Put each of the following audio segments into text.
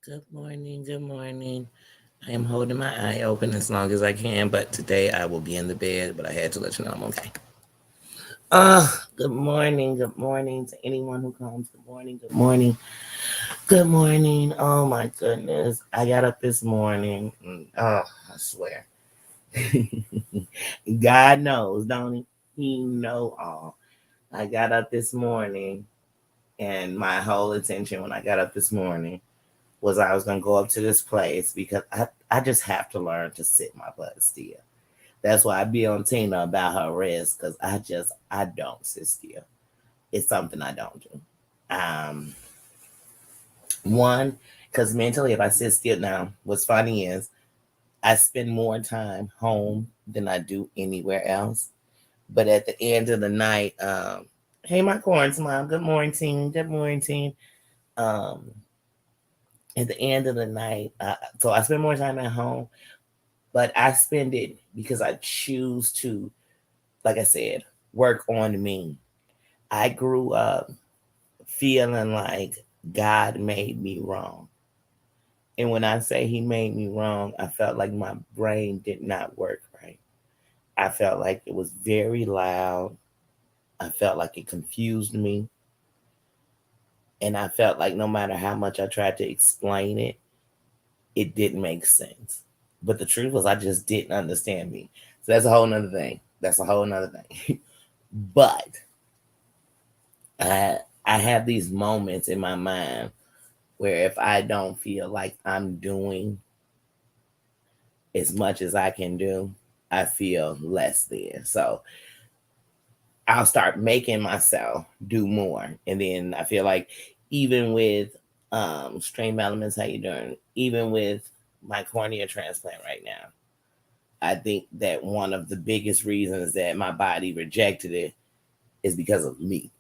Good morning. Good morning. I am holding my eye open as long as I can, but today I will be in the bed. But I had to let you know I'm okay. Good morning. Good morning to anyone who comes. Good morning. Good morning. Good morning. Oh my goodness. I got up this morning. I swear. God knows, don't he? He know all. I got up this morning and my whole intention when I got up this morning was I was gonna go up to this place because I just have to learn to sit my butt still. That's why I be on Tina about her rest because I don't sit still. It's something I don't do. Um, One, because mentally if I sit still now, what's funny is I spend more time home than I do anywhere else. But at the end of the night, hey my corns mom, good morning team, good morning team. Um, at the end of the night, so I spend more time at home, but I spend it because I choose to, like I said, work on me. I grew up feeling like God made me wrong. And when I say he made me wrong, I felt like my brain did not work right. I felt like it was very loud. I felt like it confused me. And I felt like no matter how much I tried to explain it, it didn't make sense. But the truth was, I just didn't understand me. So that's a whole nother thing. That's a whole nother thing. But I have these moments in my mind where if I don't feel like I'm doing as much as I can do, I feel less than. So I'll start making myself do more. And then I feel like even with Stream Elements, how you doing? Even with my cornea transplant right now, I think that one of the biggest reasons that my body rejected it is because of me.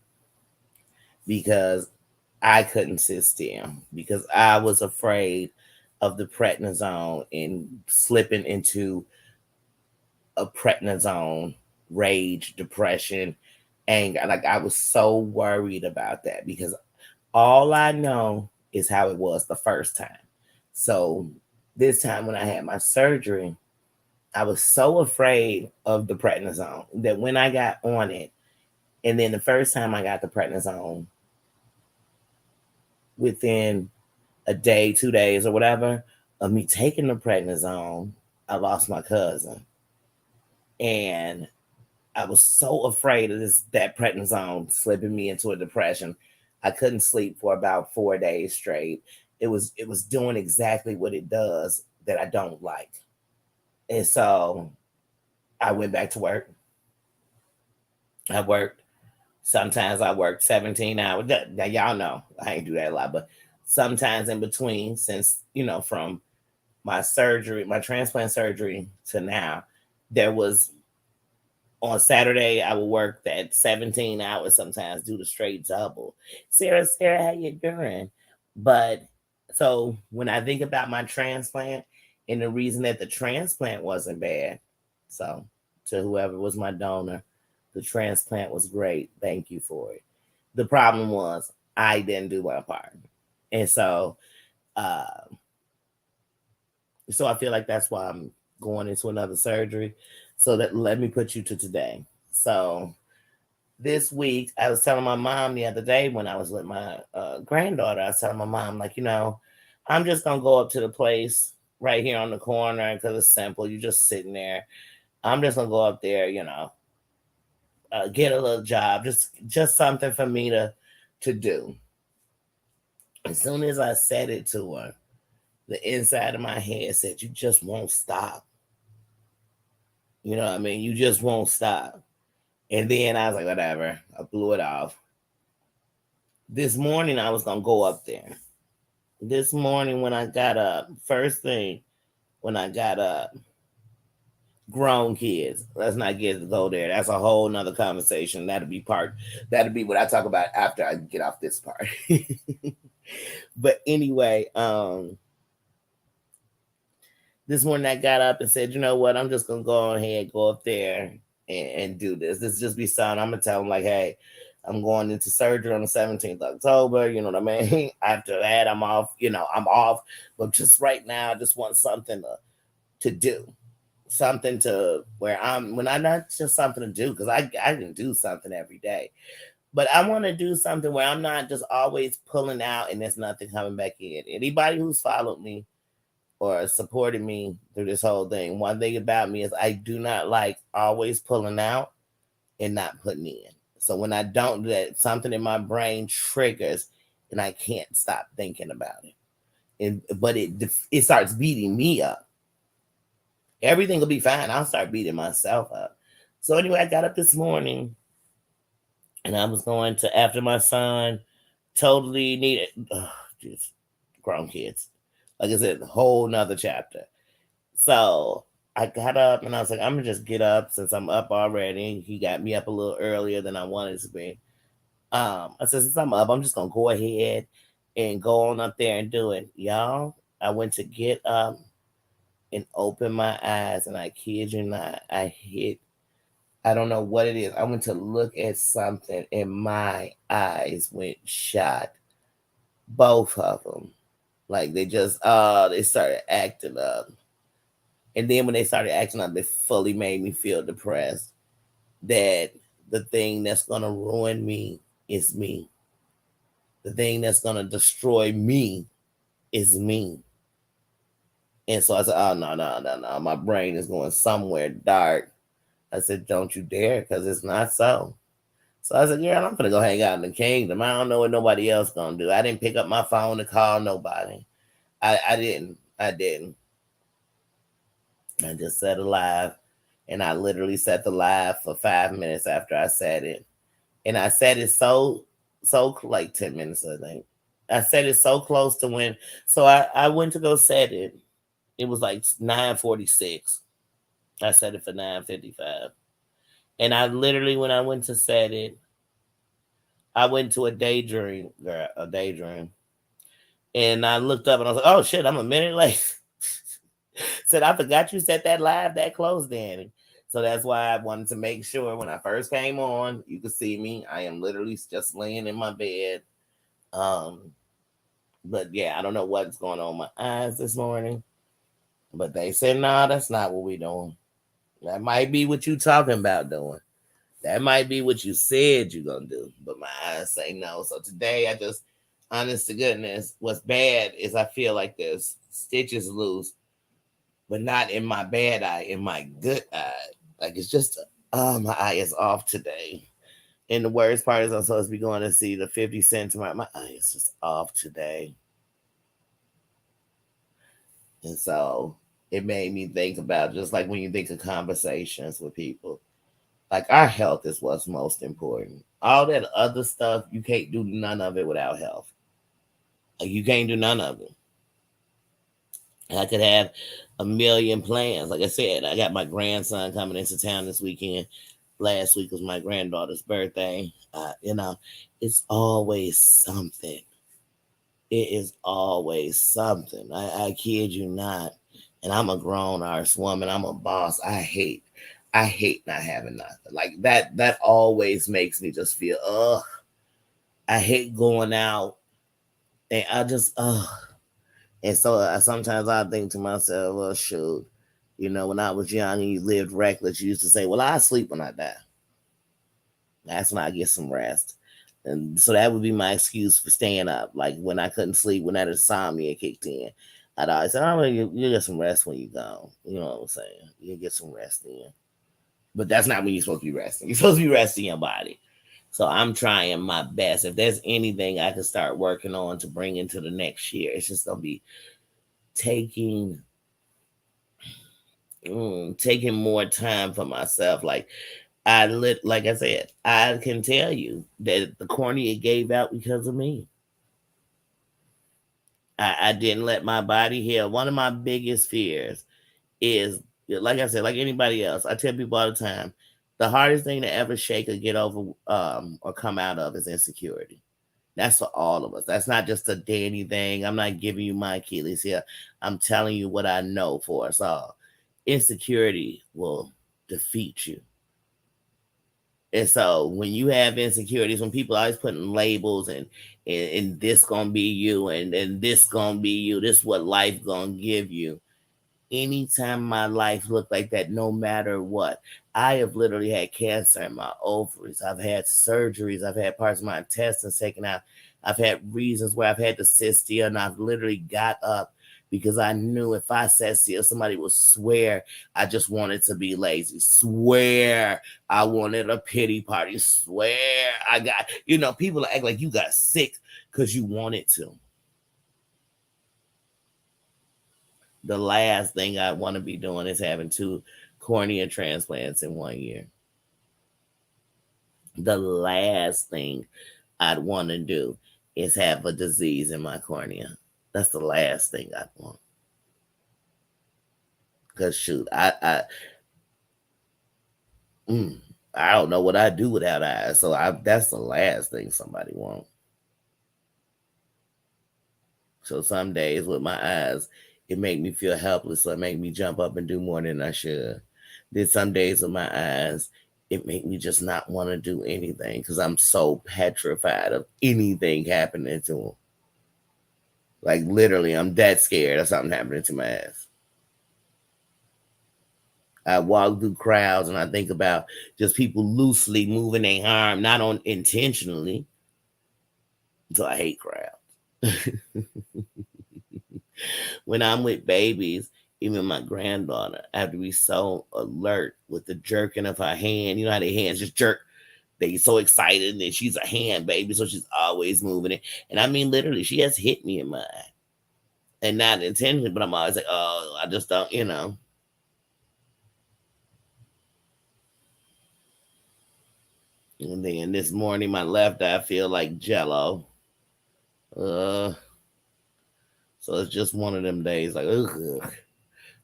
Because I couldn't sit still. Because I was afraid of the prednisone and slipping into a prednisone rage, depression, anger. Like I was so worried about that because all I know is how it was the first time. So this time when I had my surgery, I was so afraid of the prednisone that when I got on it, and then the first time I got the prednisone, within a day, 2 days, or whatever of me taking the prednisone, I lost my cousin, and I was so afraid of this that prednisone slipping me into a depression. I couldn't sleep for about 4 days straight. It was doing exactly what it does that I don't like, and so I went back to work. I worked. Sometimes I worked 17 hours. Now y'all know I ain't do that a lot, but sometimes in between, since from my surgery, my transplant surgery to now, there was on Saturday I would work that 17 hours sometimes, do the straight double. Sarah, how you doing? But so when I think about my transplant and the reason that the transplant wasn't bad, so to whoever was my donor, the transplant was great. Thank you for it. The problem was I didn't do my part. And uh so I feel like that's why I'm going into another surgery. So that let me put you to today. So this week, I was telling my mom the other day when I was with my granddaughter, I was telling my mom, like, I'm just going to go up to the place right here on the corner because it's simple. You're just sitting there. I'm just going to go up there, get a little job, just something for me to do. As soon as I said it to her, the inside of my head said, you just won't stop. You know what I mean? You just won't stop. And then I was like, whatever. I blew it off. This morning, I was going to go up there. This morning, when I got up, first thing, when I got up, grown kids. Let's not get to go there. That's a whole nother conversation. That'll be what I talk about after I get off this part. But anyway, this morning I got up and said, you know what, I'm just gonna go ahead, go up there and do this. This just be something. I'm gonna tell them like, hey, I'm going into surgery on the 17th of October. You know what I mean? After that, I'm off. I'm off. But just right now, I just want something to do. Something to where when I not just something to do, because I can do something every day. But I want to do something where I'm not just always pulling out and there's nothing coming back in. Anybody who's followed me or supported me through this whole thing, one thing about me is I do not like always pulling out and not putting in. So when I don't do that, something in my brain triggers and I can't stop thinking about it. But it starts beating me up. Everything will be fine. I'll start beating myself up. So anyway, I got up this morning and I was going to after my son totally needed just grown kids. Like I said, a whole nother chapter. So I got up and I was like, I'm gonna just get up since I'm up already. He got me up a little earlier than I wanted to be. I said, since I'm up, I'm just gonna go ahead and go on up there and do it. Y'all, I went to get up and open my eyes, and I kid you not, I don't know what it is. I went to look at something, and my eyes went shut. Both of them. Like they started acting up. And then when they started acting up, they fully made me feel depressed. That the thing that's gonna ruin me is me. The thing that's gonna destroy me is me. And so I said, oh no, no, no, no. My brain is going somewhere dark. I said, don't you dare, because it's not so. So I said, girl, I'm gonna go hang out in the kingdom. I don't know what nobody else gonna do. I didn't pick up my phone to call nobody. I didn't. I didn't. I just said alive. And I literally set the live for 5 minutes after I said it. And I said it so like 10 minutes, I think. I said it so close to when I went to go set it. It was like 9:46. I set it for 9:55. And I literally when I went to set it, I went to a daydream, girl, a daydream. And I looked up and I was like, oh shit, I'm a minute late. Said, I forgot you set that live that close, Danny. So that's why I wanted to make sure when I first came on, you could see me. I am literally just laying in my bed. Um, but yeah, I don't know what's going on with my eyes this morning. But they said, nah, that's not what we doing. That might be what you talking about doing. That might be what you said you're gonna do. But my eyes say no. So today I just honest to goodness, what's bad is I feel like there's stitches loose, but not in my bad eye, in my good eye. Like it's just, oh, my eye is off today. And the worst part is I'm supposed to be going to see the 50 Cent tomorrow. My eye is just off today. And so it made me think about just like when you think of conversations with people, like our health is what's most important. All that other stuff, you can't do none of it without health. Like you can't do none of it. I could have a million plans. Like I said, I got my grandson coming into town this weekend. Last week was my granddaughter's birthday. It's always something. It is always something. I kid you not. And I'm a grown arse woman. I'm a boss. I hate not having nothing. Like that always makes me just feel I hate going out and I just and so sometimes I think to myself, well, shoot, when I was young and you lived reckless, you used to say, well, I sleep when I die. That's when I get some rest. And so that would be my excuse for staying up. Like when I couldn't sleep, when that insomnia kicked in, I'd always say, oh, you get some rest when you go. You know what I'm saying? You get some rest in. But that's not when you're supposed to be resting. You're supposed to be resting your body. So I'm trying my best. If there's anything I can start working on to bring into the next year, it's just gonna be taking taking more time for myself. Like I said, I can tell you that the cornea gave out because of me. I didn't let my body heal. One of my biggest fears is, like I said, like anybody else, I tell people all the time, the hardest thing to ever shake or get over or come out of is insecurity. That's for all of us. That's not just a Danny thing. I'm not giving you my Achilles here. I'm telling you what I know for us all. Insecurity will defeat you. And so when you have insecurities, when people always putting labels and this gonna be you and this gonna be you, this what life gonna give you. Anytime my life looked like that, no matter what, I have literally had cancer in my ovaries. I've had surgeries. I've had parts of my intestines taken out. I've had reasons where I've had to sit still, and I've literally got up because I knew if I sat still, somebody would swear I just wanted to be lazy, swear I wanted a pity party, swear I got, people act like you got sick because you wanted to. The last thing I want to be doing is having 2 cornea transplants in 1 year. The last thing I'd want to do is have a disease in my cornea. That's the last thing I'd want. Cause shoot, I don't know what I'd do without eyes. So that's the last thing somebody wants. So some days with my eyes, it make me feel helpless. So it make me jump up and do more than I should. Then some days with my eyes, it make me just not want to do anything because I'm so petrified of anything happening to them. Like literally, I'm that scared of something happening to my ass. I walk through crowds and I think about just people loosely moving their arm, not on intentionally. So I hate crowds. When I'm with babies, even my granddaughter, I have to be so alert with the jerking of her hand. You know how their hands just jerk. They so excited and she's a hand baby, so she's always moving it. And I mean literally, she has hit me in my eye. And not intentionally, but I'm always like, oh, I just don't. And then this morning, my left eye feel like jello. So it's just one of them days, like, ugh.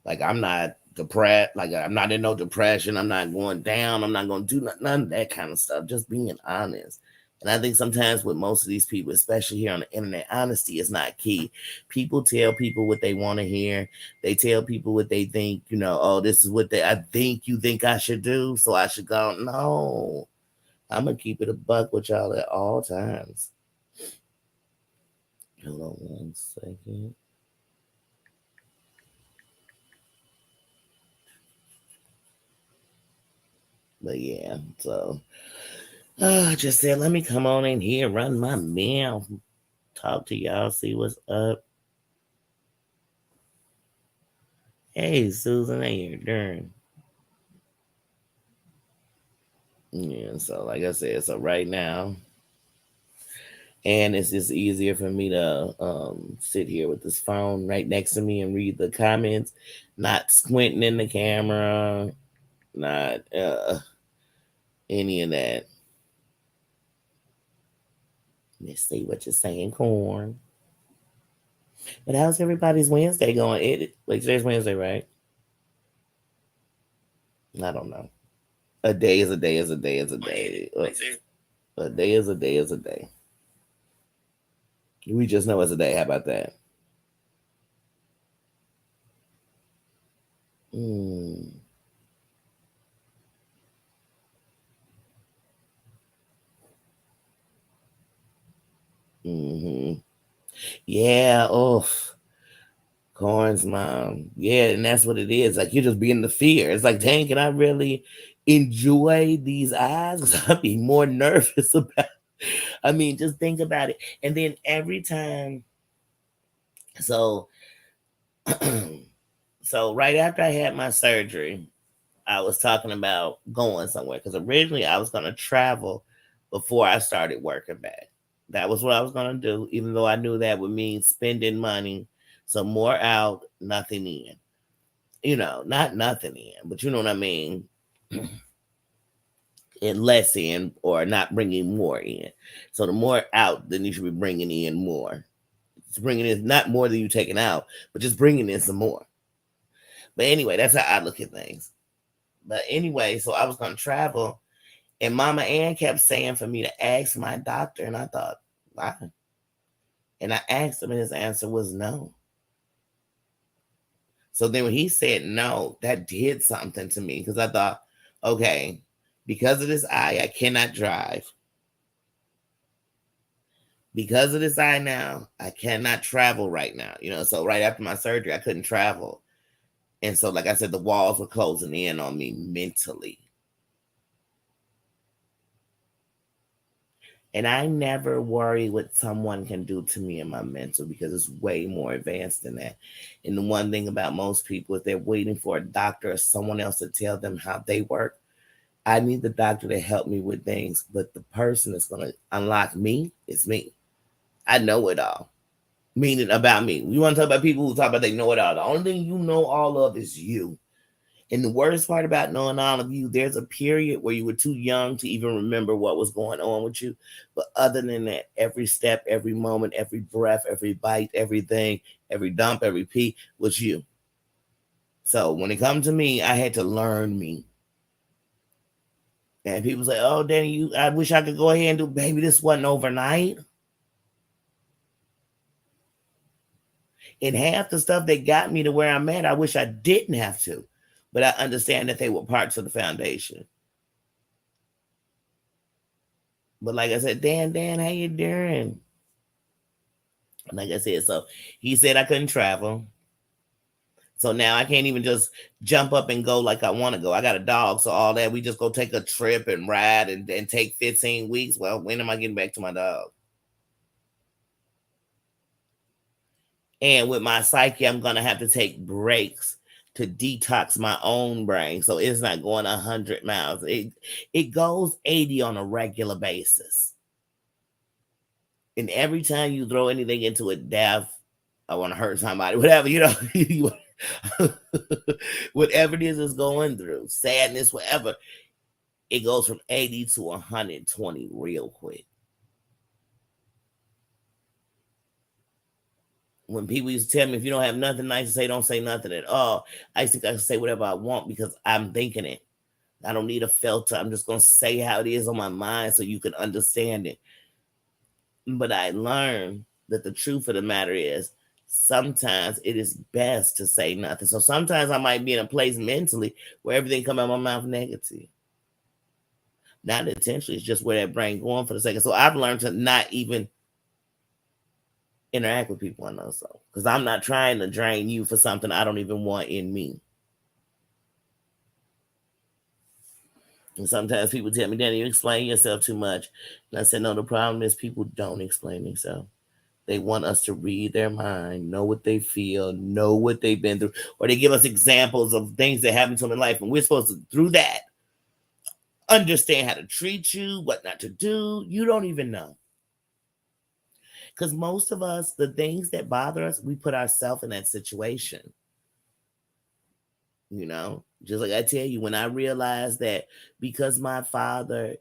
Like I'm not depressed. Like I'm not in no depression. I'm not going down. I'm not going to do none of that kind of stuff. Just being honest. And I think sometimes with most of these people, especially here on the internet, honesty is not key. People tell people what they want to hear. They tell people what they think, oh, this is what I think you think I should do. So I should go. No, I'm going to keep it a buck with y'all at all times. Hold on 1 second. But yeah, so I just said, let me come on in here, run my mouth, talk to y'all, see what's up. Hey, Susan, how you doing? Yeah, so like I said, so right now, and it's just easier for me to sit here with this phone right next to me and read the comments, not squinting in the camera, not any of that. Let's see what you're saying, Corn. But how's everybody's Wednesday going? Like today's Wednesday, right? I don't know. A day is a day is a day is a day. A day is a day is a day. We just know it's a day. How about that? Mm. Hmm. Yeah. Oh, Corn's mom. Yeah, and that's what it is. Like you're just being the fear. It's like, dang, can I really enjoy these eyes? Because I'd be more nervous about. I mean, just think about it. And then every time, so, so right after I had my surgery, I was talking about going somewhere because originally I was going to travel before I started working back. That was what I was going to do, even though I knew that would mean spending money. So more out, nothing in. Not nothing in, but you know what I mean? And less in or not bringing more in. So the more out, then you should be bringing in more. It's bringing in not more than you taking out, but just bringing in some more. But anyway, that's how I look at things. But anyway, so I was going to travel. And Mama Ann kept saying for me to ask my doctor. And I thought, why? And I asked him, and his answer was no. So then when he said no, that did something to me because I thought, okay, Because of this eye, I cannot drive. Because of this eye now, I cannot travel right now. So right after my surgery, I couldn't travel. And so, like I said, the walls were closing in on me mentally. And I never worry what someone can do to me in my mental because it's way more advanced than that. And the one thing about most people is they're waiting for a doctor or someone else to tell them how they work. I need the doctor to help me with things, but the person that's going to unlock me is me. I know it all. Meaning about me. You want to talk about people who talk about they know it all. The only thing you know all of is you. And the worst part about knowing all of you, there's a period where you were too young to even remember what was going on with you. But other than that, every step, every moment, every breath, every bite, everything, every dump, every pee was you. So when it comes to me, I had to learn me. And people say, "Oh, Danny, I wish I could go ahead and do." Baby, this wasn't overnight. And half the stuff that got me to where I'm at, I wish I didn't have to. But I understand that they were parts of the foundation. But like I said, Dan, how you doing? Like I said, so he said I couldn't travel. So now I can't even just jump up and go like I want to go. I got a dog, so all that we just go take a trip and ride and take 15 weeks. Well, when am I getting back to my dog? And with my psyche, I'm gonna have to take breaks to detox my own brain. So it's not going 100 miles. It goes 80 on a regular basis. And every time you throw anything into it, death, I want to hurt somebody, whatever, whatever it is going through, sadness, whatever, it goes from 80 to 120 real quick. When people used to tell me, if you don't have nothing nice to say, don't say nothing at all, I think I can say whatever I want because I'm thinking it. I don't need a filter. I'm just going to say how it is on my mind so you can understand it. But I learned that the truth of the matter is sometimes it is best to say nothing. So sometimes I might be in a place mentally where everything come out of my mouth negative. Not intentionally, it's just where that brain going for the second. So I've learned to not even interact with people I know so. Because I'm not trying to drain you for something I don't even want in me. And sometimes people tell me, Danny, you explain yourself too much. And I said, no, the problem is people don't explain themselves. They want us to read their mind, know what they feel, know what they've been through, or they give us examples of things that happened to them in life. And we're supposed to, through that, understand how to treat you, what not to do. You don't even know. Because most of us, the things that bother us, we put ourselves in that situation. Just like I tell you, when I realized that because my father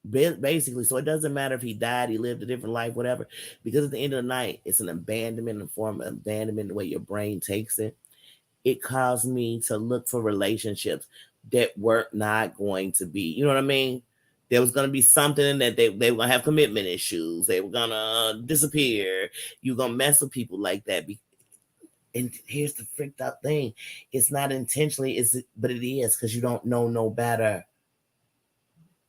basically, so it doesn't matter if he died, he lived a different life, whatever, because at the end of the night, it's an abandonment in the form of abandonment, the way your brain takes it. It caused me to look for relationships that were not going to be, you know what I mean? There was going to be something that they were going to have commitment issues. They were going to disappear. You're going to mess with people like that. And here's the freaked out thing. It's not intentionally, but it is because you don't know no better.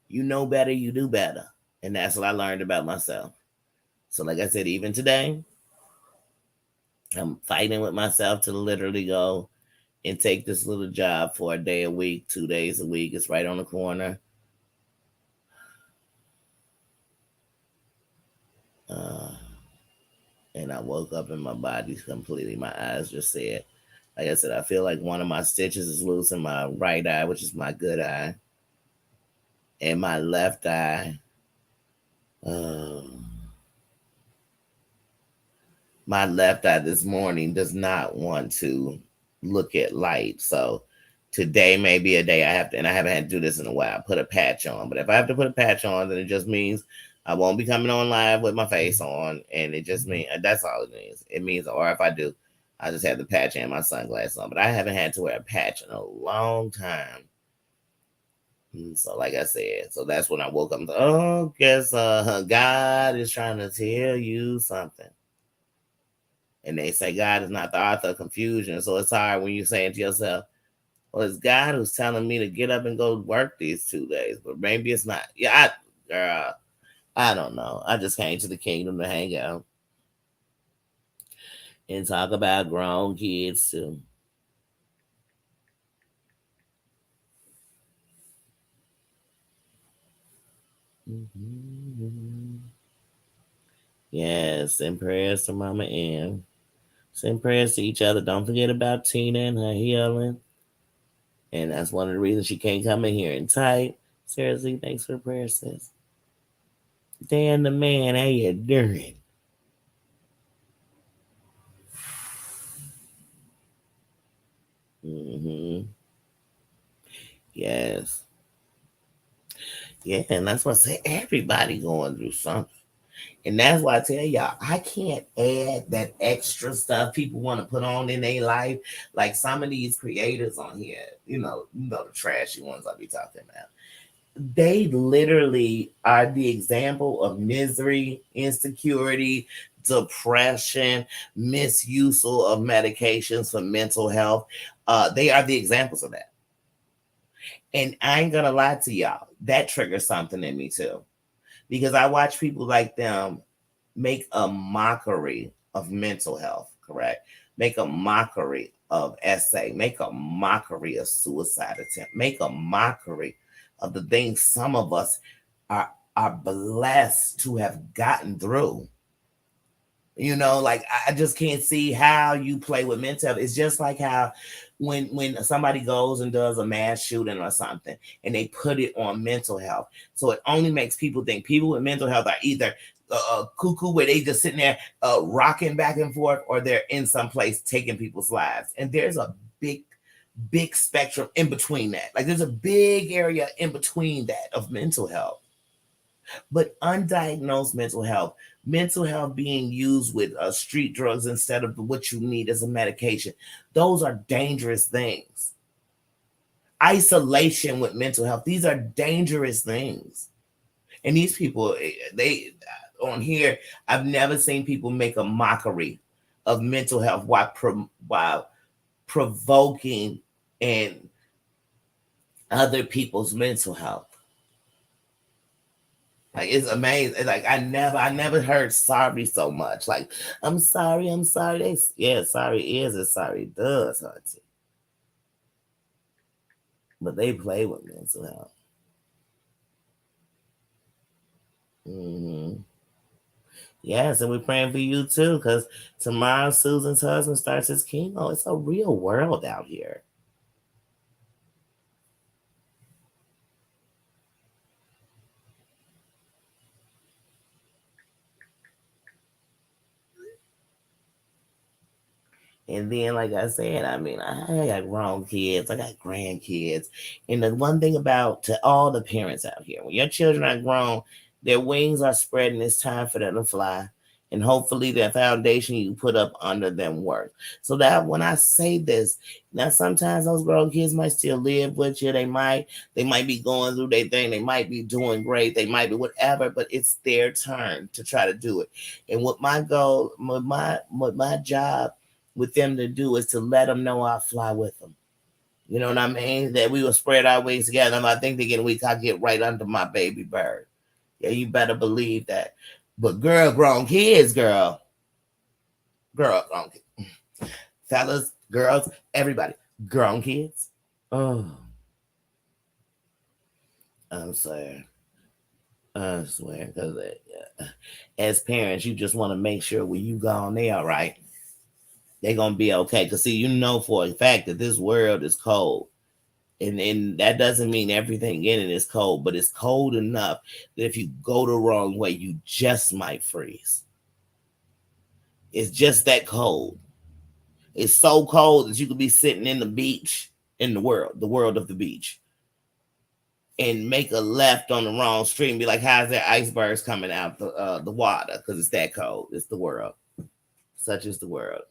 You know better, you do better. And that's what I learned about myself. So like I said, even today, I'm fighting with myself to literally go and take this little job for a day a week, 2 days a week. It's right on the corner. And I woke up and my body's completely, my eyes just said, like I said, I feel like one of my stitches is loose in my right eye, which is my good eye. And my left eye, my left eye this morning does not want to look at light. So today may be a day I have to, and I haven't had to do this in a while, put a patch on. But if I have to put a patch on, then it just means I won't be coming on live with my face on. And it just means, that's all it means. It means, or if I do, I just have the patch and my sunglasses on. But I haven't had to wear a patch in a long time. So like I said, so that's when I woke up and thought, oh, guess God is trying to tell you something. And they say God is not the author of confusion. So it's hard when you're saying to yourself, Well, it's God who's telling me to get up and go work these 2 days, but maybe it's not. Yeah, girl, I don't know. I just came to the kingdom to hang out and talk about grown kids too. Mhm. Yes, and prayers to Mama Ann. Send prayers to each other. Don't forget about Tina and her healing. And that's one of the reasons she can't come in here and type. Seriously, thanks for the prayer, sis. Dan the man, how you doing? Hmm. Yes. Yeah, and that's what I say. Everybody going through something. And that's why I tell y'all, I can't add that extra stuff people want to put on in their life. Like some of these creators on here, the trashy ones I be talking about. They literally are the example of misery, insecurity, depression, misuse of medications for mental health. They are the examples of that. And I ain't gonna lie to y'all, that triggers something in me too. Because I watch people like them make a mockery of mental health, correct? Make a mockery of essay, make a mockery of suicide attempt, make a mockery of the things some of us are are blessed to have gotten through. Like I just can't see how you play with mental health. It's just like how when somebody goes and does a mass shooting or something and they put it on mental health. So it only makes people think people with mental health are either cuckoo where they just sitting there rocking back and forth, or they're in some place taking people's lives. And there's a big spectrum in between that. Like there's a big area in between that of mental health. But undiagnosed mental health being used with street drugs instead of what you need as a medication, those are dangerous things. Isolation with mental health, these are dangerous things. And these people, they on here, I've never seen people make a mockery of mental health while provoking and other people's mental health. Like it's amazing. Like I never heard sorry so much. Like I'm sorry, I'm sorry. Yeah, sorry is and sorry does, auntie. But they play with mental health. Hmm. Yes, and we're praying for you too, because tomorrow Susan's husband starts his chemo. It's a real world out here. And then, like I said, I mean, I got grown kids, I got grandkids. And the one thing about to all the parents out here, when your children are grown, their wings are spreading. It's time for them to fly. And hopefully, the foundation you put up under them works. So that when I say this, now sometimes those grown kids might still live with you. They might be going through their thing. They might be doing great. They might be whatever, but it's their turn to try to do it. And what my goal, my job with them to do is to let them know I fly with them. You know what I mean? That we will spread our wings together. And I think they get weak. I get right under my baby bird. Yeah, you better believe that. But girl, grown kids, grown kids. Fellas, girls, everybody, grown kids. Oh, I'm sorry. I swear, because as parents, you just want to make sure when you gone, they all right. They're gonna be okay. Cause see, you know for a fact that this world is cold. And that doesn't mean everything in it is cold, but it's cold enough that if you go the wrong way, you just might freeze. It's just that cold. It's so cold that you could be sitting in the beach in the world of the beach, and make a left on the wrong street and be like, "How's there icebergs coming out the water?" Because it's that cold. It's the world. Such is the world.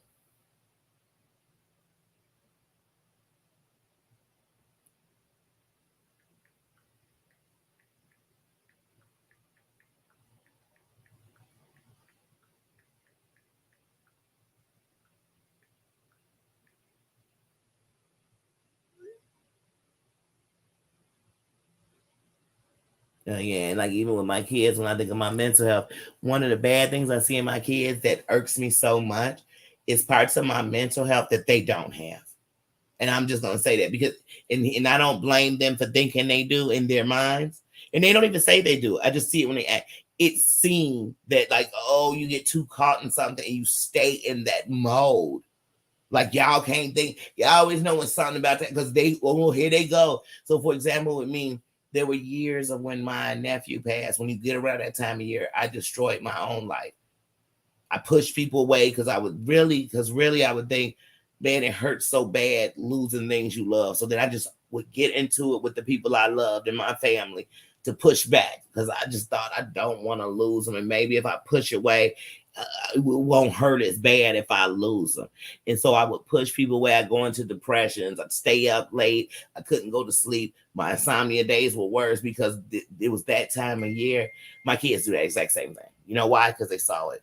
Yeah, and like even with my kids, when I think of my mental health, one of the bad things I see in my kids that irks me so much is parts of my mental health that they don't have. And I'm just gonna say that because, and I don't blame them for thinking they do in their minds, and they don't even say they do. I just see it when they act. It's seen that like, oh, you get too caught in something and you stay in that mode. Like y'all can't think. Y'all always know when something about that because they, oh, here they go. So for example, with me, there were years of when my nephew passed. When you get around that time of year, I destroyed my own life. I pushed people away because really I would think, man, it hurts so bad losing things you love. So then I just would get into it with the people I loved and my family to push back because I just thought I don't want to lose them. And maybe if I push away, it won't hurt as bad if I lose them. And so I would push people away. I'd go into depressions. I'd stay up late. I couldn't go to sleep. My insomnia days were worse because it was that time of year. My kids do that exact same thing. You know why? Because they saw it.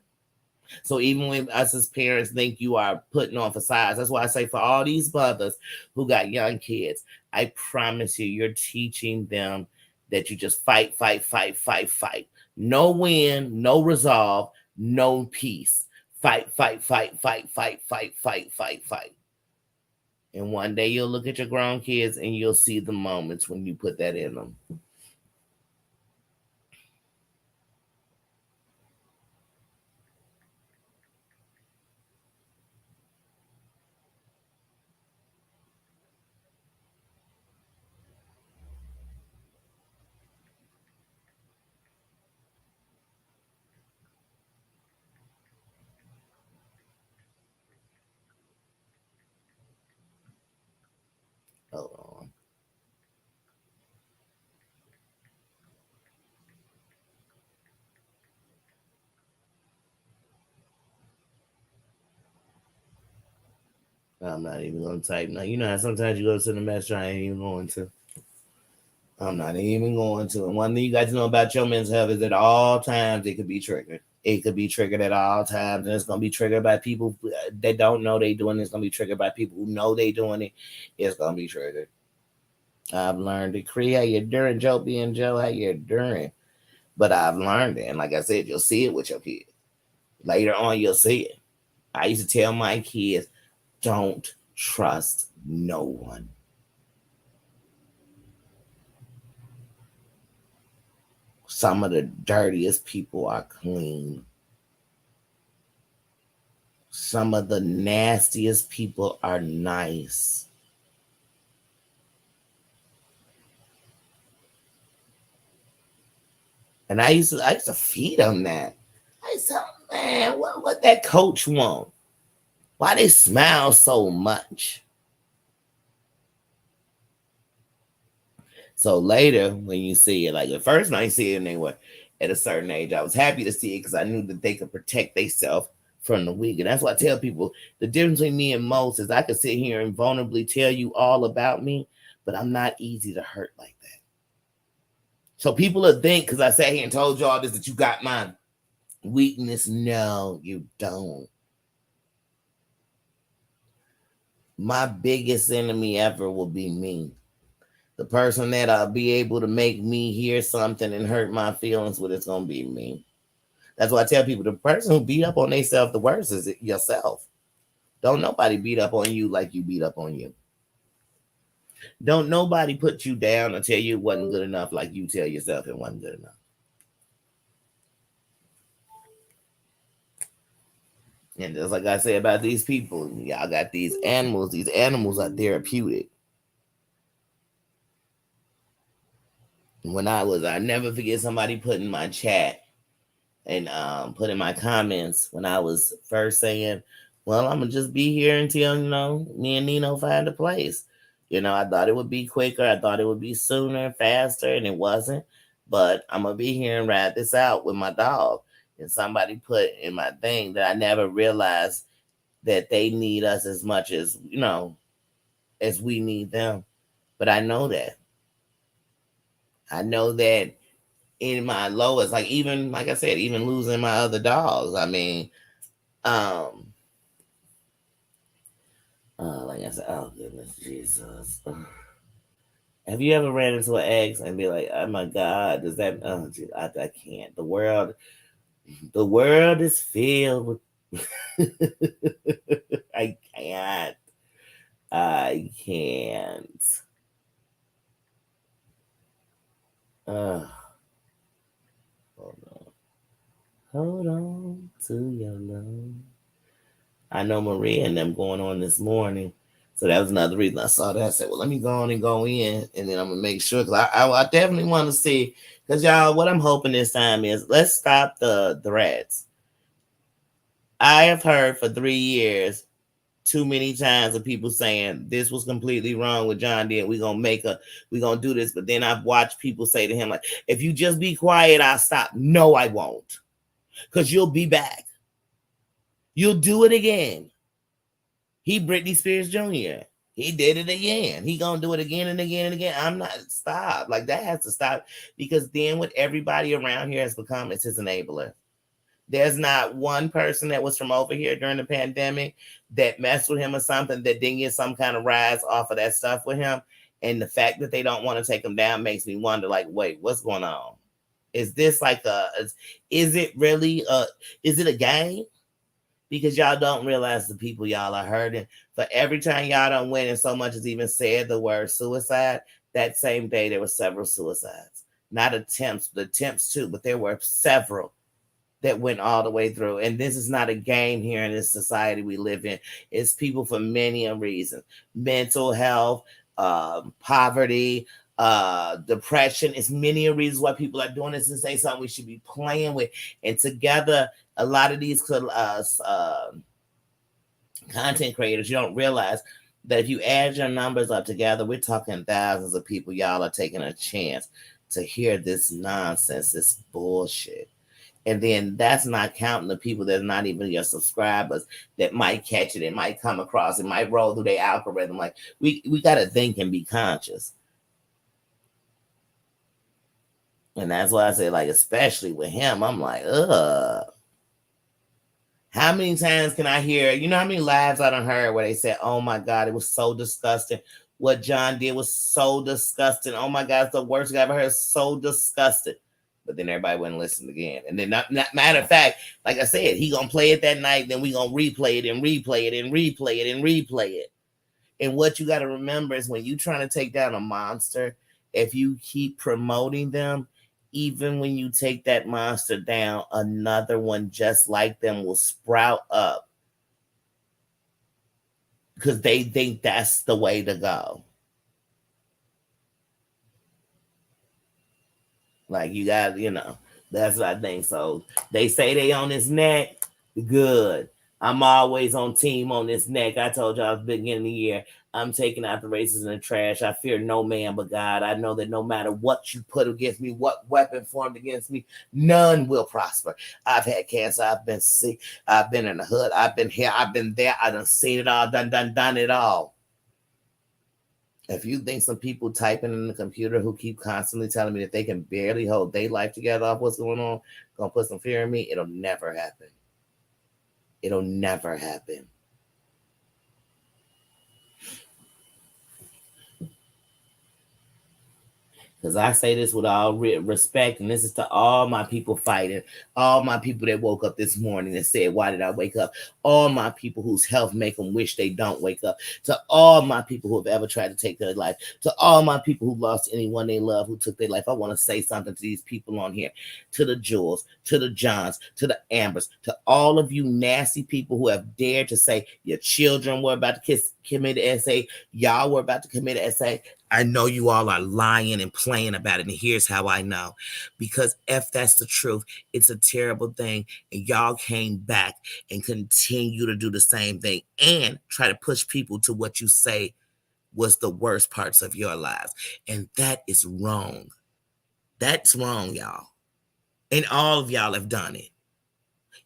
So even when us as parents think you are putting on facades, that's why I say for all these mothers who got young kids, I promise you, you're teaching them that you just fight, fight, fight, fight, fight. No win, no resolve, no peace. Fight, fight, fight, fight, fight, fight, fight, fight, fight. And one day you'll look at your grown kids and you'll see the moments when you put that in them. Oh, I'm not even gonna type now. You know how sometimes you go to the mess I ain't even going to. I'm not even going to. And one thing you got to know about your mental health is at all times it could be triggered. It could be triggered at all times, and it's gonna be triggered by people that don't know they doing it. It's gonna be triggered by people who know they doing it. It's gonna be triggered. I've learned it. Cree, how you doing? Joe being Joe, how you doing? But I've learned it, and like I said, you'll see it with your kids. Later on, you'll see it. I used to tell my kids, don't trust no one. Some of the dirtiest people are clean. Some of the nastiest people are nice. And I used to feed them that. I said, man, what that coach want? Why they smile so much? So later, when you see it, like at first when I see it and they were at a certain age, I was happy to see it because I knew that they could protect themselves from the weak. And that's why I tell people the difference between me and most is I could sit here and vulnerably tell you all about me, but I'm not easy to hurt like that. So people will think because I sat here and told you all this that you got my weakness. No, you don't. My biggest enemy ever will be me. The person that'll be able to make me hear something and hurt my feelings with it's gonna be me. That's why I tell people the person who beat up on themselves the worst is yourself. Don't nobody beat up on you like you beat up on you. Don't nobody put you down or tell you it wasn't good enough like you tell yourself it wasn't good enough. And just like I say about these people, y'all got these animals. These animals are therapeutic. I never forget somebody put in my chat and put in my comments when I was first saying, well, I'm gonna just be here until me and Nino find a place. I thought it would be quicker. I thought it would be sooner, faster, and it wasn't. But I'm gonna be here and ride this out with my dog. And somebody put in my thing that I never realized that they need us as much as we need them. But I know that. I know that in my lowest, like even like I said, even losing my other dogs. I mean, um, like I said, oh goodness, Jesus. Have you ever ran into an ex and be like, "Oh my God, does that? Oh, I can't. The world is filled with. I can't. I can't. Uh, hold on. Hold on to your love. I know Maria and them going on this morning. So that was another reason I saw that. I said, well, let me go on and go in, and then I'm gonna make sure because I definitely want to see. Because y'all, what I'm hoping this time is let's stop the threats. I have heard for 3 years too many times of people saying this was completely wrong with John Deere. We're gonna do this. But then I've watched people say to him, like, if you just be quiet, I'll stop. No, I won't. Because you'll be back. You'll do it again. He Britney Spears Jr. He did it again. He gonna do it again and again and again. I'm not stop. Like that has to stop because then what everybody around here has become is his enabler. There's not one person that was from over here during the pandemic that messed with him or something that didn't get some kind of rise off of that stuff with him. And the fact that they don't want to take him down makes me wonder, like, wait, what's going on? Is this like is it really is it a game? Because y'all don't realize the people y'all are hurting. For every time y'all don't win and so much as even said the word suicide, that same day there were several suicides. Not attempts, but attempts too, but there were several that went all the way through. And this is not a game here in this society we live in. It's people for many a reason. Mental health, poverty, depression. It's many a reasons why people are doing this and say something we should be playing with. And together, a lot of these content creators, you don't realize that if you add your numbers up together, we're talking thousands of people. Y'all are taking a chance to hear this nonsense, this bullshit. And then that's not counting the people that's not even your subscribers that might catch it, it might come across, it might roll through their algorithm. Like we gotta think and be conscious. And that's why I say, like, especially with him, I'm like, ugh. How many times can I hear, you know how many lives I done heard where they said, oh my God, it was so disgusting. What John did was so disgusting. Oh my God, it's the worst thing I ever heard. So disgusting. But then everybody wouldn't listen again. And then, not matter of fact, like I said, he gonna play it that night. Then we gonna replay it and replay it and replay it and replay it. And what you got to remember is when you trying to take down a monster, if you keep promoting them, even when you take that monster down, another one just like them will sprout up because they think that's the way to go. Like you got, that's what I think. So they say they on his neck. Good. I'm always on team on this neck. I told y'all at the beginning of the year, I'm taking out the racists in the trash. I fear no man but God. I know that no matter what you put against me, what weapon formed against me, none will prosper. I've had cancer. I've been sick. I've been in the hood. I've been here. I've been there. I done seen it all. Done it all. If you think some people typing in the computer who keep constantly telling me that they can barely hold their life together off what's going on, gonna put some fear in me, it'll never happen. It'll never happen. Because I say this with all respect, and this is to all my people fighting, all my people that woke up this morning and said, why did I wake up? All my people whose health make them wish they don't wake up. To all my people who have ever tried to take their life. To all my people who lost anyone they love who took their life. I want to say something to these people on here. To the Jules, to the Johns, to the Ambers, to all of you nasty people who have dared to say your children were about to commit an essay, y'all were about to commit an essay. I know you all are lying and playing about it. And here's how I know. Because if that's the truth, it's a terrible thing. And y'all came back and continue to do the same thing and try to push people to what you say was the worst parts of your lives. And that is wrong. That's wrong, y'all. And all of y'all have done it.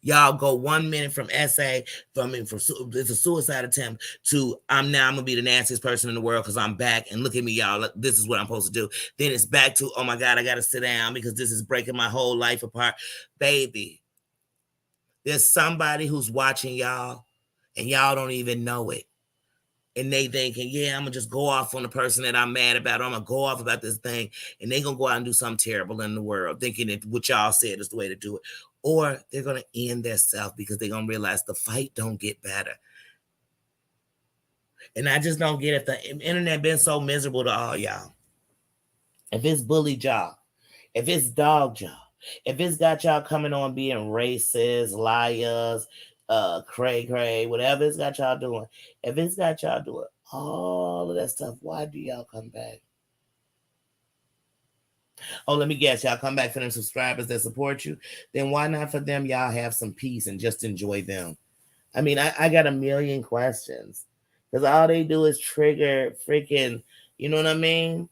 Y'all go 1 minute from essay, from it's a suicide attempt to I'm gonna be the nastiest person in the world because I'm back and look at me, y'all. This is what I'm supposed to do. Then it's back to oh my God, I gotta sit down because this is breaking my whole life apart. Baby, there's somebody who's watching y'all and y'all don't even know it. And they thinking, yeah, I'm gonna just go off on the person that I'm mad about, or I'm gonna go off about this thing, and they gonna go out and do something terrible in the world, thinking that what y'all said is the way to do it. Or they're gonna end their self because they're gonna realize the fight don't get better. And I just don't get if the internet been so miserable to all y'all. If it's bully y'all, if it's dog y'all, if it's got y'all coming on being racist, liars, cray, whatever it's got y'all doing, if it's got y'all doing all of that stuff, why do y'all come back? Oh, let me guess, y'all come back for them subscribers that support you. Then why not for them? Y'all have some peace and just enjoy them. I mean, I got a million questions because all they do is trigger freaking, you know what I mean?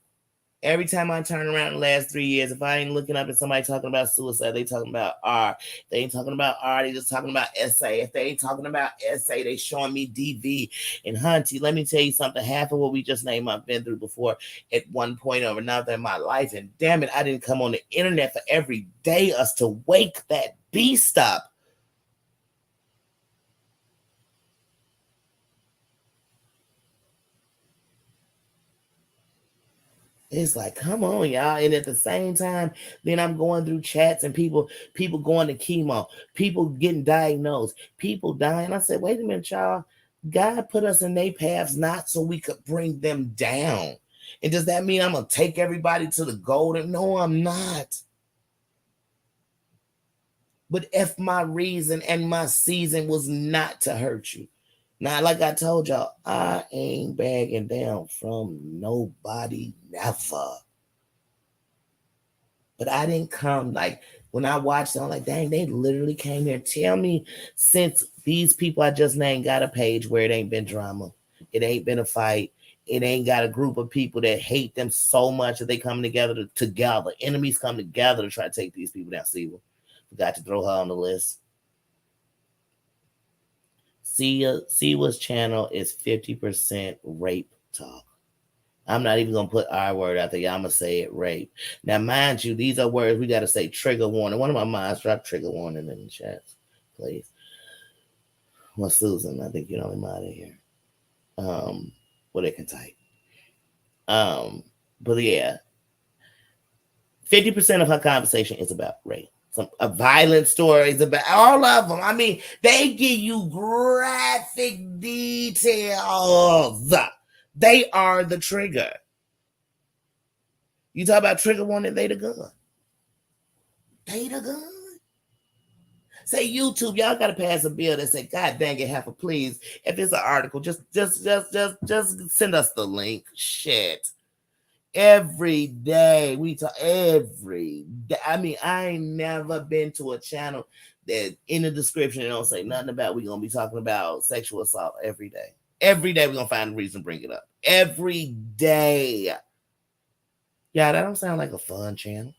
Every time I turn around in the last 3 years, if I ain't looking up at somebody talking about suicide, they talking about R. They ain't talking about R, they just talking about SA. If they ain't talking about SA, they showing me DV. And Hunty, let me tell you something. Half of what we just named I've been through before at one point or another in my life. And damn it, I didn't come on the internet for every day us to wake that beast up. It's like, come on, y'all. And at the same time, then I'm going through chats and people going to chemo, people getting diagnosed, people dying. I said, wait a minute, y'all. God put us in their paths not so we could bring them down. And does that mean I'm gonna take everybody to the golden? No, I'm not. But if my reason and my season was not to hurt you. Now, like I told y'all, I ain't bagging down from nobody, never. But I didn't come like when I watched it, I'm like, dang, they literally came here. Tell me, since these people I just named got a page where it ain't been drama, it ain't been a fight, it ain't got a group of people that hate them so much that they come together together. Enemies come together to try to take these people down. See, forgot to throw her on the list. Siwa's channel is 50% rape talk. I'm not even gonna put our word out there. I'm gonna say it rape. Now, mind you, these are words we gotta say trigger warning. One of my moms drop trigger warning in the chat, please. Well, Susan, I think you know him out of here. What they can type. But yeah, 50% of her conversation is about rape. Some violent stories about all of them. I mean, they give you graphic details. They are the trigger. You talk about trigger warning, they the gun. They the gun. Say YouTube, y'all gotta pass a bill that say, God dang it, Heifer, please. If it's an article, just send us the link. Shit. Every day we talk every day. I mean, I ain't never been to a channel that in the description they don't say nothing about we gonna be talking about sexual assault every day. Every day we're gonna find a reason to bring it up. Every day. Yeah, that don't sound like a fun channel.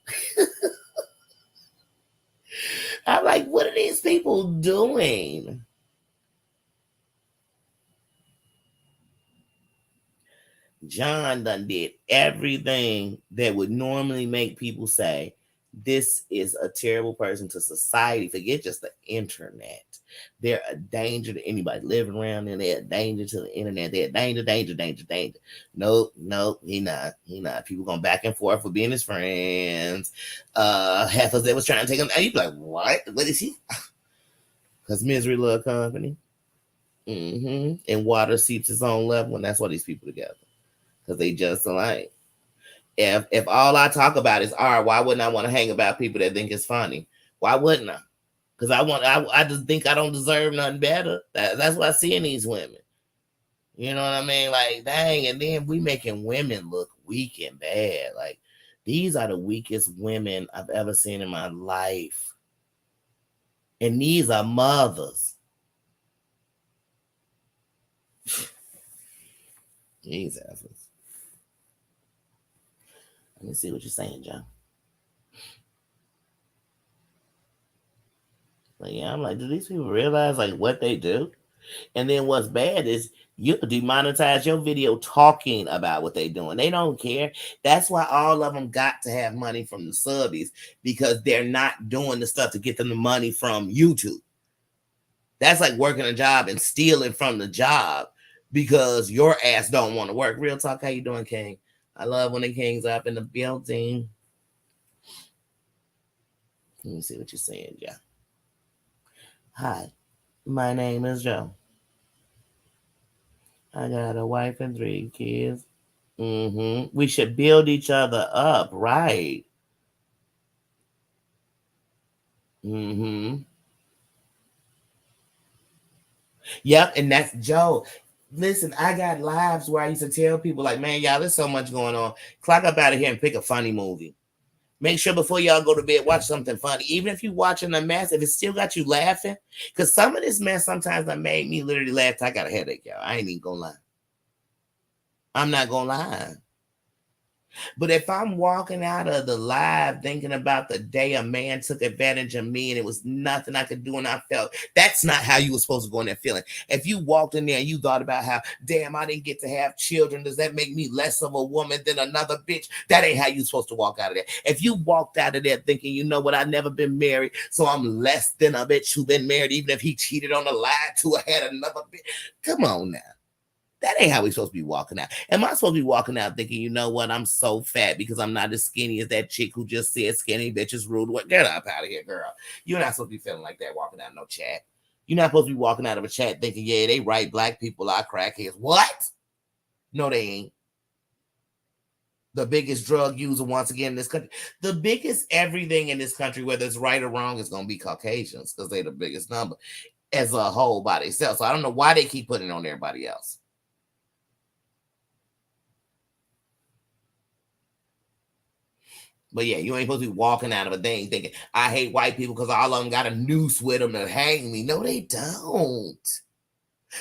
I'm like, what are these people doing? John done did everything that would normally make people say, this is a terrible person to society. Forget just the internet. They're a danger to anybody living around there. They're a danger to the internet. They're a danger. Nope, he not. People going back and forth for being his friends. Half of them was trying to take him. And you be like, what? What is he? Because misery love company. And water seeps its own level, and that's why these people together. Because they just alike. If all I talk about is art, why wouldn't I want to hang about people that think it's funny? Why wouldn't I? Because I just think I don't deserve nothing better. That's what I see in these women. You know what I mean? Like, dang, and then we making women look weak and bad. Like, these are the weakest women I've ever seen in my life. And these are mothers. These assholes. Let me see what you're saying, John. But yeah, I'm like, do these people realize like what they do? And then what's bad is you demonetize your video talking about what they're doing. They don't care. That's why all of them got to have money from the subbies, because they're not doing the stuff to get them the money from YouTube. That's like working a job and stealing from the job. because your ass don't want to work. Real talk, how you doing, King? I love when the King's up in the building. Let me see what you're saying, Joe. Hi, my name is Joe. I got a wife and 3 kids. We should build each other up, right? Mm-hmm. Yep, and that's Joe. Listen, I got lives where I used to tell people, like, man, y'all, there's so much going on. Clock up out of here and pick a funny movie. Make sure before y'all go to bed, watch something funny. Even if you're watching a mess, if it still got you laughing, because some of this mess sometimes that made me literally laugh. I got a headache, y'all. I ain't even gonna lie. I'm not gonna lie. But if I'm walking out of the live thinking about the day a man took advantage of me and it was nothing I could do and I felt, that's not how you were supposed to go in there feeling. If you walked in there and you thought about how, damn, I didn't get to have children, does that make me less of a woman than another bitch? That ain't how you supposed to walk out of there. If you walked out of there thinking, you know what, I never been married, so I'm less than a bitch who been married, even if he cheated on the lie to or had another bitch. Come on now. That ain't how we supposed to be walking out. Am I supposed to be walking out thinking, you know what, I'm so fat because I'm not as skinny as that chick who just said skinny bitches rude? What? Get up out of here, girl. You're not supposed to be feeling like that walking out of no chat. You're not supposed to be walking out of a chat thinking, yeah, they right, black people are crackheads. What? No, they ain't. The biggest drug user once again in this country. The biggest everything in this country, whether it's right or wrong, is going to be Caucasians because they're the biggest number as a whole by themselves. So I don't know why they keep putting it on everybody else. But yeah, you ain't supposed to be walking out of a thing thinking, I hate white people because all of them got a noose with them to hang me. No, they don't.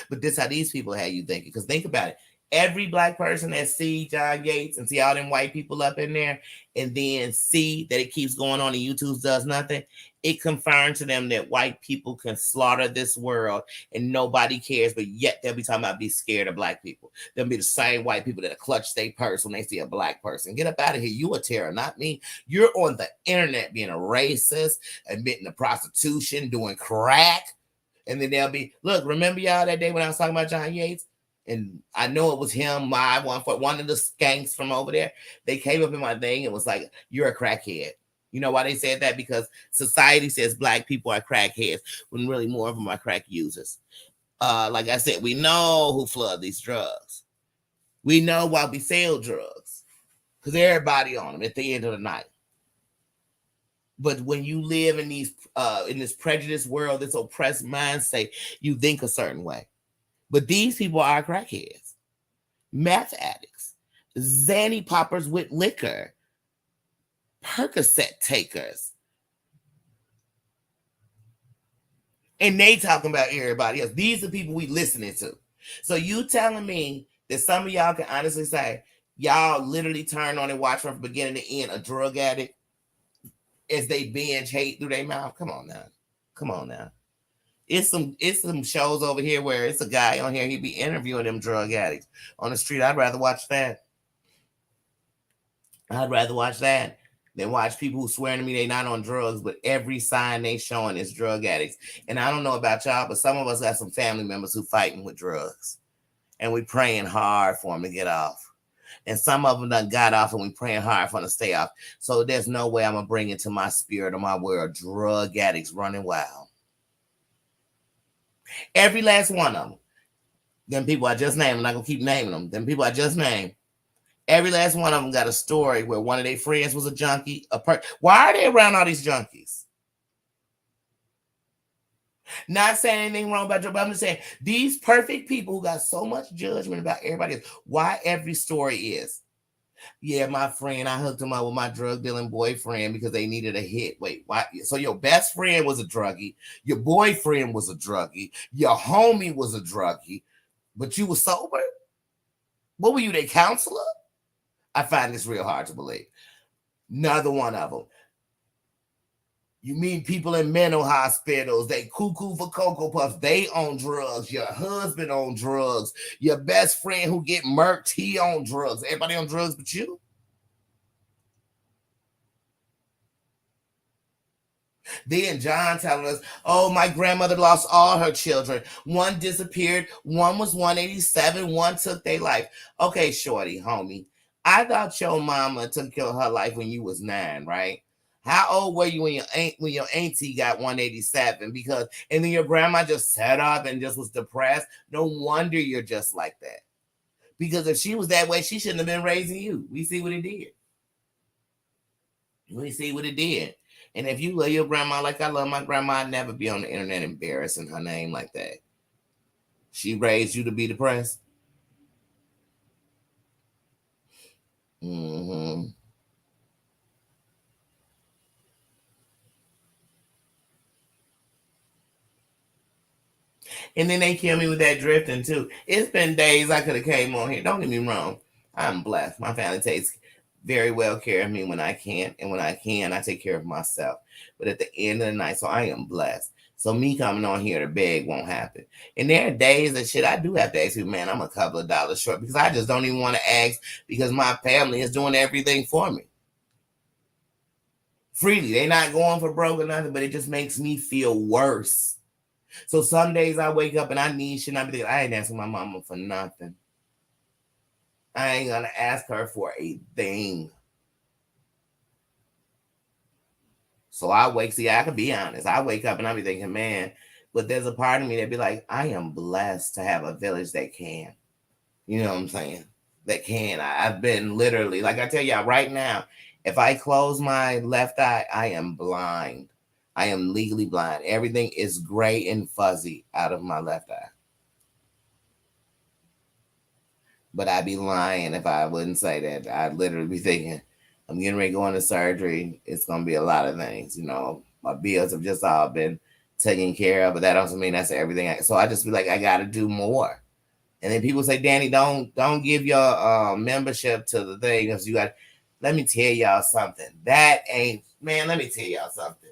But this how these people have you thinking. Because think about it. Every black person that see John Yates and see all them white people up in there and then see that it keeps going on and YouTube does nothing, it confirms to them that white people can slaughter this world and nobody cares, but yet they'll be talking about be scared of black people. They'll be the same white people that clutch their purse when they see a black person. Get up out of here. You a terror, not me. You're on the internet being a racist, admitting to prostitution, doing crack. And then they'll be, look, remember y'all that day when I was talking about John Yates? And I know it was him, one of the skanks from over there. They came up in my thing and was like, you're a crackhead. You know why they said that? Because society says black people are crackheads when really more of them are crack users. Like I said, we know who flood these drugs. We know why we sell drugs. Because everybody on them at the end of the night. But when you live in this prejudiced world, this oppressed mindset, you think a certain way. But these people are crackheads, meth addicts, Zanny poppers with liquor, Percocet takers. And they talking about everybody else. These are people we listening to. So you telling me that some of y'all can honestly say, y'all literally turn on and watch from beginning to end a drug addict as they binge hate through their mouth? Come on now. Come on now. It's some shows over here where it's a guy on here, he be interviewing them drug addicts on the street. I'd rather watch that. I'd rather watch that than watch people who swear to me they not on drugs, but every sign they showing is drug addicts. And I don't know about y'all, but some of us got some family members who fighting with drugs. And we praying hard for them to get off. And some of them done got off and we praying hard for them to stay off. So there's no way I'm going to bring into my spirit or my world drug addicts running wild. Every last one of them. Them people I just named, I'm not going to keep naming them. Them people I just named. Every last one of them got a story where one of their friends was a junkie. Why are they around all these junkies? Not saying anything wrong about drugs, but I'm just saying these perfect people who got so much judgment about everybody else. Why every story is, yeah, my friend, I hooked him up with my drug dealing boyfriend because they needed a hit. Wait, why? So your best friend was a druggie, your boyfriend was a druggie, your homie was a druggie, but you were sober? What were you, their counselor? I find this real hard to believe. Neither one of them. You mean people in mental hospitals, they cuckoo for Cocoa Puffs, they on drugs, your husband on drugs, your best friend who get murked, he on drugs. Everybody on drugs but you? Then John telling us, oh, my grandmother lost all her children. One disappeared. One was 187. One took their life. Okay, shorty, homie. I thought your mama took her life when you was 9, right? How old were you when your auntie got 187? Because and then your grandma just sat up and just was depressed. No wonder you're just like that. Because if she was that way, she shouldn't have been raising you. We see what it did. We see what it did. And if you love your grandma like I love my grandma, I'd never be on the internet embarrassing her name like that. She raised you to be depressed. Mm-hmm. And then they kill me with that drifting too. It's been days I could have came on here. Don't get me wrong. I'm blessed. My family takes very well care of me when I can. And when I can, I take care of myself. But at the end of the night, so I am blessed. So me coming on here to beg won't happen. And there are days that shit I do have to ask you, man, I'm a couple of dollars short because I just don't even want to ask because my family is doing everything for me. Freely. They're not going for broke or nothing, but it just makes me feel worse. So some days I wake up and I need shit and I be thinking, I ain't asking my mama for nothing. I ain't gonna ask her for a thing. So I wake, see, I can be honest. I wake up and I be thinking, man, but there's a part of me that be like, I am blessed to have a village that can. You know what I'm saying? That can. I've been literally, like I tell y'all right now, if I close my left eye, I am blind. I am legally blind. Everything is gray and fuzzy out of my left eye. But I'd be lying if I wouldn't say that. I'd literally be thinking, I'm getting ready to go into surgery. It's going to be a lot of things. You know, my bills have just all been taken care of, but that doesn't mean that's everything. So I just be like, I got to do more. And then people say, Danny, don't give your membership to the thing because you got. Let me tell y'all something. That ain't, man. Let me tell y'all something.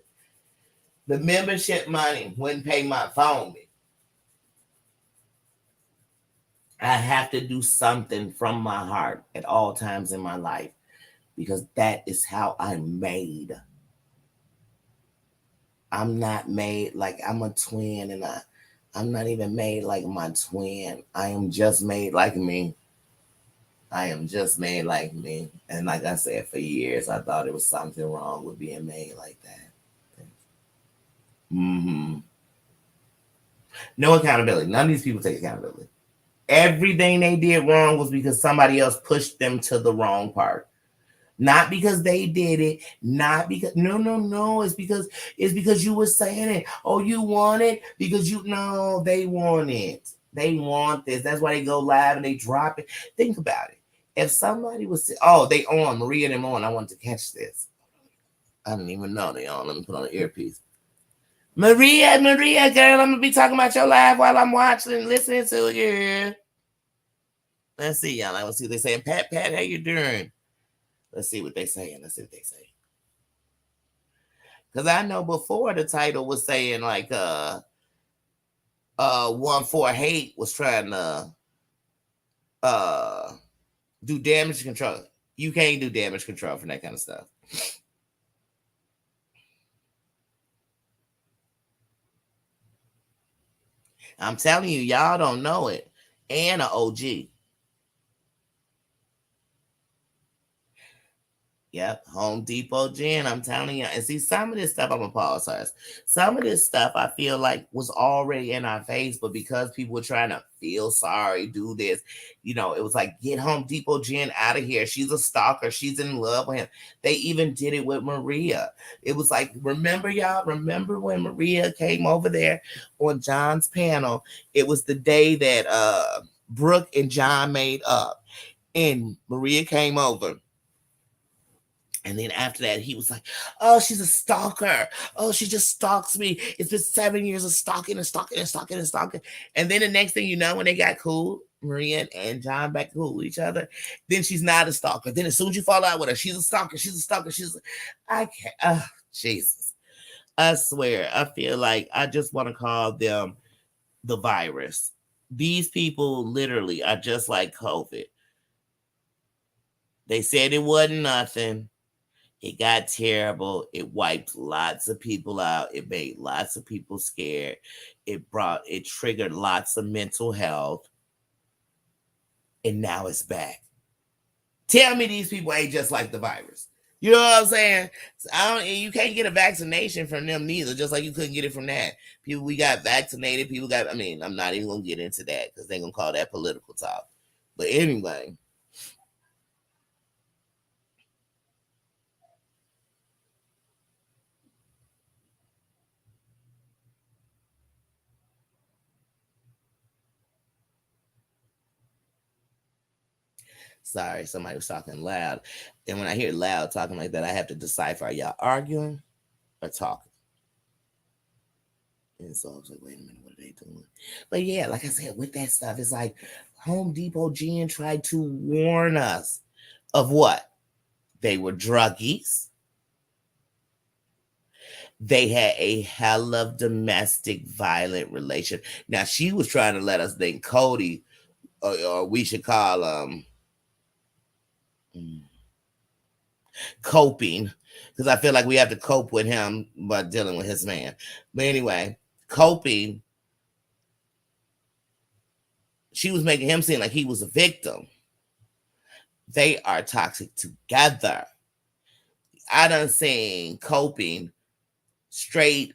The membership money wouldn't pay my phone bill. I have to do something from my heart at all times in my life because that is how I'm made. I'm not made like I'm a twin and I'm not even made like my twin. I am just made like me. I am just made like me. And like I said, for years, I thought it was something wrong with being made like that. Mm-hmm. No accountability. None of these people take accountability. Everything they did wrong was because somebody else pushed them to the wrong part. Not because they did it, not because no, it's because you were saying it. Oh, you want it because you no, they want it. They want this. That's why they go live and they drop it. Think about it. If somebody was oh, they on Maria and them on, I want to catch this. I didn't even know they on. Let me put on the earpiece. Maria, girl, I'm gonna be talking about your live while I'm watching and listening to you. Let's see, y'all. Let's see what they saying. Pat, how you doing? Let's see what they saying. Let's see what they say. Because I know before the title was saying like 1-4-Hate was trying to uh do damage control. You can't do damage control for that kind of stuff. I'm telling you, y'all don't know it. And an OG. Yep, Home Depot gin. I'm telling you. And see, some of this stuff, I'm apologize. Some of this stuff I feel like was already in our face, but because people were trying to feel sorry, do this, it was like, get Home Depot gin out of here. She's a stalker. She's in love with him. They even did it with Maria. It was like, remember, y'all? Remember when Maria came over there on John's panel? It was the day that Brooke and John made up. And Maria came over. And then after that, he was like, oh, she's a stalker. Oh, she just stalks me. It's been 7 years of stalking and stalking and stalking and stalking. And then the next thing you know, when they got cool, Maria and John back cool with each other, then she's not a stalker. Then as soon as you fall out with her, she's a stalker. She's a stalker. I can't. Oh, Jesus. I swear, I feel like I just want to call them the virus. These people literally are just like COVID. They said it wasn't nothing. It got terrible. It wiped lots of people out. It made lots of people scared. It triggered lots of mental health. And now it's back. Tell me these people ain't just like the virus. You know what I'm saying? You can't get a vaccination from them neither, just like you couldn't get it from that. People we got vaccinated, people got, I mean, I'm not even gonna get into that because they're gonna call that political talk. But anyway. Sorry, somebody was talking loud. And when I hear loud talking like that, I have to decipher, are y'all arguing or talking? And so I was like, wait a minute, what are they doing? But yeah, like I said, with that stuff, it's like Home Depot Gin tried to warn us of what? They were druggies. They had a hell of domestic violent relation. Now she was trying to let us think Cody, or we should call coping, because I feel like we have to cope with him by dealing with his man. But anyway, coping, she was making him seem like he was a victim. They are toxic together. I done seen coping straight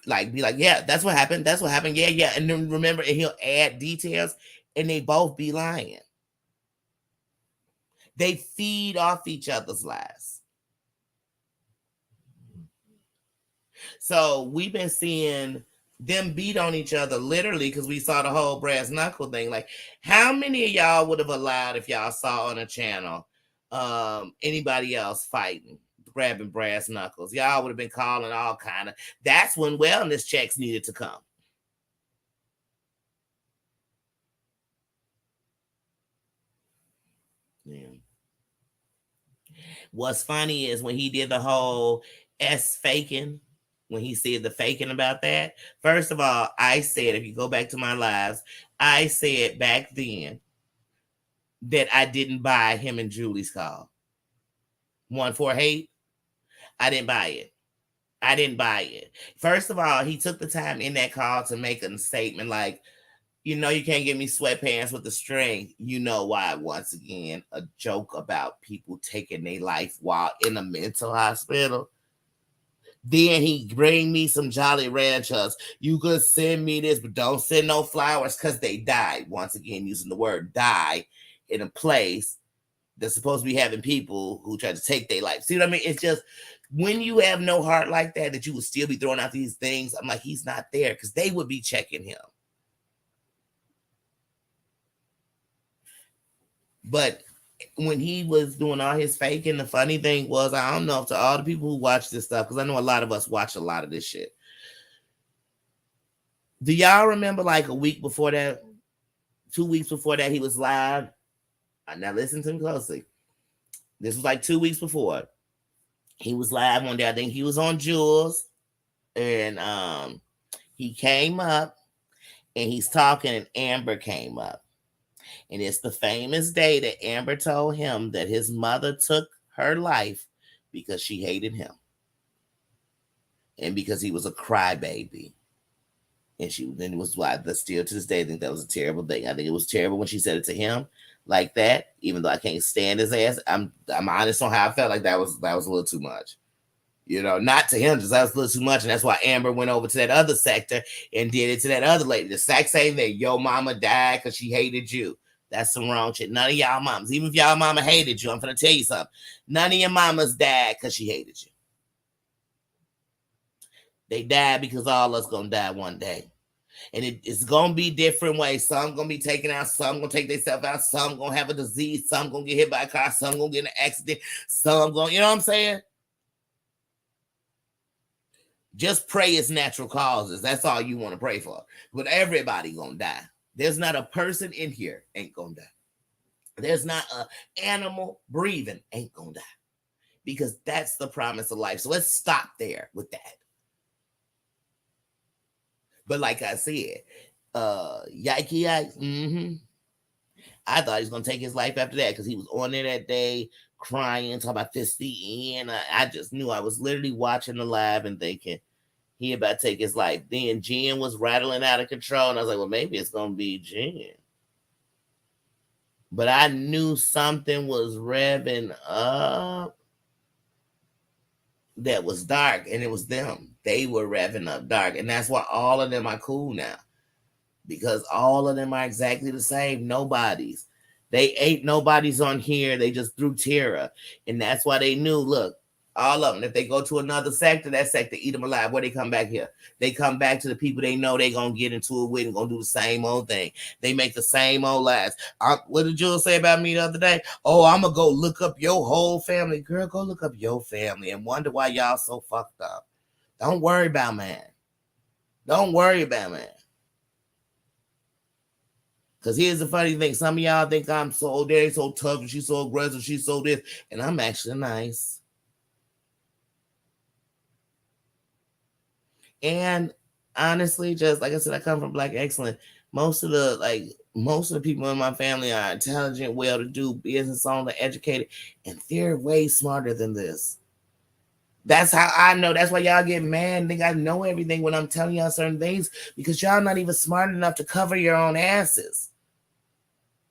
like be like, yeah, that's what happened. That's what happened. Yeah, yeah. And then remember, and he'll add details, and they both be lying. They feed off each other's lies. So we've been seeing them beat on each other literally because we saw the whole brass knuckle thing. Like, how many of y'all would have allowed if y'all saw on a channel anybody else fighting, grabbing brass knuckles? Y'all would have been calling all kind of. That's when wellness checks needed to come. Yeah. What's funny is when he did the whole S faking, when he said the faking about that. First of all, I said, if you go back to my lives, I said back then that I didn't buy him and Julie's call. One for hate. I didn't buy it. I didn't buy it. First of all, he took the time in that call to make a statement like, you know, you can't give me sweatpants with the string. You know why? Once again, a joke about people taking their life while in a mental hospital. Then he bring me some Jolly Ranchers. You could send me this, but don't send no flowers because they died. Once again, using the word die in a place that's supposed to be having people who try to take their life. See what I mean? It's just when you have no heart like that you would still be throwing out these things. I'm like, he's not there because they would be checking him. But when he was doing all his faking, the funny thing was, I don't know if to all the people who watch this stuff, because I know a lot of us watch a lot of this shit. Do y'all remember like a week before that, 2 weeks before that, he was live? Now listen to me closely. This was like 2 weeks before. He was live one day. I think he was on Jules, and he came up and he's talking, and Amber came up. And it's the famous day that Amber told him that his mother took her life because she hated him and because he was a crybaby. And it was why still to this day I think that was a terrible thing. I think it was terrible when she said it to him like that, even though I can't stand his ass. I'm honest on how I felt. Like that was a little too much. You know, not to him, just that was a little too much. And that's why Amber went over to that other sector and did it to that other lady. The exact same thing. Your mama died because she hated you. That's some wrong shit. None of y'all mamas, even if y'all mama hated you, I'm gonna tell you something. None of your mamas died because she hated you. They died because all us gonna die one day. And it's gonna be different ways. Some gonna be taken out, some gonna take themselves out, some gonna have a disease, some gonna get hit by a car, some gonna get in an accident, some gonna, you know what I'm saying? Just pray it's natural causes. That's all you want to pray for. But everybody gonna die. There's not a person in here ain't gonna die. There's not an animal breathing ain't gonna die. Because that's the promise of life. So let's stop there with that. But like I said, yikes. I thought he was gonna take his life after that because he was on there that day crying, talking about this the end. I just knew I was literally watching the live and thinking he about to take his life. Then Jen was rattling out of control, and I was like, well, maybe it's gonna be Jen. But I knew something was revving up that was dark, and it was them. They were revving up dark, and that's why all of them are cool now, because all of them are exactly the same. Nobody's. They ain't nobody's on here. They just threw Tara, and that's why they knew. Look, all of them. If they go to another sector, that sector eat them alive. Where they come back here, they come back to the people they know they gonna get into it with and gonna do the same old thing. They make the same old lies. What did Jules say about me the other day? Oh, I'm gonna go look up your whole family. Girl, go look up your family and wonder why y'all so fucked up. Don't worry about man. Don't worry about man. Because here's the funny thing. Some of y'all think I'm so, they're so tough and she's so aggressive, she's so this, and I'm actually nice. And honestly, just like I said, I come from Black excellence. Most of the people in my family are intelligent, well-to-do, business owner, educated, and they're way smarter than this. That's how I know. That's why y'all get mad and think I know everything when I'm telling y'all certain things, because y'all not even smart enough to cover your own asses.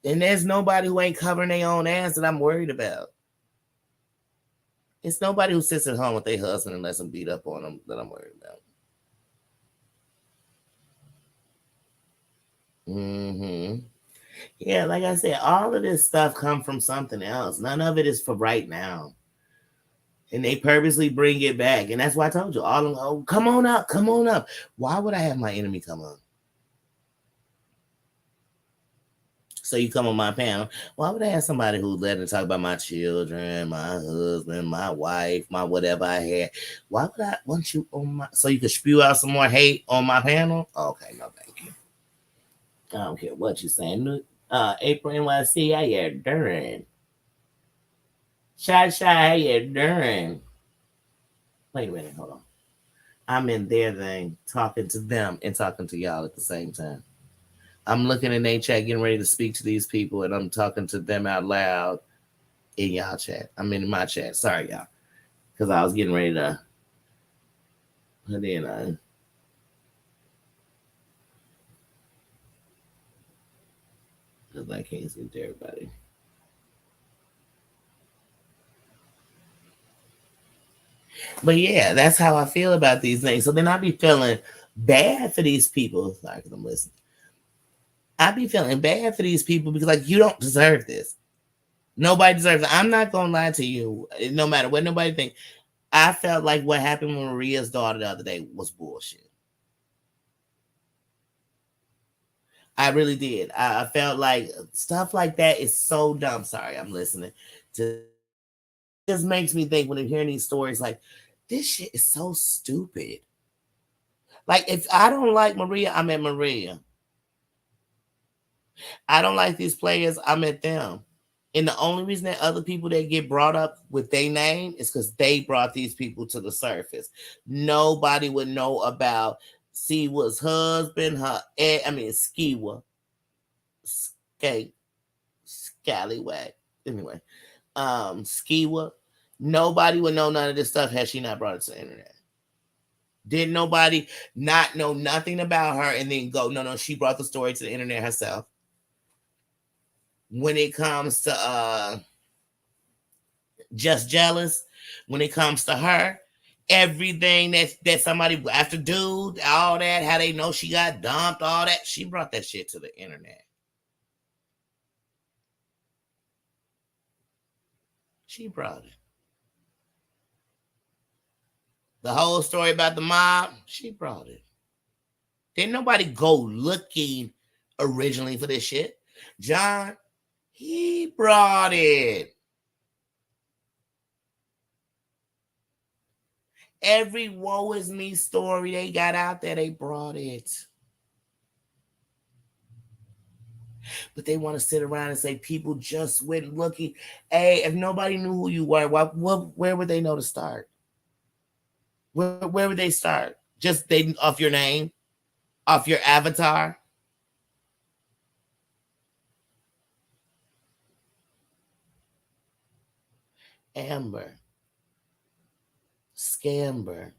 And there's nobody who ain't covering their own ass that I'm worried about. It's nobody who sits at home with their husband and lets them beat up on them that I'm worried about. Yeah, like I said, all of this stuff come from something else. None of it is for right now. And they purposely bring it back. And that's why I told you, all of them, oh, come on up, come on up. Why would I have my enemy come on? So you come on my panel. Why would I have somebody who's letting talk about my children, my husband, my wife, my whatever I had? Why would I want you on my, so you could spew out some more hate on my panel? Okay, no, thank you. I don't care what you're saying. April NYC, how you doing? Shy, how you doing? Wait a minute, hold on. I'm in their thing, talking to them and talking to y'all at the same time. I'm looking in their chat, getting ready to speak to these people, and I'm talking to them out loud in y'all chat. I'm in my chat. Sorry, y'all. Because I was getting ready to put in because I can't see to everybody. But yeah, that's how I feel about these things. So then I be feeling bad for these people. Sorry, because I'm listening. I be feeling bad for these people because, like, you don't deserve this. Nobody deserves it. I'm not gonna lie to you. No matter what nobody think, I felt like what happened with Maria's daughter the other day was bullshit. I really did. I felt like stuff like that is so dumb. Sorry, I'm listening. To just makes me think when I'm hearing these stories, like, this shit is so stupid. Like, if I don't like Maria, I'm at Maria. I don't like these players, I'm at them. And the only reason that other people that get brought up with their name is because they brought these people to the surface. Nobody would know about Siwa's husband, Skiwa, Scallywag. Anyway, Skiwa. Nobody would know none of this stuff had she not brought it to the internet. Did nobody not know nothing about her and then go, no, she brought the story to the internet herself. When it comes to Just Jealous, when it comes to her, everything that somebody after dude, all that, how they know she got dumped, all that, she brought that shit to the internet. She brought it. The whole story about the mob, she brought it. Didn't nobody go looking originally for this shit. John, he brought it. Every woe is me story they got out there, they brought it. But they want to sit around and say people just went looking. Hey, if nobody knew who you were, where would they know to start? Where would they start? Just they off your name, off your avatar. Amber, Scamber.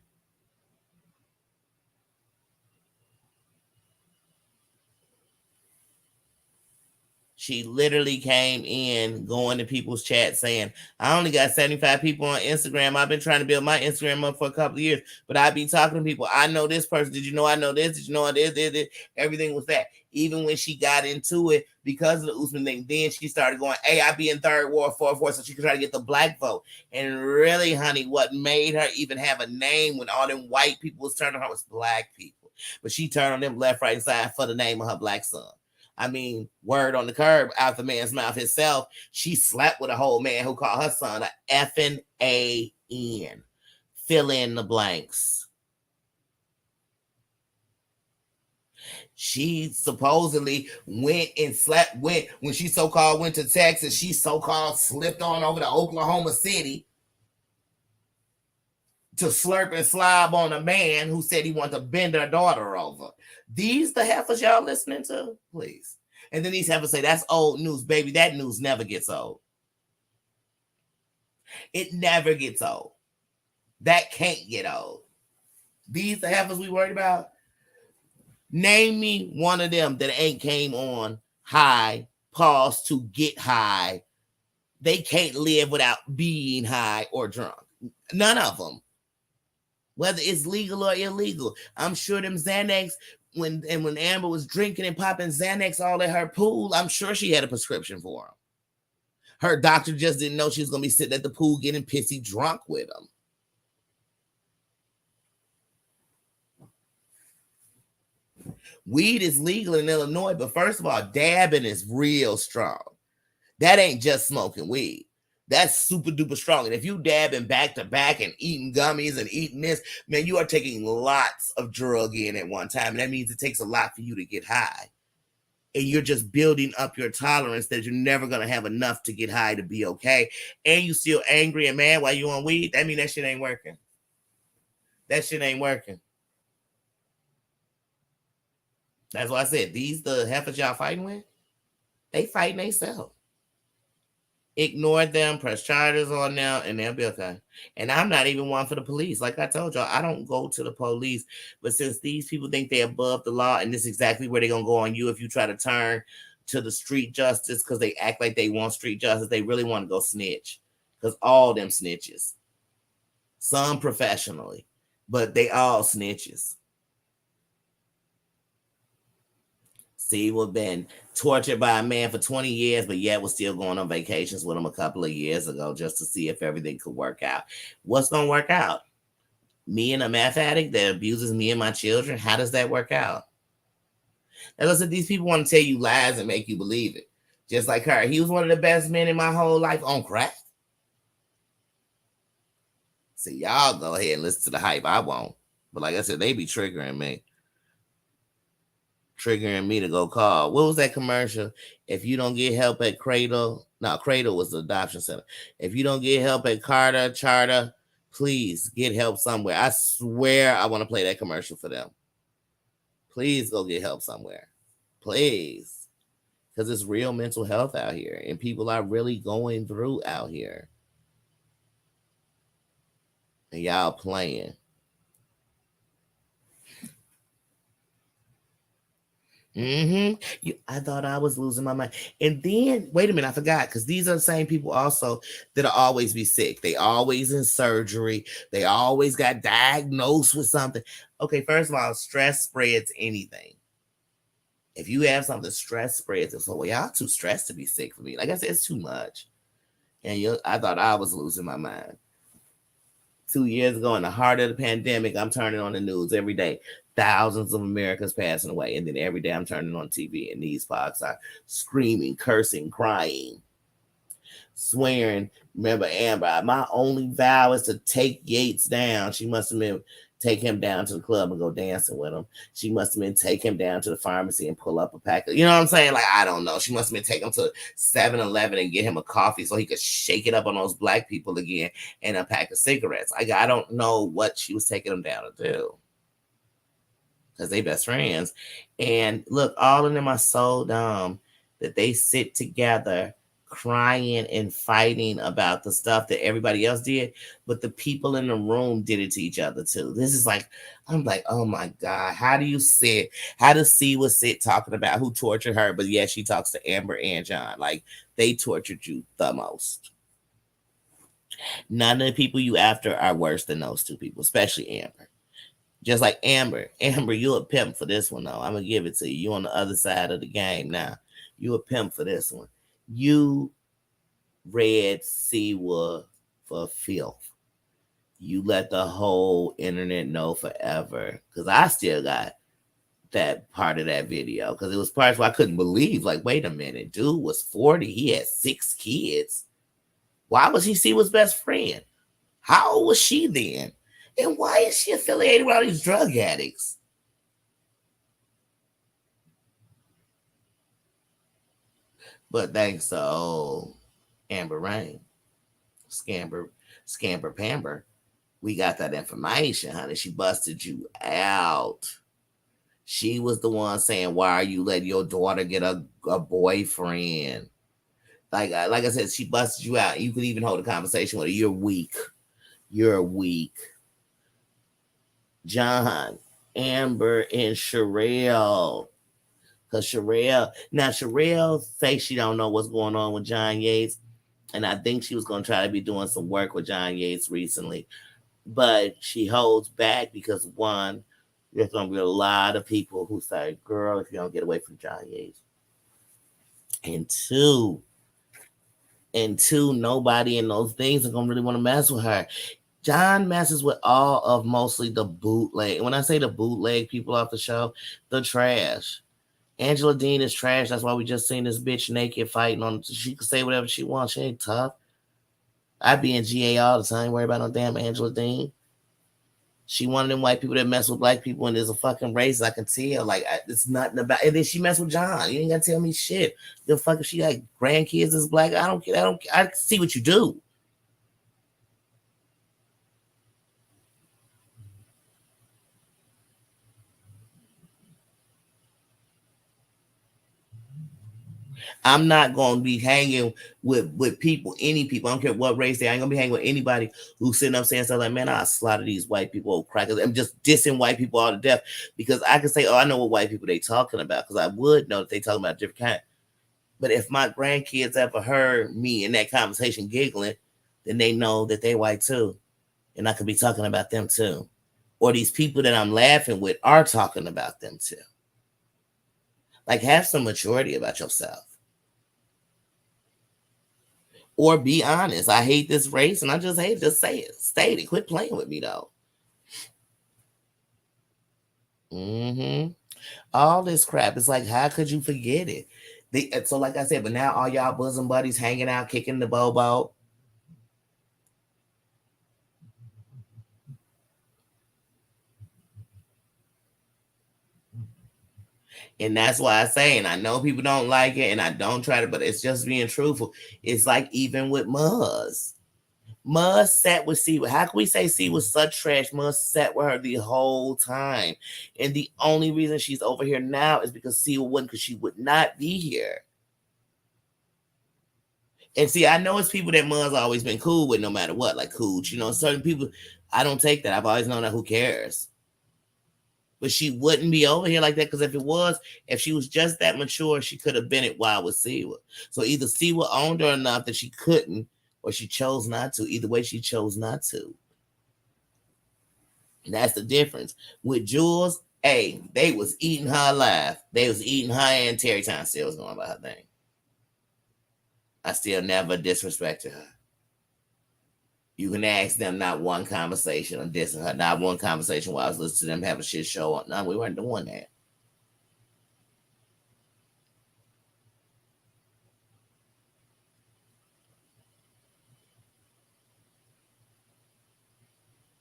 She literally came in going to people's chat saying, I only got 75 people on Instagram. I've been trying to build my Instagram up for a couple of years, but I be talking to people. I know this person. Did you know I know this? Did you know this? Everything was that. Even when she got into it because of the Usman thing, then she started going, hey, I be in third ward, fourth ward, so she could try to get the black vote. And really, honey, what made her even have a name when all them white people was turning on her was black people. But she turned on them left, right, and side for the name of her black son. I mean, word on the curb out the man's mouth himself. She slept with a whole man who called her son a effing A-N. Fill in the blanks. She supposedly went and when she so-called went to Texas, she so-called slipped on over to Oklahoma City to slurp and slob on a man who said he wanted to bend her daughter over. These the heifers y'all listening to? Please. And then these heifers say, that's old news, baby. That news never gets old. It never gets old. That can't get old. These the heifers we worried about? Name me one of them that ain't came on high, pause to get high. They can't live without being high or drunk. None of them. Whether it's legal or illegal. I'm sure them Xanax, when Amber was drinking and popping Xanax all at her pool, I'm sure she had a prescription for them. Her doctor just didn't know she was going to be sitting at the pool getting pissy drunk with them. Weed is legal in Illinois, but first of all, dabbing is real strong. That ain't just smoking weed. That's super duper strong. And if you dabbing back to back and eating gummies and eating this, man, you are taking lots of drug in at one time. And that means it takes a lot for you to get high. And you're just building up your tolerance that you're never going to have enough to get high to be okay. And you still angry and mad while you on weed. That means that shit ain't working. That shit ain't working. That's why I said, these the heifers y'all fighting with, they fighting themselves. Ignore them, press charges on them, and they'll be okay. And I'm not even one for the police. Like I told y'all, I don't go to the police. But since these people think they're above the law, and this is exactly where they're going to go on you if you try to turn to the street justice because they act like they want street justice, they really want to go snitch. Because all them snitches. Some professionally, but they all snitches. See, we've been tortured by a man for 20 years, but yet we're still going on vacations with him a couple of years ago just to see if everything could work out. What's going to work out? Me and a meth addict that abuses me and my children? How does that work out? As I said, these people want to tell you lies and make you believe it. Just like her. He was one of the best men in my whole life on crack. See, y'all go ahead and listen to the hype. I won't. But like I said, they be triggering me. Triggering me to go call. What was that commercial? If you don't get help at Cradle, no, Cradle was the adoption center. If you don't get help at Charter, please get help somewhere. I swear I want to play that commercial for them. Please go get help somewhere. Please. Because it's real mental health out here and people are really going through out here. And y'all playing. I thought I was losing my mind. And then, wait a minute, I forgot, because these are the same people also that'll always be sick. They always in surgery. They always got diagnosed with something. Okay, first of all, stress spreads anything. If you have something, stress spreads it. So, well, y'all too stressed to be sick for me. Like I said, it's too much. And I thought I was losing my mind. 2 years ago, in the heart of the pandemic, I'm turning on the news every day. Thousands of Americans passing away. And then every day I'm turning on TV and these folks are screaming, cursing, crying, swearing. Remember Amber, my only vow is to take Yates down. She must have been take him down to the club and go dancing with him. She must have been take him down to the pharmacy and pull up a pack of, you know what I'm saying? Like, I don't know. She must have been take him to 7-Eleven and get him a coffee so he could shake it up on those black people again and a pack of cigarettes. I don't know what she was taking him down to do. Because they best friends. And look, all of them are so dumb that they sit together crying and fighting about the stuff that everybody else did, but the people in the room did it to each other too. This is like, I'm like, oh my God, how do you sit? How does Siwa sit talking about who tortured her? But yeah, she talks to Amber and John. Like, they tortured you the most. None of the people you after are worse than those two people, especially Amber. Just like Amber. Amber, you a pimp for this one, though. I'm going to give it to you. You on the other side of the game now. You a pimp for this one. You read Siwa for filth. You let the whole internet know forever. Because I still got that part of that video. Because it was parts where I couldn't believe, like, wait a minute. Dude was 40. He had 6 kids. Why was he Siwa's best friend? How old was she then? And why is she affiliated with all these drug addicts? But thanks to Amber Rain, Scamper Pamber, we got that information, honey. She busted you out. She was the one saying, why are you letting your daughter get a boyfriend? Like I said, she busted you out. You could even hold a conversation with her. You're weak. You're weak. John, Amber, and Sherelle. Because Sherelle say she don't know what's going on with John Yates. And I think she was going to try to be doing some work with John Yates recently. But she holds back because, one, there's going to be a lot of people who say, girl, if you don't get away from John Yates. And two, nobody in those things are going to really want to mess with her. John messes with all of mostly the bootleg. When I say the bootleg people off the show, the trash. Angela Dean is trash. That's why we just seen this bitch naked fighting on. She can say whatever she wants. She ain't tough. I be in GA all the time. Worry about no damn Angela Dean. She one of them white people that mess with black people, and there's a fucking race. I can tell. Like, it's nothing about. And then she mess with John. You ain't gotta tell me shit. The fuck if she got grandkids is black. I don't care. I see what you do. I'm not gonna be hanging with people, any people. I don't care what race they are. I ain't gonna be hanging with anybody who's sitting up saying stuff like, man, I'll slaughter these white people, old crackers. I'm just dissing white people all to death because I can say, oh, I know what white people they talking about because I would know that they talking about a different kind. But if my grandkids ever heard me in that conversation giggling, then they know that they white too. And I could be talking about them too. Or these people that I'm laughing with are talking about them too. Like, have some maturity about yourself. Or be honest. I hate this race and I just hate it. Just say it. State it. Quit playing with me though. All this crap. It's like, how could you forget it? So like I said, but now all y'all bosom buddies hanging out, kicking the bobo. And that's why I say, and I know people don't like it, and I don't try to, but it's just being truthful. It's like even with Muzz. Muzz sat with Siwa. How can we say Siwa was such trash? Muzz sat with her the whole time. And the only reason she's over here now is because Siwa wouldn't, because she would not be here. And see, I know it's people that Muzz always been cool with no matter what, like Cooch. Certain people, I don't take that. I've always known that who cares. But she wouldn't be over here like that because if she was just that mature, she could have been it while with Siwa. So either Siwa owned her enough that she couldn't, or she chose not to. Either way, she chose not to. And that's the difference. With Jules, hey, they was eating her alive. They was eating her, and Terry Time still was going about her thing. I still never disrespected her. You can ask them not one conversation on dissing her, not one conversation while I was listening to them have a shit show on. No, we weren't doing that.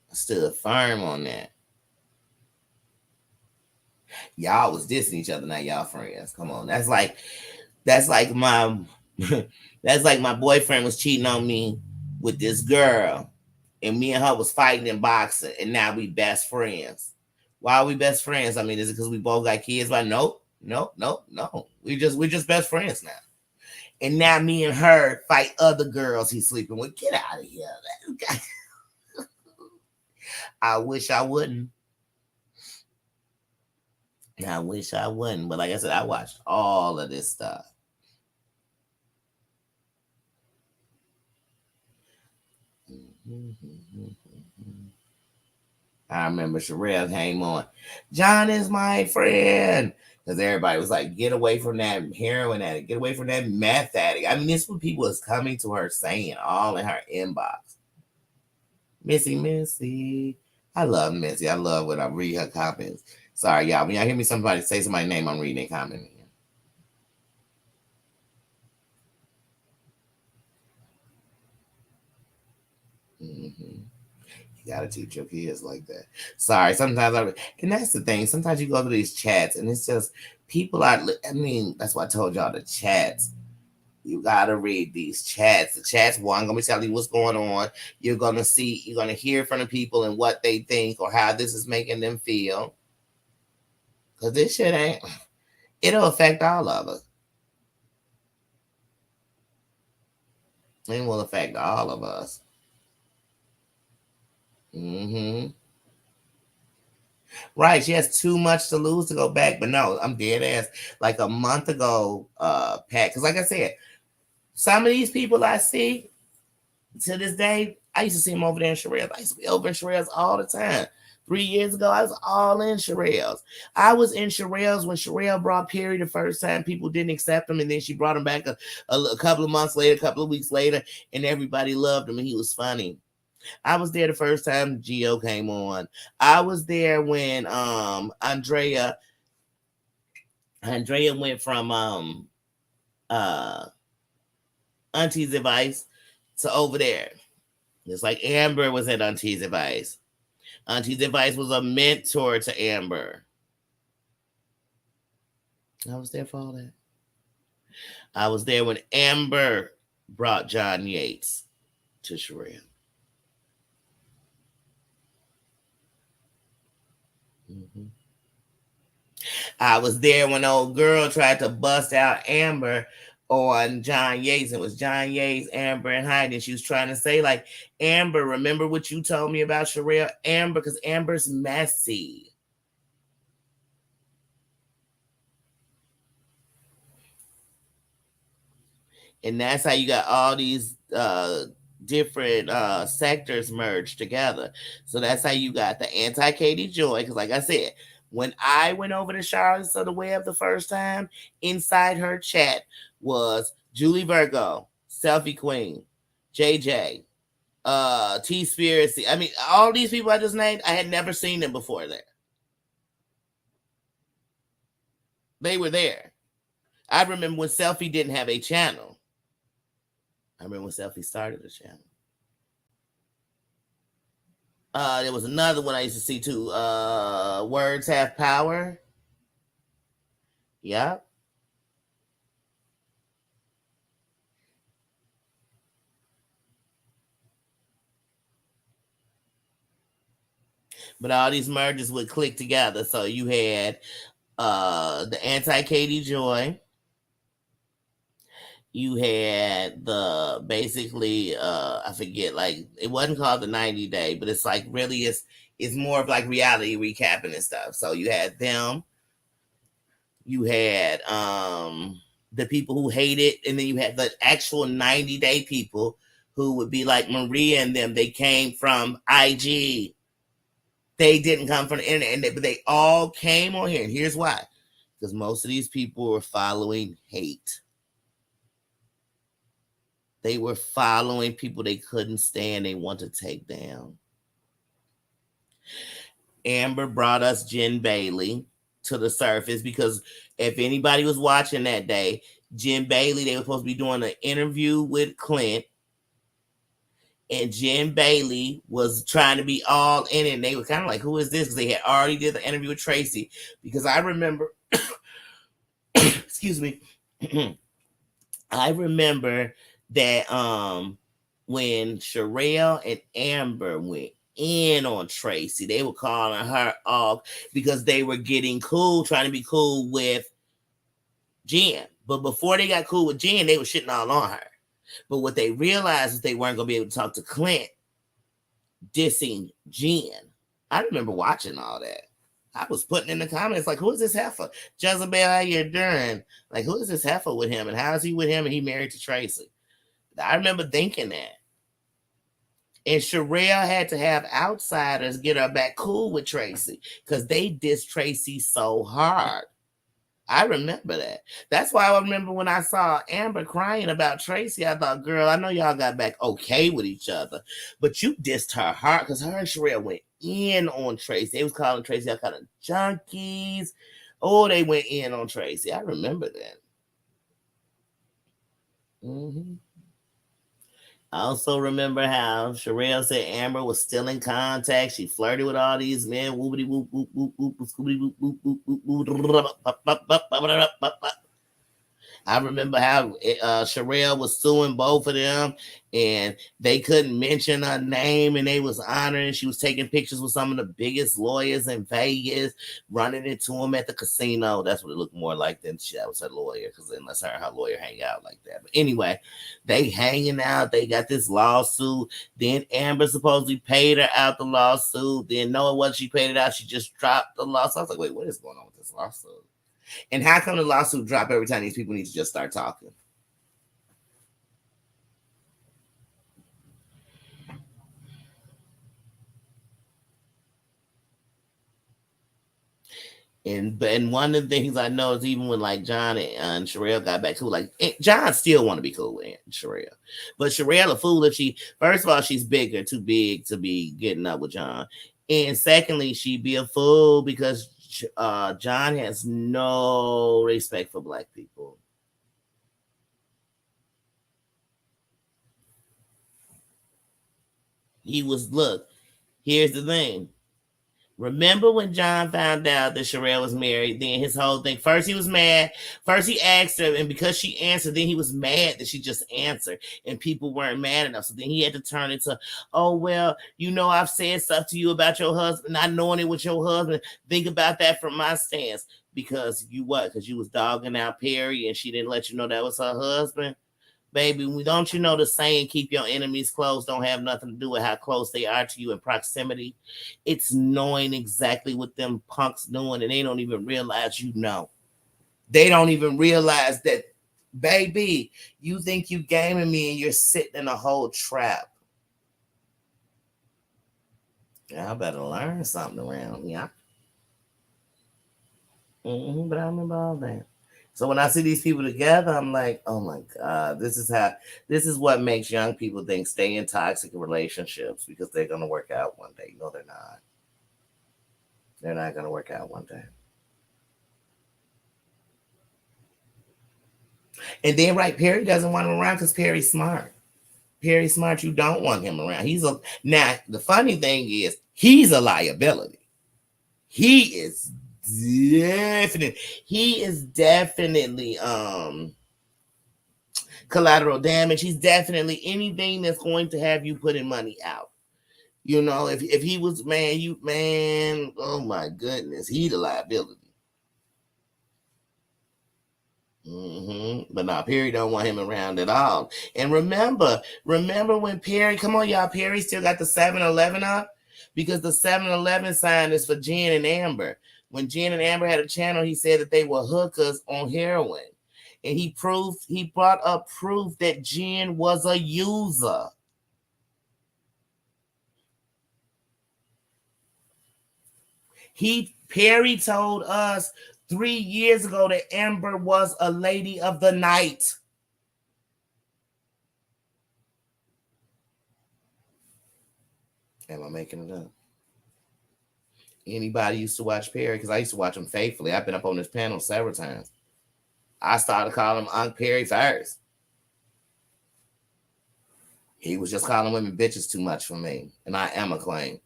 I stood firm on that. Y'all was dissing each other, now y'all friends. Come on. That's like my that's like my boyfriend was cheating on me with this girl, and me and her was fighting in boxing, and now we best friends. Why are we best friends? I mean, is it because we both got kids? But nope, nope, nope, no. We're just best friends now. And now me and her fight other girls he's sleeping with. Get out of here. I wish I wouldn't. I wish I wouldn't. But like I said, I watched all of this stuff. I remember Sherelle came on. John is my friend. Because everybody was like, get away from that heroin addict, get away from that meth addict. I mean, this is what people is coming to her saying, all in her inbox. Missy. I love Missy. I love when I read her comments. Sorry, y'all. When y'all hear me somebody say somebody's name, I'm reading a comment. Mm-hmm. You gotta teach your kids like that. Sorry, sometimes and that's the thing. Sometimes you go to these chats and it's just people are. I mean, that's why I told y'all the chats. You gotta read these chats. The chats, one, gonna be telling you what's going on. You're gonna see, you're gonna hear from the people and what they think or how this is making them feel. Cause this shit ain't. It'll affect all of us. It will affect all of us. Mm-hmm. Right. She has too much to lose to go back. But no, I'm dead ass. Like a month ago, Pat, because like I said, some of these people I see to this day, I used to see them over there in Sherelle's. I used to be over in Sherelle's all the time. 3 years ago, I was all in Sherelle's. I was in Sherelle's when Sherelle brought Perry the first time. People didn't accept him, and then she brought him back a couple of months later, a couple of weeks later, and everybody loved him, and he was funny. I was there the first time Gio came on. I was there when Andrea went from uh Auntie's Advice to over there. It's like Amber was at Auntie's Advice. Auntie's Advice was a mentor to Amber. I was there for all that. I was there when Amber brought John Yates to Sherelle. Mm-hmm. I was there when old girl tried to bust out Amber on John Yates. It was John Yates, Amber, and Heidi. And she was trying to say, like, Amber, remember what you told me about Sherelle? Amber, because Amber's messy. And that's how you got all these different sectors merged together. So that's how you got the anti-Katie Joy. Because like I said, when I went over to Charlotte of the Web the first time, inside her chat was Julie Virgo, Selfie Queen, JJ, T-Spiracy. I mean, all these people I just named, I had never seen them before there. They were there. I remember when Selfie didn't have a channel. I remember when Selfie started the channel. There was another one I used to see too. Words Have Power. Yeah. But all these mergers would click together. So you had the anti Katie Joy. You had the basically I forget, like it wasn't called the 90 day, but it's like really it's more of like reality recapping and stuff. So you had them, you had the people who hate it, and then you had the actual 90-day people who would be like Maria and them. They came from IG. They didn't come from the internet, but they all came on here. And here's why. Because most of these people were following hate. They were following people they couldn't stand, they want to take down. Amber brought us Jen Bailey to the surface because if anybody was watching that day, Jen Bailey, they were supposed to be doing an interview with Clint. And Jen Bailey was trying to be all in it. And they were kind of like, who is this? Because they had already did the interview with Tracy. Because I remember, excuse me, I remember that when Sherelle and Amber went in on Tracy, they were calling her off because they were getting cool, trying to be cool with Jen. But before they got cool with Jen, they were shitting all on her. But what they realized is they weren't going to be able to talk to Clint, dissing Jen. I remember watching all that. I was putting in the comments, like, who is this heifer? Jezebel, how you doing? Like, who is this heifer with him? And how is he with him? And he married to Tracy. I remember thinking that. And Sherelle had to have outsiders get her back cool with Tracy because they dissed Tracy so hard. I remember that. That's why I remember when I saw Amber crying about Tracy, I thought, girl, I know y'all got back okay with each other, but you dissed her hard because her and Sherelle went in on Tracy. They was calling Tracy all kind of junkies. Oh, they went in on Tracy. I remember that. Mm-hmm. I also remember how Sherelle said Amber was still in contact. She flirted with all these men. Whoopity whoop whoop whoop whoop scoopity whoop whoop whoop whoop. I remember how Sherelle was suing both of them, and they couldn't mention her name, and they was honoring. She was taking pictures with some of the biggest lawyers in Vegas, running into them at the casino. That's what it looked more like than that was her lawyer, because unless her and her lawyer hang out like that. But anyway, they hanging out. They got this lawsuit. Then Amber supposedly paid her out the lawsuit. Then no, it wasn't. She paid it out. She just dropped the lawsuit. I was like, wait, what is going on with this lawsuit? And how come the lawsuit drop every time these people need to just start talking? And one of the things I know is even when like John and Sherelle got back cool, like John still want to be cool with Sherelle, but Sherelle a fool if she first of all she's bigger, too big to be getting up with John, and secondly she'd be a fool because John has no respect for black people. He was look. Here's the thing. Remember when John found out that Sherelle was married? Then his whole thing. First, he was mad. First, he asked her, and because she answered, then he was mad that she just answered, and people weren't mad enough. So then he had to turn it to, oh well, you know, I've said stuff to you about your husband, not knowing it was your husband. Think about that from my stance, because you what? Because you was dogging out Perry, and she didn't let you know that was her husband. Baby, don't you know the saying, keep your enemies close, don't have nothing to do with how close they are to you in proximity? It's knowing exactly what them punks doing, and they don't even realize you know. They don't even realize that, baby, you think you gaming me and you're sitting in a whole trap. Yeah, I better learn something around here. But I remember all that. So when I see these people together, I'm like, oh my God, this is what makes young people think stay in toxic relationships because they're gonna work out one day. No, they're not. They're not gonna work out one day. And then right, Perry doesn't want him around because Perry's smart. Perry's smart, you don't want him around. Now the funny thing is he's a liability. He is definitely collateral damage. He's definitely anything that's going to have you putting money out. You know, if he was man, oh my goodness, he's a liability. But now Perry don't want him around at all. And remember when Perry, come on, y'all, Perry still got the 7-Eleven up because the 7-Eleven sign is for Jen and Amber. When Jen and Amber had a channel, he said that they were hookers on heroin. And he brought up proof that Jen was a user. Perry told us 3 years ago that Amber was a lady of the night. Am I making it up? Anybody used to watch Perry? Because I used to watch him faithfully. I've been up on this panel several times. I started calling him Unc Perry first. He was just calling women bitches too much for me. And I am a claim.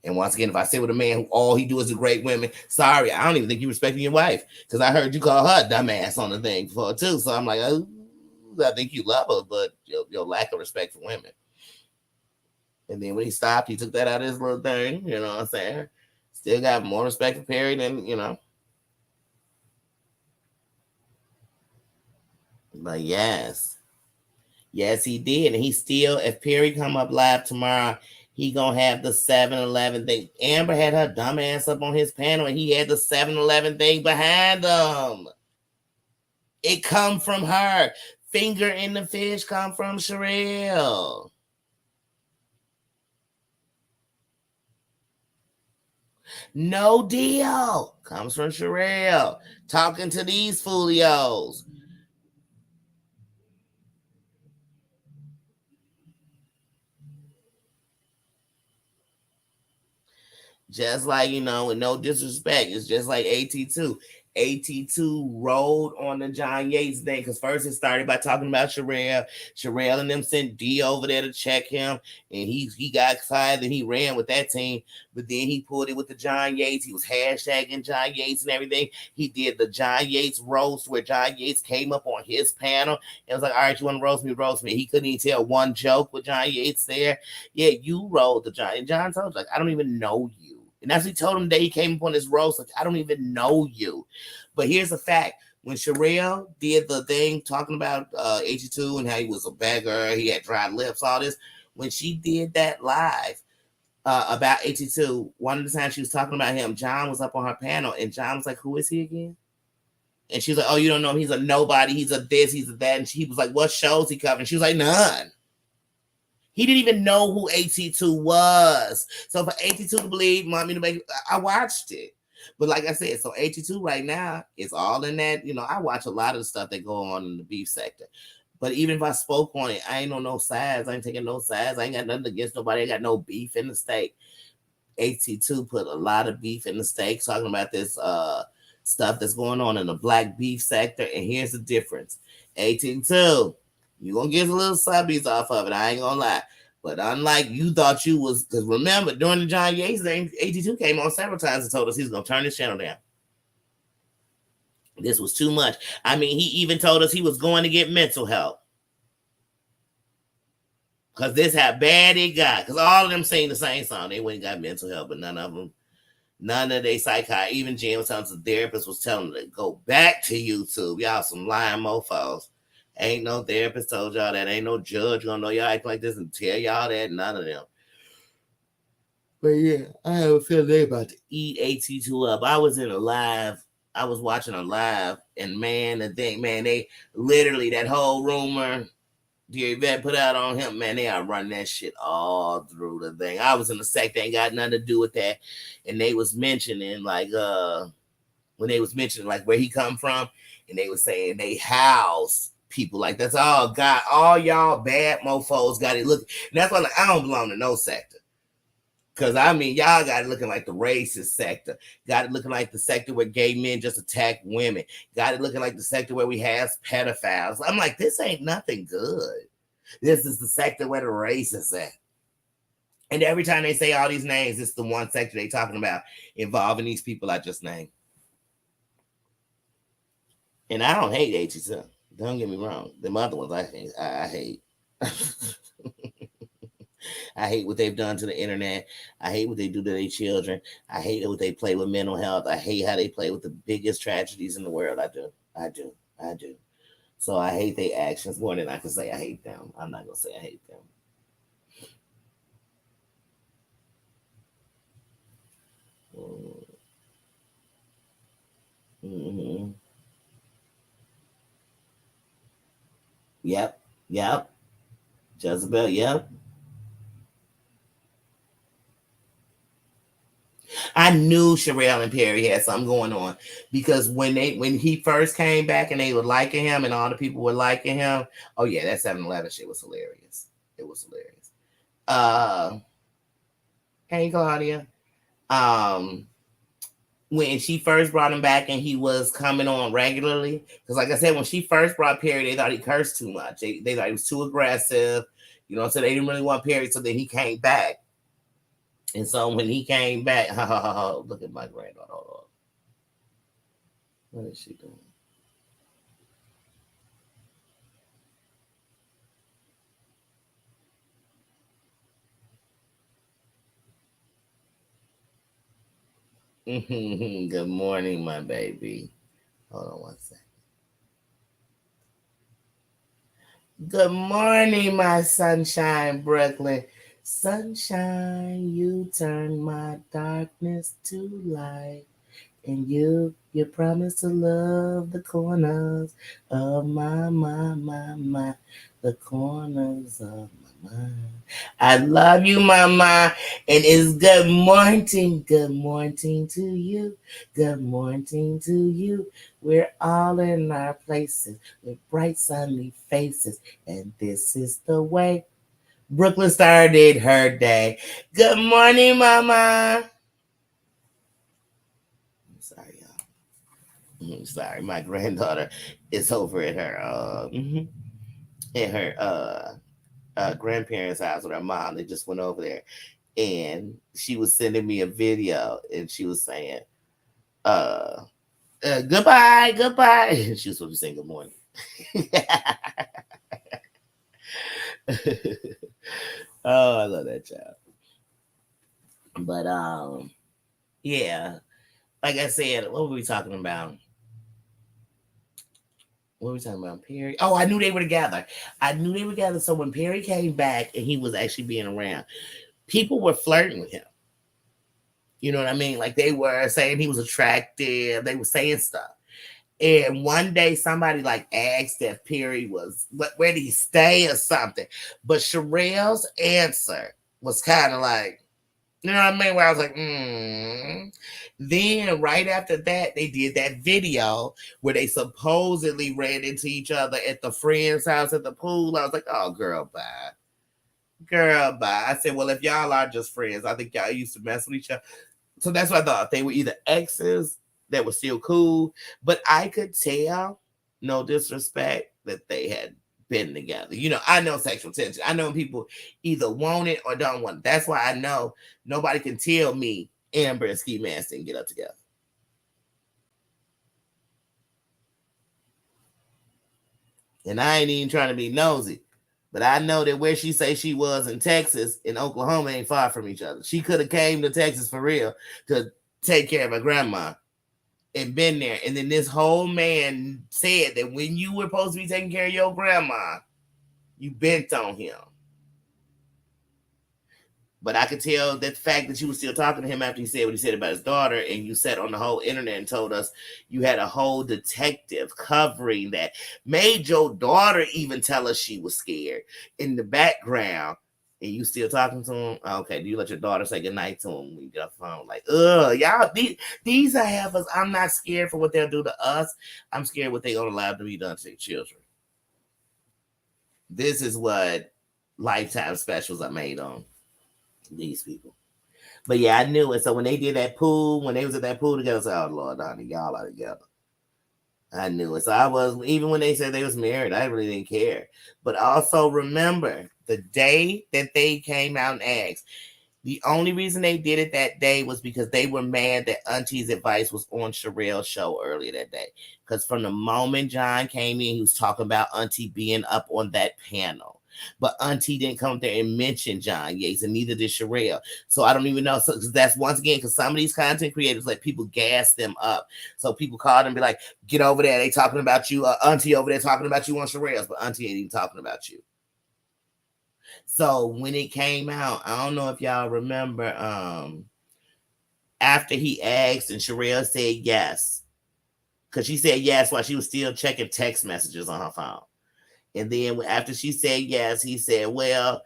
And once again, if I sit with a man who all he do is degrade women, sorry, I don't even think you respecting your wife. Because I heard you call her dumbass on the thing before too. So I'm like, oh, I think you love her, but your lack of respect for women. And then when he stopped, he took that out of his little thing. You know what I'm saying? Still got more respect for Perry than, you know. But yes. Yes, he did. And he still, if Perry come up live tomorrow, he gonna have the 7-Eleven thing. Amber had her dumb ass up on his panel and he had the 7-Eleven thing behind him. It come from her. Finger in the fish come from Sherelle. No deal comes from Sherelle. Talking to these folios. Just like, with no disrespect, it's just like AT2. AT2 rolled on the John Yates thing because first it started by talking about Sherelle. Sherelle and them sent D over there to check him, and he got excited and he ran with that team. But then he pulled it with the John Yates. He was hashtagging John Yates and everything. He did the John Yates roast where John Yates came up on his panel and was like, "All right, you want to roast me? Roast me." He couldn't even tell one joke with John Yates there. Yeah, you rolled the John. And John told like, "I don't even know you." And that's what he told him that he came upon this roast. Like, I don't even know you. But here's the fact. When Sherelle did the thing talking about 82 and how he was a beggar, he had dry lips, all this. When she did that live about 82, one of the times she was talking about him, John was up on her panel and John was like, who is he again? And she was like, oh, you don't know him. He's a nobody. He's a this, he's a that. And he was like, what shows he covering? She was like, none. He didn't even know who AT2 was. So for AT2 to believe, want me to make, I watched it. But like I said, so AT2 right now is all in that. I watch a lot of the stuff that go on in the beef sector. But even if I spoke on it, I ain't on no sides. I ain't taking no sides. I ain't got nothing against nobody. I ain't got no beef in the steak. AT2 put a lot of beef in the steak, talking about this stuff that's going on in the black beef sector. And here's the difference. AT2, you're going to get a little subbies off of it. I ain't going to lie. But unlike you thought you was, because remember, during the John Yates thing, AT2 came on several times and told us he's going to turn his channel down. This was too much. I mean, he even told us he was going to get mental help. Because this how bad it got. Because all of them sing the same song. They went and got mental help, but none of them. None of they psychiatrists, even Jim was telling the therapist was telling them to go back to YouTube. Y'all some lying mofos. Ain't no therapist told y'all that. Ain't no judge gonna know y'all act like this and tell y'all that. None of them. But yeah, I have a feeling they about to eat AT2 up. I was in a live. I was watching a live, and man, they literally that whole rumor the event put out on him, man, they are running that shit all through the thing. I was in the sect, ain't got nothing to do with that. And they was mentioning like when they was mentioning like where he come from, and they was saying they house people like that's all got all y'all bad mofos got it look. And that's why like I don't belong to no sector. Cause I mean, y'all got it looking like the racist sector. Got it looking like the sector where gay men just attack women. Got it looking like the sector where we have pedophiles. I'm like, this ain't nothing good. This is the sector where the race is at. And every time they say all these names, it's the one sector they talking about involving these people I just named. And I don't hate HSM. Don't get me wrong. Them other ones I hate. I hate. I hate what they've done to the internet. I hate what they do to their children. I hate what they play with mental health. I hate how they play with the biggest tragedies in the world. I do. I do. I do. So I hate their actions more than I can say I hate them. I'm not gonna say I hate them. Mm-hmm. Yep. Yep. Jezebel. Yep. I knew Sherelle and Perry had something going on because when he first came back and they were liking him and all the people were liking him, oh yeah, that 7-Eleven shit was hilarious. It was hilarious. Hey Claudia. Um when she first brought him back and he was coming on regularly, because like I said, when she first brought Perry, they thought he cursed too much. They thought he was too aggressive, so they didn't really want Perry. So then he came back. And so when he came back, look at my granddaughter. Hold on. What is she doing? Good morning, my baby. Hold on one second. Good morning, my sunshine, Brooklyn. Sunshine, you turn my darkness to light. And you promise to love the corners of my, the corners of my mind. I love you, mama. And it's good morning to you, good morning to you. We're all in our places with bright sunny faces, and this is the way Brooklyn started her day. Good morning, mama. I'm sorry, y'all. Sorry, my granddaughter is over at her at her grandparents' house with her mom. They just went over there, and she was sending me a video, and she was saying, uh, "Goodbye, goodbye." And she was supposed to be saying good morning. Oh, I love that child. But yeah, like I said, what were we talking about? What were we talking about? Perry. Oh, I knew they were together. I knew they were together. So when Perry came back and he was actually being around, people were flirting with him. You know what I mean? Like they were saying he was attractive. They were saying stuff. And one day somebody like asked if Perry was where did he stay or something. But Sherelle's answer was kind of like, you know what I mean? Where I was like, Then right after that, they did that video where they supposedly ran into each other at the friend's house at the pool. I was like, oh, girl, bye. Girl, bye. I said, well, if y'all are just friends, I think y'all used to mess with each other. So that's what I thought. They were either exes that were still cool, but I could tell, no disrespect, that they had been together. You know, I know sexual tension. I know when people either want it or don't want it. That's why I know nobody can tell me Amber and Ski Mask didn't get up together. And I ain't even trying to be nosy. But I know that where she say she was in Texas and Oklahoma ain't far from each other. She could have came to Texas for real to take care of her grandma and been there. And then this whole man said that when you were supposed to be taking care of your grandma, you bent on him. But I could tell that the fact that you were still talking to him after he said what he said about his daughter, and you sat on the whole internet and told us you had a whole detective covering that, made your daughter even tell us she was scared in the background, and you still talking to him? Okay, do you let your daughter say goodnight to him when you get off the phone? Like, y'all, these are heifers. I'm not scared for what they'll do to us. I'm scared what they gonna allow to be done to their children. This is what lifetime specials are made on these people. But yeah, I knew it. So when they did that pool, when they was at that pool together, I said, "Oh Lord, honey, y'all are together." I knew it. So I was, even when they said they was married, I really didn't care. But also remember the day that they came out and asked. The only reason they did it that day was because they were mad that Auntie's advice was on Sherelle's show earlier that day. Because from the moment John came in, he was talking about Auntie being up on that panel. But Auntie didn't come there and mention John Yates, and neither did Sherelle. So I don't even know. So that's once again because some of these content creators let people gas them up. So people call them and be like, "Get over there! They talking about you, Auntie over there talking about you on Sherelle's, but Auntie ain't even talking about you." So when it came out, I don't know if y'all remember, after he asked and Sherelle said yes, because she said yes while she was still checking text messages on her phone. And then after she said yes, he said, well,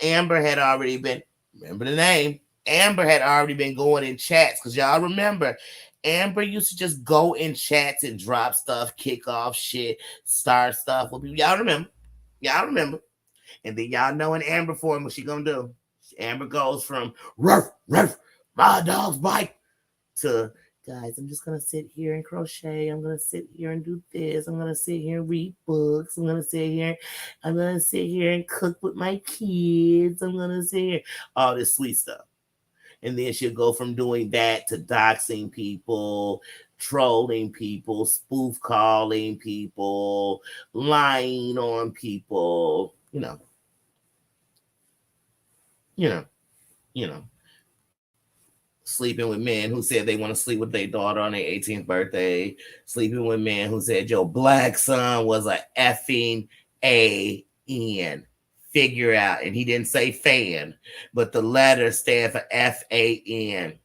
Amber had already been, remember the name, Amber had already been going in chats, because y'all remember, Amber used to just go in chats and drop stuff, kick off shit, start stuff with people. Y'all remember. Y'all remember. And then y'all know in Amber form what she gonna do. Amber goes from ruff, ruff, my dog's bite to, guys, I'm just gonna sit here and crochet. I'm gonna sit here and do this. I'm gonna sit here and read books. I'm gonna sit here and cook with my kids. I'm gonna sit here, all this sweet stuff. And then she'll go from doing that to doxing people, trolling people, spoof calling people, lying on people, you know, you know, sleeping with men who said they want to sleep with their daughter on their 18th birthday, sleeping with men who said your black son was a effing Figure out. And he didn't say fan, but the letters stand for FAN.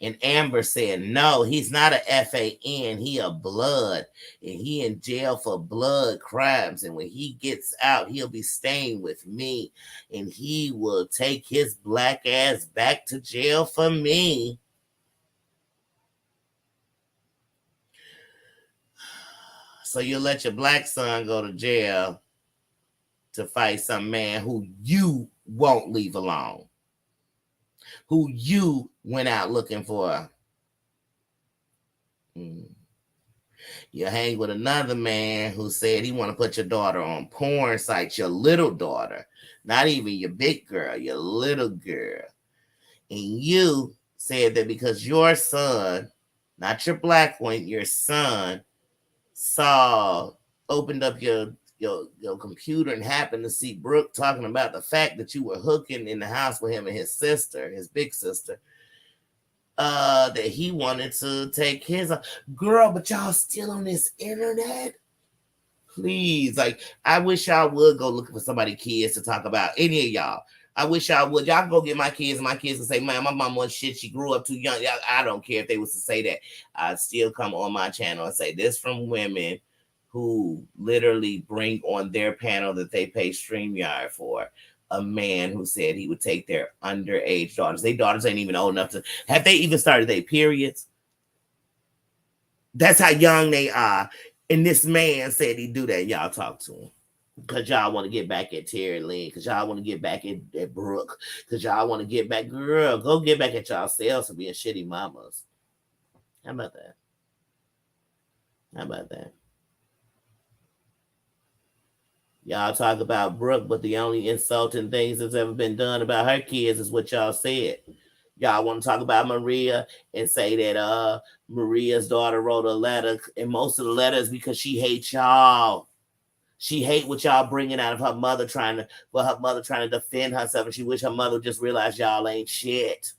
And Amber said, no, he's not a FAN. He a blood. And he in jail for blood crimes. And when he gets out, he'll be staying with me. And he will take his black ass back to jail for me. So you let your black son go to jail to fight some man who you won't leave alone, who you went out looking for. You hang with another man who said he want to put your daughter on porn sites, your little daughter, not even your big girl, your little girl. And you said that because your son, not your black one, your son opened up your computer and happened to see Brooke talking about the fact that you were hooking in the house with him and his sister, his big sister, that he wanted to take his girl, but y'all still on this internet? Please, like, I wish y'all would go looking for somebody kids to talk about. Any of y'all. I wish y'all would. Y'all go get my kids, and my kids would say, man, my mom was shit. She grew up too young. I don't care if they was to say that. I'd still come on my channel and say this from women who literally bring on their panel that they pay StreamYard for a man who said he would take their underage daughters. Their daughters ain't even old enough to have they even started their periods. That's how young they are. And this man said he'd do that. Y'all talk to him. Because y'all want to get back at Terry Lynn. Because y'all want to get back at Brooke. Because y'all want to get back. Girl, go get back at y'all selves for being shitty mamas. How about that? How about that? Y'all talk about Brooke, but the only insulting things that's ever been done about her kids is what y'all said. Y'all want to talk about Maria and say that Maria's daughter wrote a letter, and most of the letters because she hates y'all. She hate what y'all bringing out of her mother trying to defend herself, and she wish her mother just realized y'all ain't shit.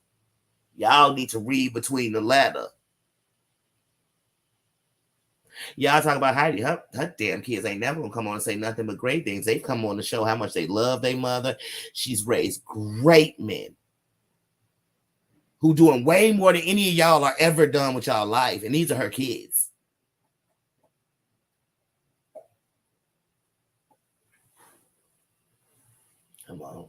Y'all need to read between the letter. Y'all talk about Heidi. Her damn kids ain't never gonna come on and say nothing but great things. They come on to show how much they love their mother. She's raised great men who doing way more than any of y'all are ever done with y'all life, and these are her kids. Come on.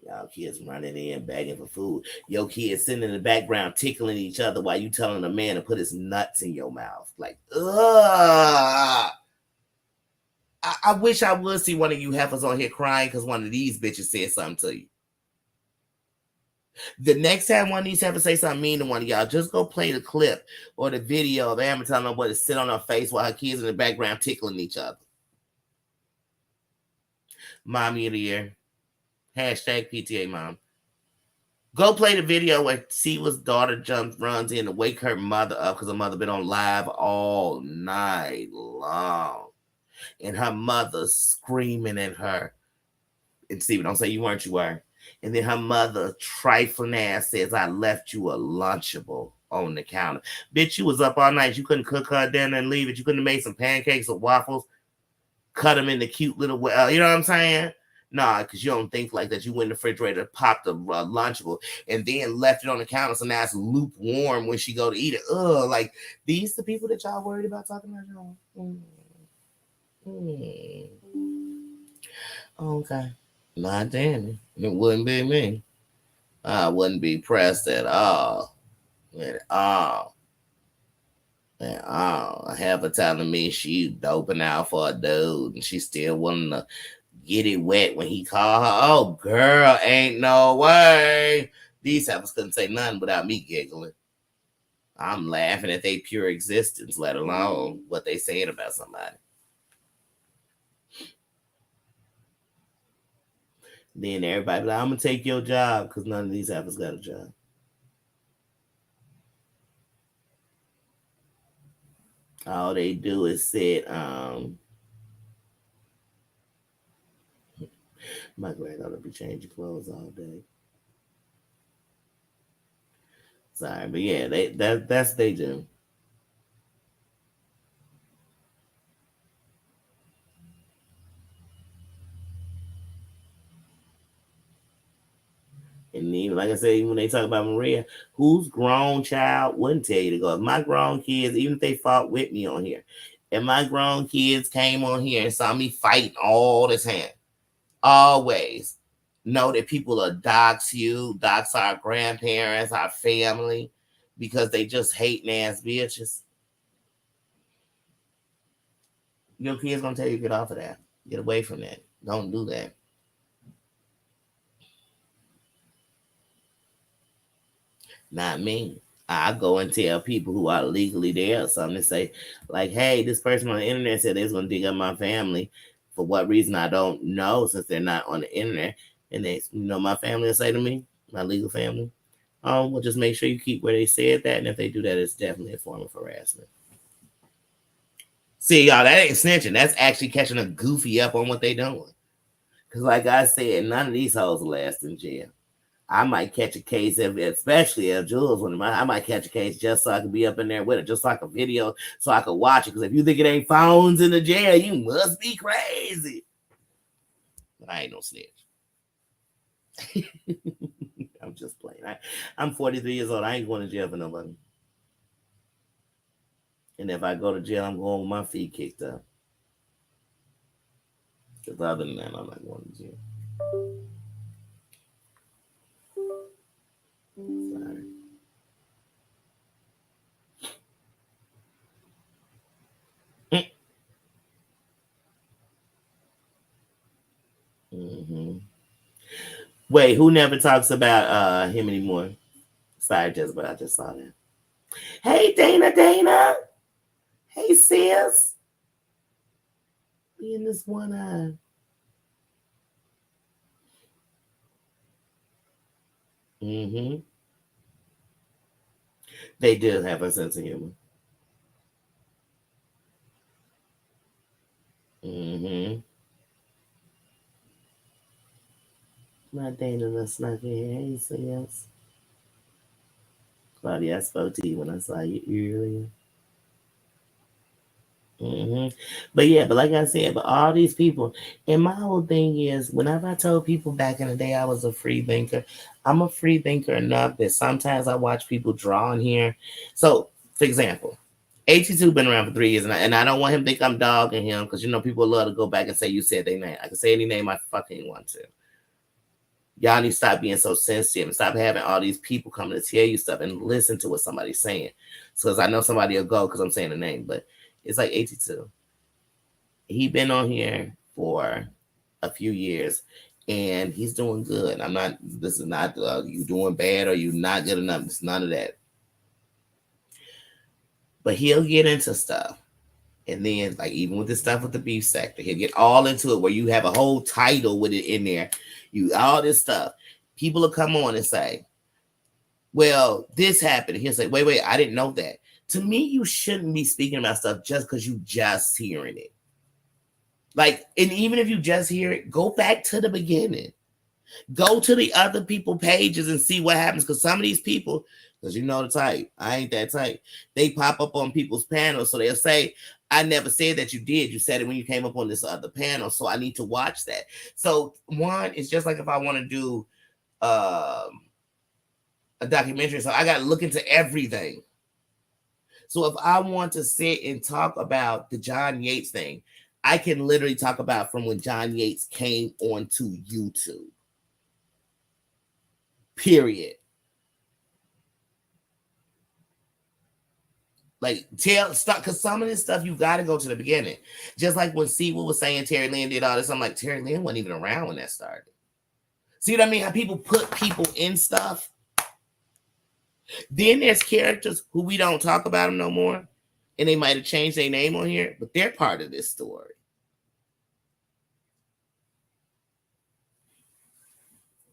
Y'all kids running in, begging for food. Your kids sitting in the background tickling each other while you telling a man to put his nuts in your mouth. Like, ugh. I wish I would see one of you heifers on here crying because one of these bitches said something to you. The next time one of these heifers say something mean to one of y'all, just go play the clip or the video of Amber telling her what to sit on her face while her kids in the background tickling each other. Mommy of the year. Hashtag PTA mom. Go play the video where Siwa's daughter runs in to wake her mother up because her mother been on live all night long. And her mother screaming at her. And Siwa, don't say you weren't, you were. And then her mother, trifling ass, says, I left you a Lunchable on the counter. Bitch, you was up all night. You couldn't cook her dinner and leave it. You couldn't have made some pancakes or waffles, cut them in the cute little way. You know what I'm saying? Nah, because you don't think like that. You went in the refrigerator, popped a Lunchable, and then left it on the counter. So now it's lukewarm when she go to eat it. Ugh, like these the people that y'all worried about talking about y'all. Okay. Not Danny. It wouldn't be me. I wouldn't be pressed at all. At all. At all. I have her telling me she doping out for a dude and she still wanting to get it wet when he called her. Oh, girl, ain't no way. These heifers couldn't say nothing without me giggling. I'm laughing at their pure existence, let alone what they saying about somebody. Then everybody be like, I'm going to take your job because none of these heifers got a job. All they do is sit, my granddaughter be changing clothes all day. Sorry, but yeah, that's they do. And even like I said, even when they talk about Maria, whose grown child wouldn't tell you to go? If my grown kids, even if they fought with me on here, if my grown kids came on here and saw me fighting all the time, always know that people will dox you, dox our grandparents, our family, because they just hating ass bitches. Your kids gonna tell you get off of that. Get away from that. Don't do that. Not me. I go and tell people who are legally there or something to say, like, hey, this person on the internet said they was gonna dig up my family. For what reason I don't know, since they're not on the internet. And they, my family will say to me, my legal family, oh, well, just make sure you keep where they said that. And if they do that, it's definitely a form of harassment. See, y'all, that ain't snitching. That's actually catching a goofy up on what they doing. Because, like I said, none of these hoes last in jail. I might catch a case, especially if Jules one of mine. I might catch a case just so I can be up in there with it, just like a video, so I can watch it. Because if you think it ain't phones in the jail, you must be crazy. But I ain't no snitch. I'm just playing. I'm 43 years old. I ain't going to jail for nobody. And if I go to jail, I'm going with my feet kicked up. Because other than that, I'm not going to jail. Sorry. Mm-hmm. Wait, who never talks about him anymore? Sorry, Jezebel, I just saw that. Hey, Dana. Hey, sis. Be in this one eye. Mm-hmm. They do have a sense of humor. Mm-hmm. Not Dana, that's not here. Hey, sis. Claudia, I spoke to you when I saw you earlier. Hmm. But like I said, but all these people, and my whole thing is, whenever I told people back in the day I was a free thinker, I'm a free thinker enough that sometimes I watch people draw in here. So, for example, 82 been around for 3 years, and I don't want him to think I'm dogging him because people love to go back and say you said their name. I can say any name I fucking want to. Y'all need to stop being so sensitive and stop having all these people coming to tell you stuff and listen to what somebody's saying. So, I know somebody will go because I'm saying the name, but it's like 82. He been on here for a few years and he's doing good. I'm not, this is not you doing bad or you not good enough. It's none of that. But he'll get into stuff. And then, like, even with the stuff with the beef sector, he'll get all into it where you have a whole title with it in there. You all this stuff. People will come on and say, well, this happened. He'll say, wait, I didn't know that. To me, you shouldn't be speaking about stuff just because you just hearing it. Like, and even if you just hear it, go back to the beginning. Go to the other people pages and see what happens. Because some of these people, because you know the type, I ain't that type. They pop up on people's panels, so they'll say, "I never said that you did. You said it when you came up on this other panel, so I need to watch that." So one, it's just like if I want to do a documentary, so I got to look into everything. So if I want to sit and talk about the John Yates thing, I can literally talk about from when John Yates came onto YouTube. Period. Like stop, because some of this stuff you got to go to the beginning. Just like when Seawood was saying Terry Lynn did all this, I'm like, Terry Lynn wasn't even around when that started. See what I mean? How people put people in stuff. Then there's characters who we don't talk about them no more, and they might have changed their name on here, but they're part of this story.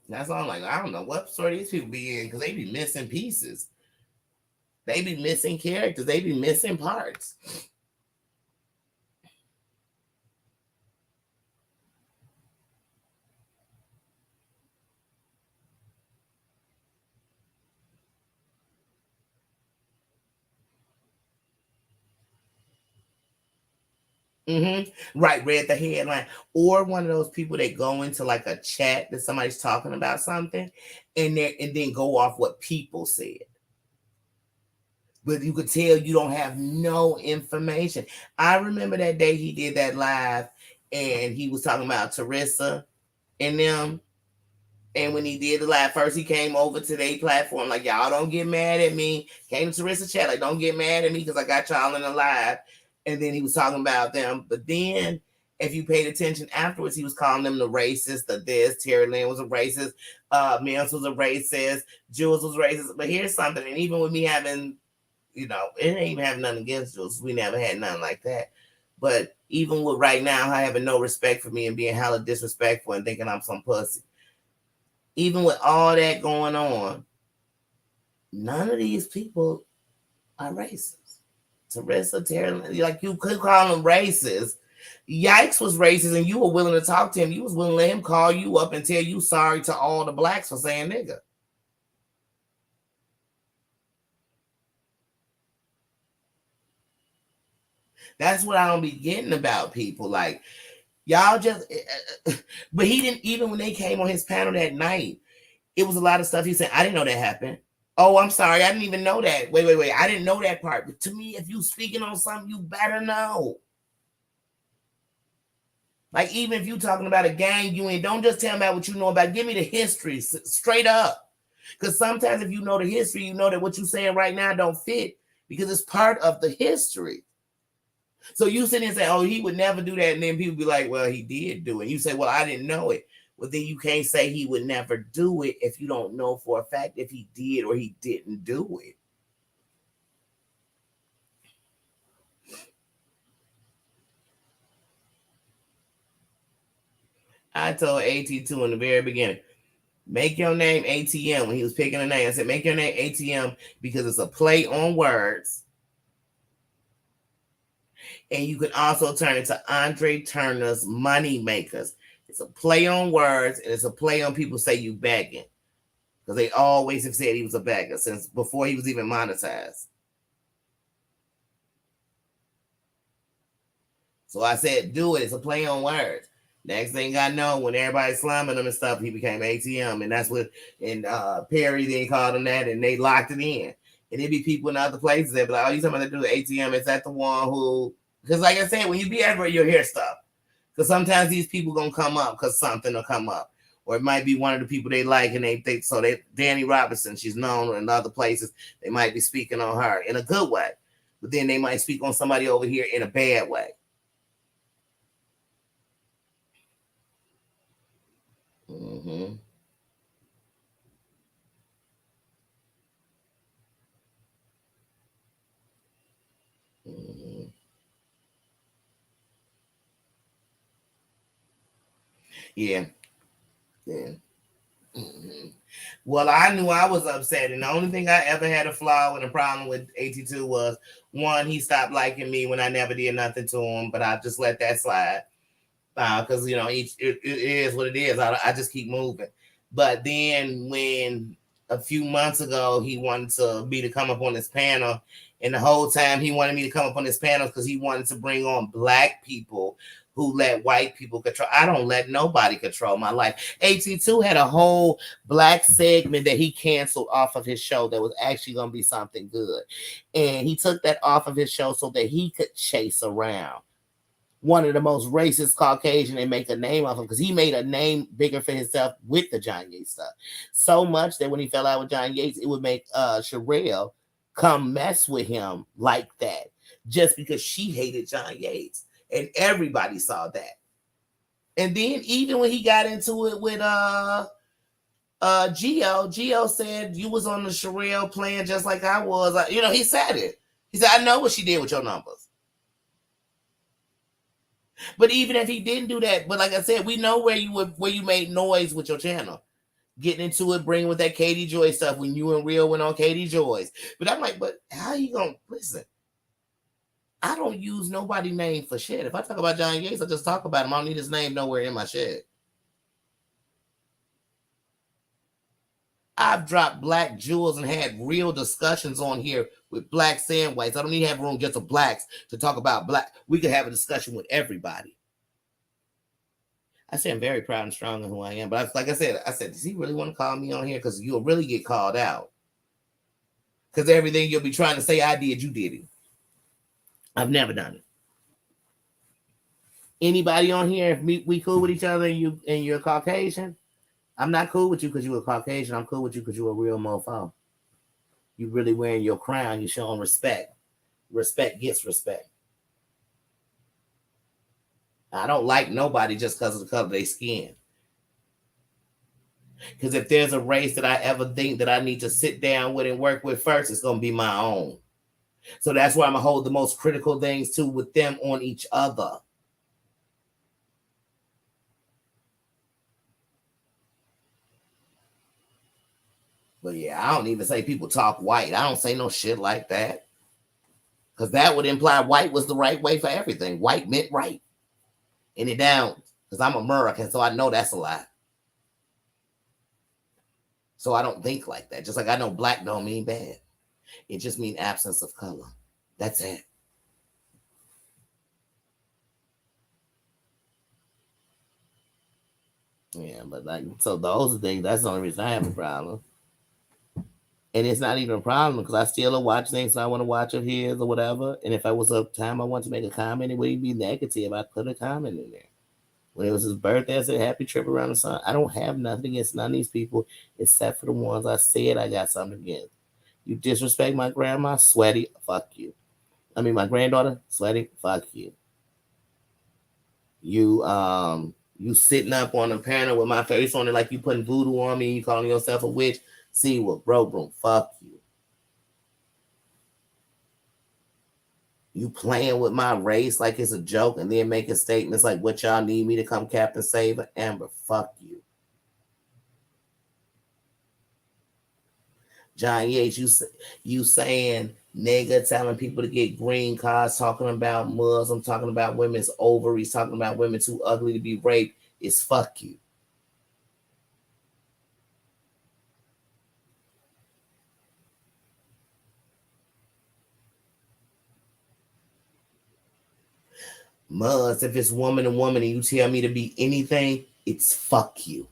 That's all I'm like. I don't know what story these people be in because they be missing pieces. They be missing characters. They be missing parts. Right, read the headline, or one of those people that go into like a chat that somebody's talking about something, and then go off what people said. But you could tell you don't have no information. I remember that day he did that live, and he was talking about Teresa and them. And when he did the live, first he came over to their platform, like, y'all don't get mad at me. Came to Teresa chat, like, don't get mad at me because I got y'all in the live. And then he was talking about them. But then, if you paid attention afterwards, he was calling them the racist, the this. Terry Lynn was a racist. Mills was a racist. Jules was racist. But here's something, and even with me having, it ain't even having nothing against Jules. We never had nothing like that. But even with right now, having no respect for me and being hella disrespectful and thinking I'm some pussy, even with all that going on, none of these people are racist. Teresa, Terry, like you could call him racist. Yikes was racist, and you were willing to talk to him. You was willing to let him call you up and tell you sorry to all the blacks for saying nigga. That's what I don't be getting about people. Like, y'all just, but he didn't, even when they came on his panel that night, it was a lot of stuff he said. I didn't know that happened. Oh, I'm sorry. I didn't even know that. Wait. I didn't know that part. But to me, if you speaking on something, you better know. Like, even if you talking about a gang you ain't, don't just tell me about what you know about. Give me the history straight up. Because sometimes if you know the history, you know that what you're saying right now don't fit because it's part of the history. So you sit and say, oh, he would never do that. And then people be like, well, he did do it. You say, well, I didn't know it. Well, then you can't say he would never do it if you don't know for a fact if he did or he didn't do it. I told AT2 in the very beginning, make your name ATM. When he was picking a name, I said, make your name ATM because it's a play on words. And you can also turn it to Andre Turner's Money Makers. It's a play on words, and it's a play on people say you begging. Because they always have said he was a beggar since before he was even monetized. So I said, do it. It's a play on words. Next thing I know, when everybody's slamming him and stuff, he became ATM. And that's what, and Perry then called him that, and they locked it in. And there'd be people in other places that be like, oh, you talking about to do the ATM? Is that the one who, because like I said, when you be everywhere, you'll hear stuff. Because sometimes these people going to come up because something will come up. Or it might be one of the people they like and they think, so they, Danny Robinson, she's known in other places. They might be speaking on her in a good way. But then they might speak on somebody over here in a bad way. Mm-hmm. Mm-hmm. Yeah. Yeah. Mm-hmm. Well, I knew I was upset, and the only thing I ever had a flaw and a problem with AT2 was one, he stopped liking me when I never did nothing to him, but I just let that slide because it is what it is. I just keep moving. But then when a few months ago he wanted me to come up on this panel, and the whole time he wanted me to come up on this panel because he wanted to bring on black people who let white people control. I don't let nobody control my life. AT2 had a whole black segment that he canceled off of his show that was actually going to be something good. And he took that off of his show so that he could chase around one of the most racist Caucasian and make a name of him because he made a name bigger for himself with the John Yates stuff. So much that when he fell out with John Yates, it would make Sherelle come mess with him like that just because she hated John Yates. And everybody saw that. And then even when he got into it with Geo said you was on the Sherelle plan just like I was. He said it. He said, I know what she did with your numbers. But even if he didn't do that, but like I said, we know where you made noise with your channel. Getting into it, bringing with that Katie Joy stuff when you and Real went on Katie Joy's. But I'm like, but how you gonna listen? I don't use nobody name for shit. If I talk about John Yates, I just talk about him. I don't need his name nowhere in my shit. I've dropped black jewels and had real discussions on here with blacks and whites. I don't need to have room just of blacks to talk about black. We could have a discussion with everybody. I say I'm very proud and strong in who I am. But like I said, does he really want to call me on here? Because you'll really get called out. Because everything you'll be trying to say I did, you did it. I've never done it. Anybody on here, if we cool with each other and you're Caucasian, I'm not cool with you because you're a Caucasian. I'm cool with you because you're a real mofo. You really wearing your crown. You're showing respect. Respect gets respect. I don't like nobody just because of the color of their skin. Because if there's a race that I ever think that I need to sit down with and work with first, it's going to be my own. So that's why I'm going to hold the most critical things too with them on each other. But yeah, I don't even say people talk white. I don't say no shit like that. Because that would imply white was the right way for everything. White meant right. And it down. Because I'm American, so I know that's a lie. So I don't think like that. Just like I know black don't mean bad. It just means absence of color. That's it. Yeah, but like, so those are things, that's the only reason I have a problem. And it's not even a problem because I still watch things I want to watch of his or whatever. And if I was a time I want to make a comment, it wouldn't be negative. I put a comment in there. When it was his birthday, I said, happy trip around the sun. I don't have nothing against none of these people except for the ones I said I got something against. You disrespect my grandma, sweaty, fuck you. I mean, my granddaughter, sweaty, fuck you. You sitting up on a panel with my face on it like you putting voodoo on me and you calling yourself a witch. See what, bro, fuck you. You playing with my race like it's a joke and then making statements like what y'all need me to come Captain Saber. Amber, fuck you. John Yates, you saying nigga, telling people to get green cards, talking about Muslims, talking about women's ovaries, talking about women too ugly to be raped is fuck you. Muz, if it's woman to woman and you tell me to be anything, it's fuck you.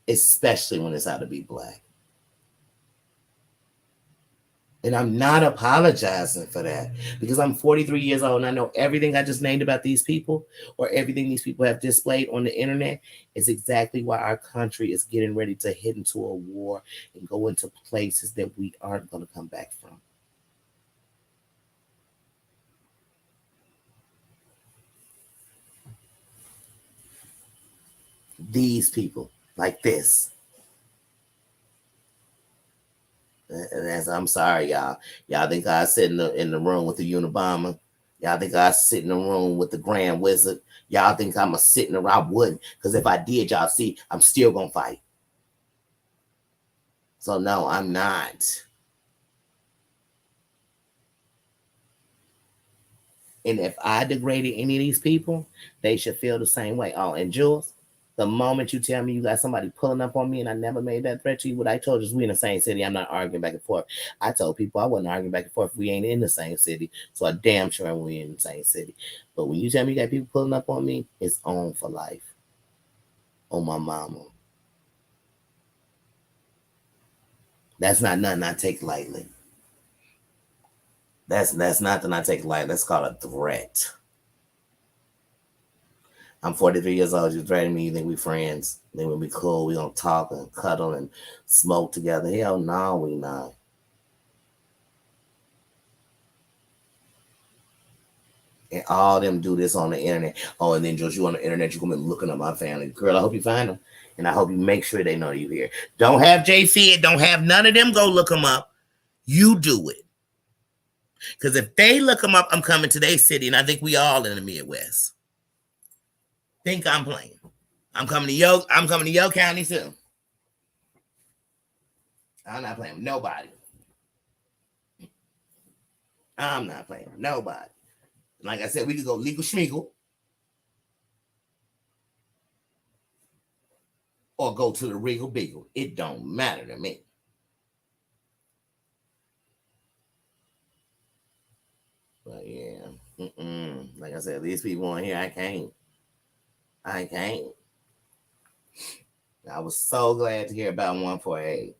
Especially when it's out to be black. And I'm not apologizing for that because I'm 43 years old and I know everything I just named about these people or everything these people have displayed on the internet is exactly why our country is getting ready to head into a war and go into places that we aren't going to come back from. These people like this. And as I'm sorry, y'all. Y'all think I sit in the room with the Unabomber? Y'all think I sit in the room with the Grand Wizard? Y'all think I'm a sitting around? I wouldn't, because if I did, y'all see, I'm still gonna fight. So no, I'm not. And if I degraded any of these people, they should feel the same way. Oh, and Jules, the moment you tell me you got somebody pulling up on me and I never made that threat to you, what I told you is we in the same city. I'm not arguing back and forth. I told people I wasn't arguing back and forth if we ain't in the same city. So I damn sure we in the same city. But when you tell me you got people pulling up on me, it's on for life. On my mama. That's not nothing I take lightly. That's nothing I take lightly. That's called a threat. I'm 43 years old. You threaten me. You think we friends? Then we'll be cool. We gonna talk and cuddle and smoke together. Hell no, we not. And all them do this on the internet. Oh, and then just you on the internet, you gonna be looking at my family. Girl, I hope you find them. And I hope you make sure they know you here. Don't have Jay Fid. Don't have none of them go look them up. You do it. Because if they look them up, I'm coming to their city. And I think we all in the Midwest. Think I'm playing. I'm coming to your county too. I'm not playing with nobody. I'm not playing with nobody. Like I said, we could go legal schmeagle. or go to the Regal Beagle. It don't matter to me. But yeah, like I said, these people on here, I can't. I can't. I was so glad to hear about 148.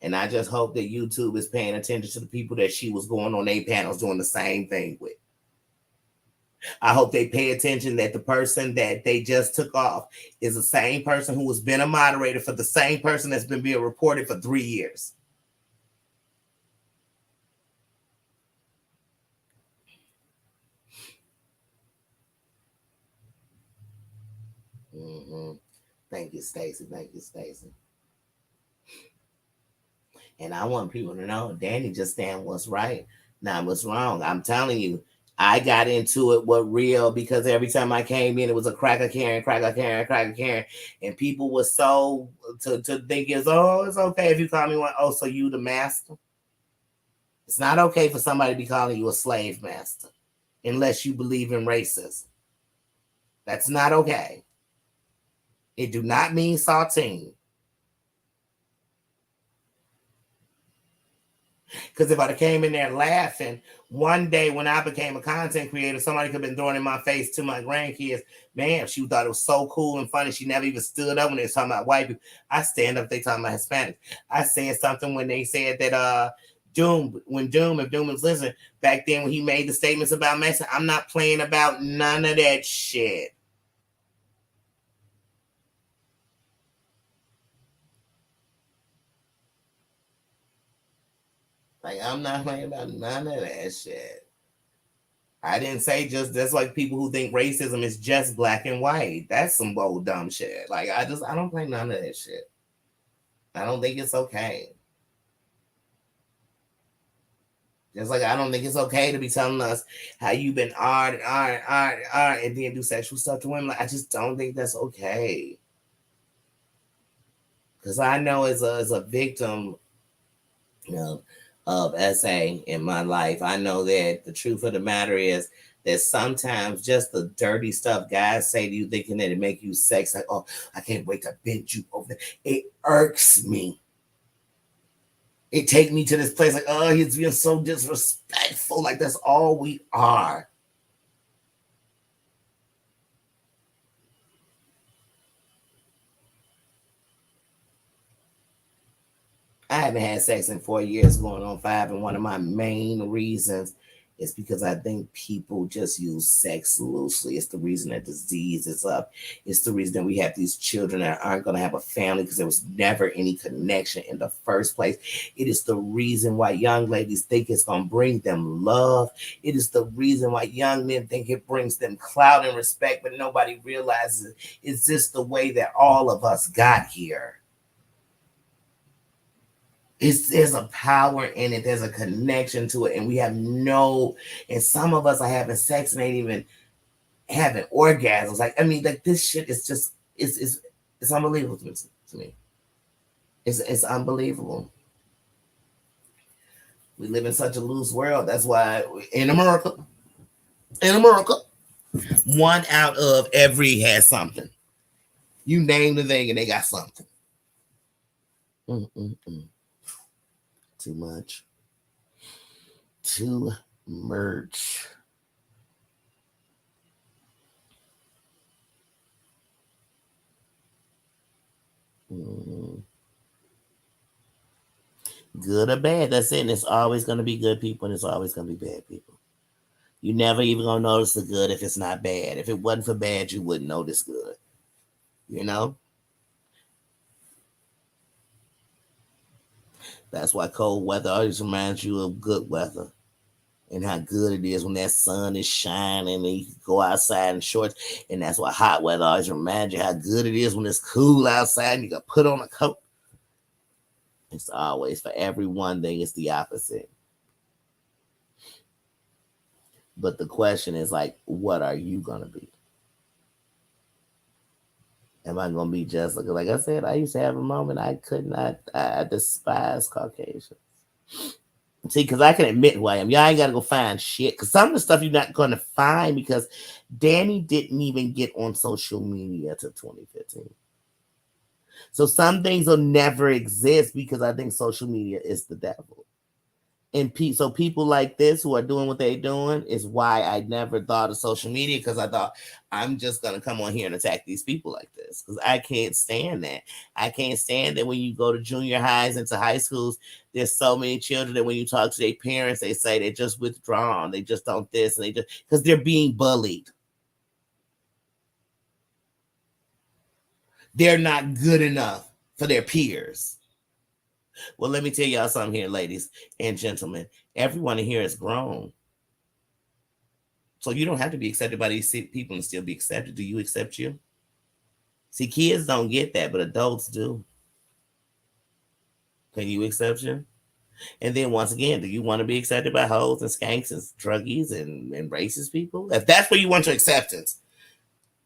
And I just hope that YouTube is paying attention to the people that she was going on their panels doing the same thing with. I hope they pay attention that the person that they just took off is the same person who has been a moderator for the same person that's been being reported for 3 years. Thank you, Stacy. Thank you, Stacy. And I want people to know Danny just stand what's right, not what's wrong. I'm telling you, I got into it with real because every time I came in, it was a cracker Karen, cracker Karen, cracker Karen. And people were so to think it's okay if you call me one. Oh, so you the master? It's not okay for somebody to be calling you a slave master unless you believe in racism. That's not okay. It do not mean saltine. Because if I'd have came in there laughing, one day when I became a content creator, somebody could have been throwing in my face to my grandkids, man, she thought it was so cool and funny. She never even stood up when they was talking about white people. I stand up if they talking about Hispanics. I said something when they said that if Doom was listening, back then when he made the statements about Mexico, I'm not playing about none of that shit. Like, I'm not playing about none of that shit. I didn't say just that's like people who think racism is just black and white. That's some bold dumb shit. Like I don't play none of that shit. I don't think it's okay. Just like I don't think it's okay to be telling us how you've been and then do sexual stuff to women. Like, I just don't think that's okay. Because I know as a victim, of SA in my life, I know that the truth of the matter is that sometimes just the dirty stuff guys say to you, thinking that it make you sex, like, oh, I can't wait to bend you over there. It irks me. It take me to this place like, oh, he's being so disrespectful. Like that's all we are. I haven't had sex in 4 years, going on 5, and one of my main reasons is because I think people just use sex loosely. It's the reason that disease is up. It's the reason that we have these children that aren't going to have a family because there was never any connection in the first place. It is the reason why young ladies think it's going to bring them love. It is the reason why young men think it brings them clout and respect, but nobody realizes it's just the way that all of us got here. There's a power in it. There's a connection to it, and we have and some of us are having sex and ain't even having orgasms. Like, I mean, like this shit is just it's unbelievable to me. It's unbelievable. We live in such a loose world. That's why in America, 1 out of every has something. You name the thing, and they got something. Too much. Too much. Good or bad, that's it. And it's always going to be good people and it's always going to be bad people. You never even going to notice the good if it's not bad. If it wasn't for bad, you wouldn't notice good. You know? That's why cold weather always reminds you of good weather and how good it is when that sun is shining and you can go outside in shorts. And that's why hot weather always reminds you how good it is when it's cool outside and you can put on a coat. It's always for every one thing, it's the opposite. But the question is like, what are you gonna be? Am I gonna be just like I said? I used to have a moment I could not. I despise Caucasians. See, because I can admit who I am. Y'all ain't gotta go find shit. Because some of the stuff you're not gonna find because Danny didn't even get on social media till 2015. So some things will never exist because I think social media is the devil. And so people like this who are doing what they're doing is why I never thought of social media, because I thought I'm just gonna come on here and attack these people like this, because I can't stand that. I can't stand that when you go to junior highs into high schools, there's so many children that when you talk to their parents, they say they're just withdrawn, they just don't this, and they just because they're being bullied. They're not good enough for their peers. Well, let me tell y'all something here, ladies and gentlemen. Everyone in here is grown. So you don't have to be accepted by these people and still be accepted. Do you accept you? See, kids don't get that, but adults do. Can you accept you? And then once again, do you want to be accepted by hoes and skanks and druggies and racist people? If that's where you want your acceptance,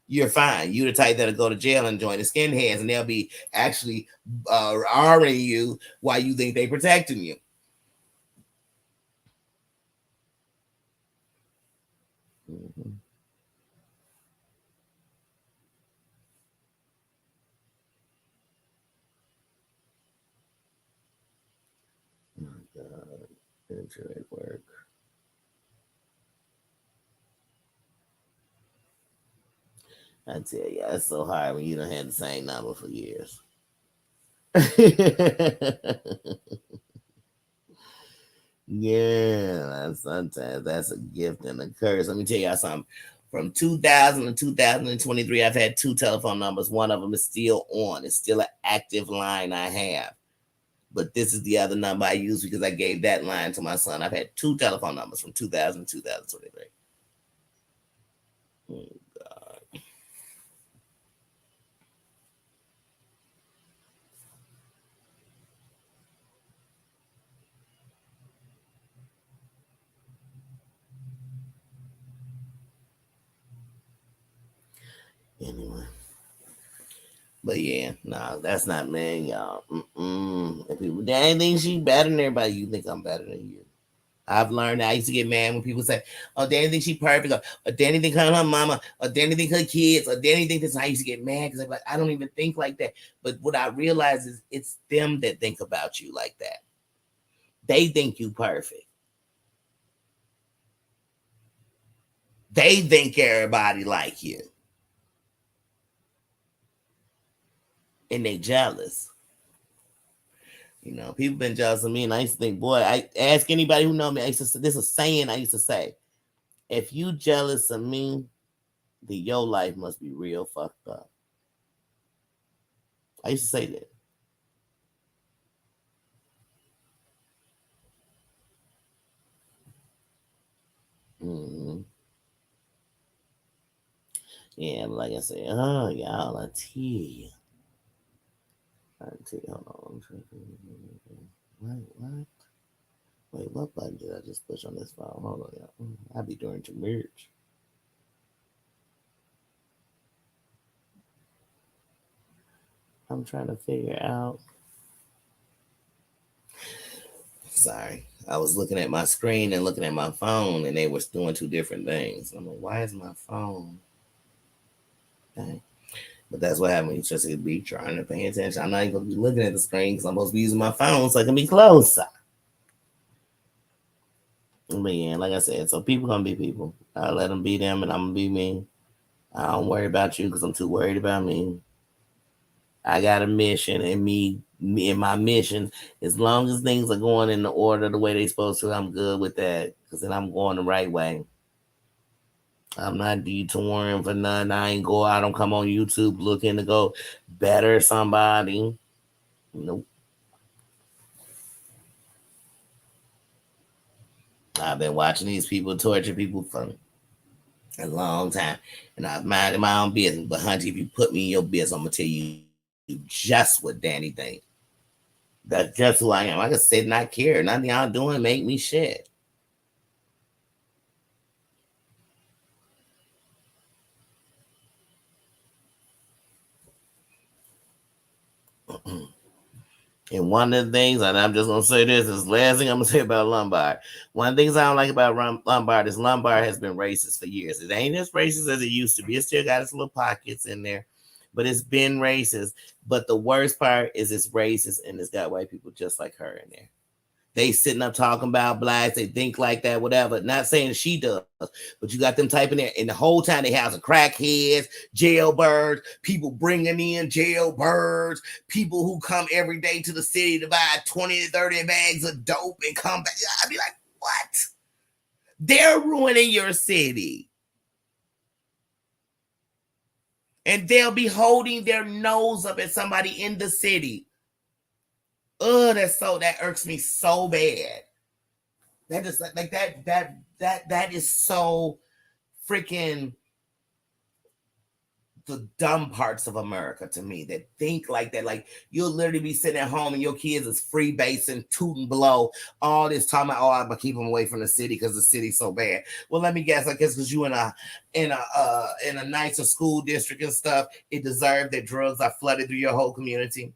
you're fine. You the type that'll go to jail and join the skinheads, and they'll be actually arming you while you think they protecting you. Mm-hmm. Oh my God, enjoy work. I tell you, it's so hard when you don't have the same number for years. Yeah, sometimes that's a gift and a curse. Let me tell y'all something. From 2000 to 2023, I've had two telephone numbers. One of them is still on. It's still an active line I have. But this is the other number I use because I gave that line to my son. I've had two telephone numbers from 2000 to 2023. Oh, God. Anyway. But yeah, no, that's not man, y'all. And people, Danny thinks she better than everybody. You think I'm better than you? I've learned that. I used to get mad when people say, "Oh, Danny thinks she perfect," or "Danny think her mama," or "Danny think her kids," or "Danny think this." I used to get mad because I'm like, I don't even think like that. But what I realize is it's them that think about you like that. They think you perfect. They think everybody like you, and they jealous. People been jealous of me, and I used to think, boy, I ask anybody who know me. I used to say, this is a saying I used to say: if you jealous of me, then your life must be real fucked up. I used to say that. Mm-hmm. Yeah, but like I said, oh y'all, I tell you. I tell you, hold on. What? Wait, what button did I just push on this phone? Hold on, y'all. I be doing too much. I'm trying to figure out. Sorry. I was looking at my screen and looking at my phone, and they were doing two different things. I'm like, why is my phone? Okay. But that's what happened. You just be trying to pay attention. I'm not even going to be looking at the screen because I'm supposed to be using my phone so I can be closer. But yeah, like I said, so people gonna be people. I let them be them, and I'm gonna be me. I don't worry about you because I'm too worried about me. I got a mission, and me and my mission. As long as things are going in the order the way they supposed to, I'm good with that because then I'm going the right way. I'm not detouring for nothing. I ain't go out and come on YouTube looking to go better somebody. Nope. I've been watching these people torture people for a long time, and I've minded my own business. But Hunty, if you put me in your business, I'm gonna tell you just what Danny thinks. That's just who I am. I can sit and not care. Nothing y'all doing make me shit. And one of the things, and I'm just gonna say this, is the last thing I'm gonna say about Lombard. One of the things I don't like about Lombard is Lombard has been racist for years. It ain't as racist as it used to be. It still got its little pockets in there, but it's been racist. But the worst part is it's racist and it's got white people just like her in there. They sitting up talking about blacks. They think like that, whatever. Not saying she does, but you got them typing there, and the whole time they have some crackheads, jailbirds, people bringing in jailbirds, people who come every day to the city to buy 20 to 30 bags of dope and come back. I'd be like, what? They're ruining your city. And they'll be holding their nose up at somebody in the city. That irks me so bad. That is like that is so freaking the dumb parts of America to me that think like that. Like you'll literally be sitting at home and your kids is free basing, tooting below, all this time. Oh, I'm gonna keep them away from the city because the city's so bad. Well, let me guess. I guess because you in a nicer school district and stuff, it deserved that drugs are flooded through your whole community.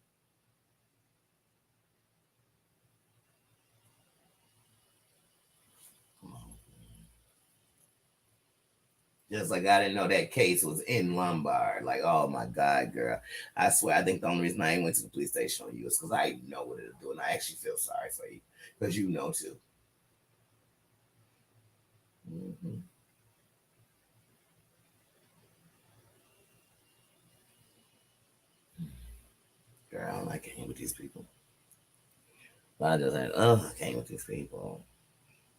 Just like I didn't know that case was in Lombard. Like, oh my God, girl. I swear, I think the only reason I ain't went to the police station on you is because I know what it'll do. And I actually feel sorry for you because you know too. Mm-hmm. Girl, I can't with these people. But I just like, oh, I can't with these people.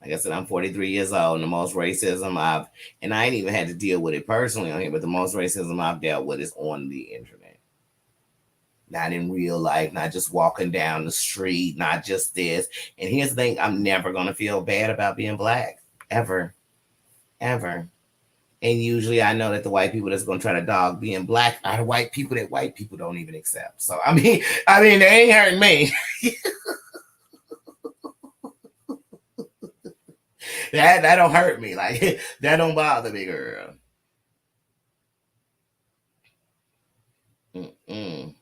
Like I said, I'm 43 years old, and the most racism and I ain't even had to deal with it personally on here, but the most racism I've dealt with is on the internet. Not in real life, not just walking down the street, not just this. And here's the thing, I'm never going to feel bad about being black, ever, ever. And usually I know that the white people that's going to try to dog being black are the white people that white people don't even accept. So, I mean, they ain't hurting me. that don't hurt me. Like, that don't bother me, girl. Mm-mm.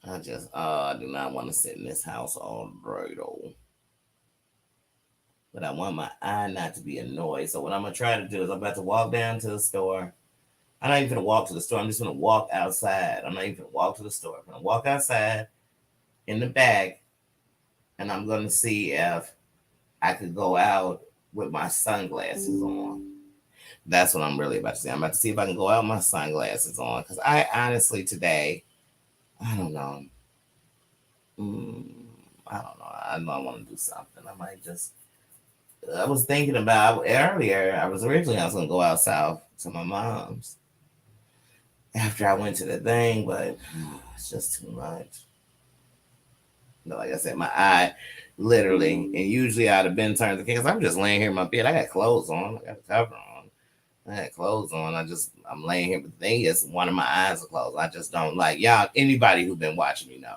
I do not want to sit in this house all day though. But I want my eye not to be annoyed. So what I'm gonna try to do is I'm about to walk down to the store. I'm not even gonna walk to the store. I'm just gonna walk outside. I'm not even gonna walk to the store. I'm gonna walk outside in the back, and I'm gonna see if I could go out with my sunglasses on. That's what I'm really about to see. I'm about to see if I can go out with my sunglasses on because I honestly today, I don't know. Mm, I don't know. I know I want to do something. I might just. I was thinking about earlier. I was gonna go out south to my mom's after I went to the thing, but it's just too much. Like I said, my eye literally, and usually I'd have been turned to because I'm just laying here in my bed. I got clothes on. I got a cover on. I had clothes on. I'm laying here, but the thing is, one of my eyes are closed. I just don't like y'all. Anybody who's been watching me know.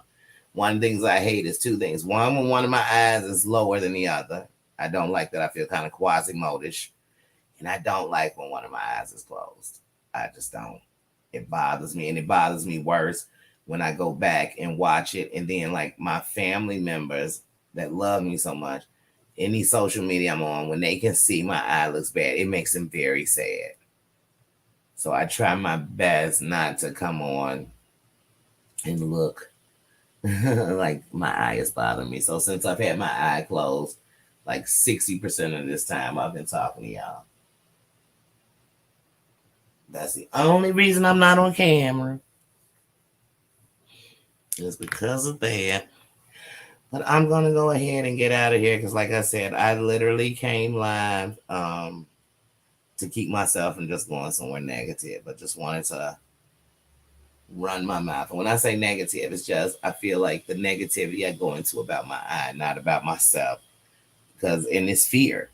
One of the things I hate is two things. One, when one of my eyes is lower than the other. I don't like that. I feel kind of quasi-modish. And I don't like when one of my eyes is closed. I just don't. It bothers me. And it bothers me worse when I go back and watch it. And then, like, my family members that love me so much, any social media I'm on, when they can see my eye looks bad, it makes them very sad. So I try my best not to come on and look like my eye is bothering me. So since I've had my eye closed, like 60% of this time I've been talking to y'all. That's the only reason I'm not on camera. Is because of that. But I'm gonna go ahead and get out of here because, like I said, I literally came live to keep myself from just going somewhere negative. But just wanted to run my mouth. And when I say negative, it's just I feel like the negativity I go into about my eye, not about myself. Because in this fear.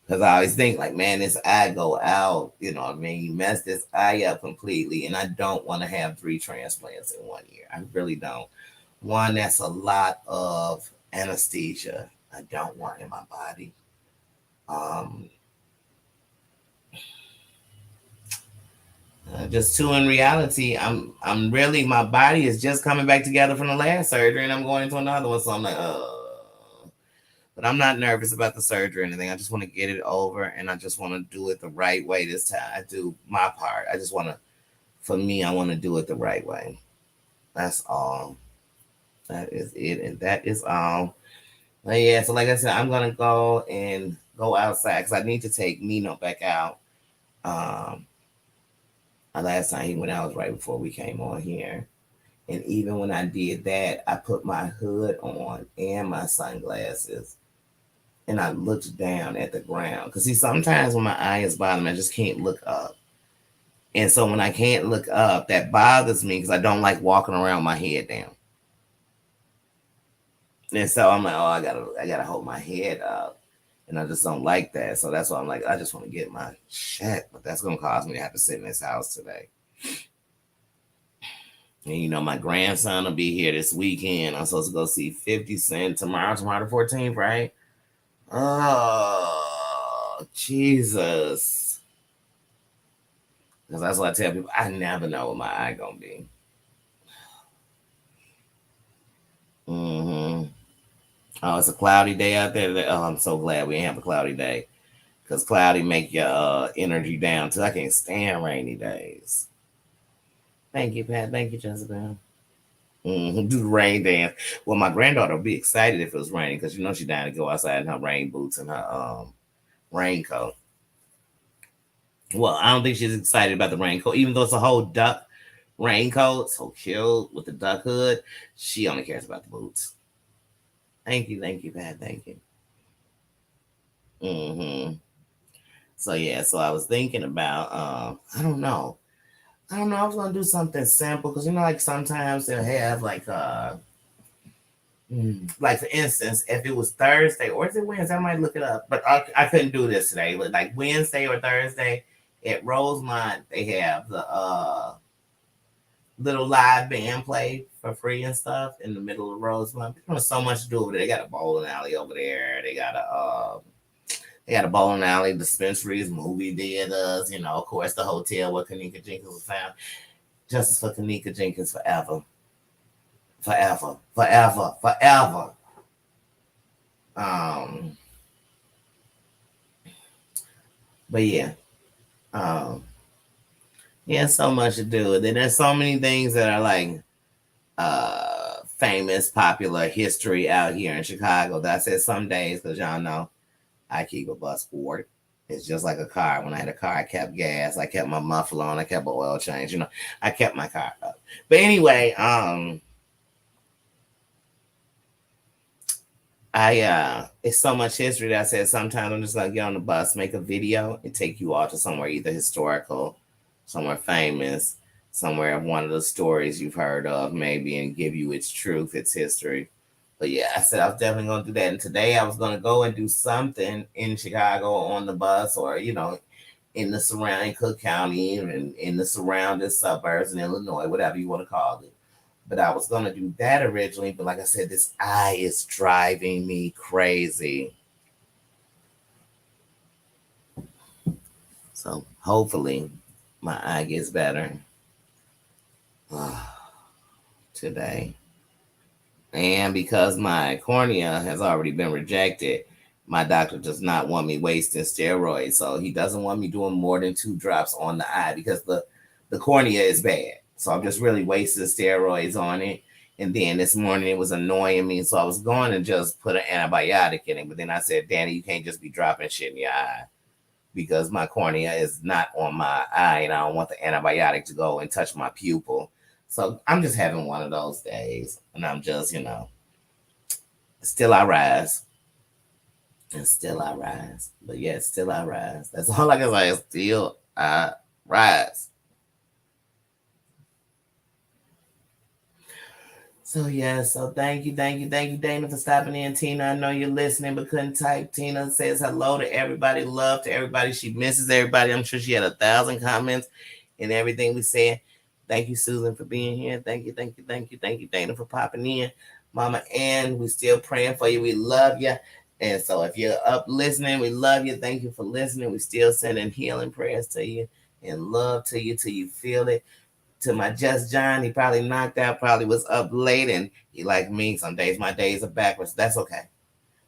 Because I always think like, man, this eye go out, you know what I mean? You mess this eye up completely. And I don't want to have 3 transplants in 1 year. I really don't. One, that's a lot of anesthesia I don't want in my body. Um, just two, in reality, I'm really, my body is just coming back together from the last surgery and I'm going into another one. So I'm like, but I'm not nervous about the surgery or anything. I just want to get it over and I just want to do it the right way this time. I do my part. I just want to for me, I want to do it the right way. That's all. That is it, and that is all. But yeah, so like I said, I'm gonna go and go outside because I need to take Nino back out. Um, last time he went out was right before we came on here, and even when I did that, I put my hood on and my sunglasses, and I looked down at the ground because see, sometimes when my eye is bothering me, I just can't look up, and so when I can't look up, that bothers me because I don't like walking around with my head down. And so I'm like, oh, I gotta hold my head up, and I just don't like that. So that's why I'm like, I just want to get my check, but that's gonna cause me to have to sit in this house today. And my grandson will be here this weekend. I'm supposed to go see 50 Cent tomorrow the 14th, right? Oh, Jesus. Because that's what I tell people. I never know what my eye gonna be. Mm-hmm. Oh, it's a cloudy day out there. Oh, I'm so glad we have a cloudy day. Because cloudy make your energy down too. I can't stand rainy days. Thank you, Pat. Thank you, Jessica. Do the rain dance. Well, my granddaughter would be excited if it was raining because she's down to go outside in her rain boots and her raincoat. Well, I don't think she's excited about the raincoat, even though it's a whole duck raincoat, so cute with the duck hood. She only cares about the boots. Thank you, Pat. Thank you. hmm So yeah, so I was thinking about I don't know. I don't know. I was gonna do something simple because like sometimes they'll have like for instance, if it was Thursday or is it Wednesday, I might look it up. But I couldn't do this today. But like Wednesday or Thursday at Rosemont, they have the little live band play for free and stuff in the middle of Rosemont. There's so much to do over there. They got a bowling alley over there. They got a bowling alley, dispensaries, movie theaters. Of course, the hotel where Kanika Jenkins was found. Justice for Kanika Jenkins forever, forever, forever, forever. Um, but yeah, um, yeah, so much to do. And then there's so many things that are like famous, popular history out here in Chicago. That I said some days because y'all know I keep a bus for it. It's just like a car. When I had a car, I kept gas. I kept my muffler on. I kept an oil change. I kept my car up. But anyway, it's so much history that I said sometimes I'm just gonna get on the bus, make a video, and take you all to somewhere either historical, somewhere famous, somewhere of one of the stories you've heard of, maybe, and give you its truth, its history. But yeah, I said I was definitely gonna do that. And today I was gonna go and do something in Chicago on the bus or, in the surrounding Cook County and in the surrounding suburbs in Illinois, whatever you want to call it. But I was gonna do that originally, but like I said, this eye is driving me crazy. So hopefully my eye gets better today. And because my cornea has already been rejected, my doctor does not want me wasting steroids. So he doesn't want me doing more than 2 drops on the eye because the cornea is bad. So I'm just really wasting steroids on it. And then this morning it was annoying me. So I was going to just put an antibiotic in it. But then I said, Danny, you can't just be dropping shit in your eye because my cornea is not on my eye and I don't want the antibiotic to go and touch my pupil. So I'm just having one of those days. And I'm just, still I rise. And still I rise. But yeah, still I rise. That's all I can say. Still I rise. So yeah, so thank you, Dana, for stopping in. Tina, I know you're listening but couldn't type. Tina says hello to everybody, love to everybody. She misses everybody. I'm sure she had 1,000 comments and everything we said. Thank you, Susan, for being here. Thank you, Dana, for popping in. Mama Ann, we still praying for you. We love you. And so if you're up listening, we love you. Thank you for listening. We still sending healing prayers to you and love to you till you feel it. To my Just John, he probably knocked out, probably was up late, and he like me. Some days my days are backwards. That's okay.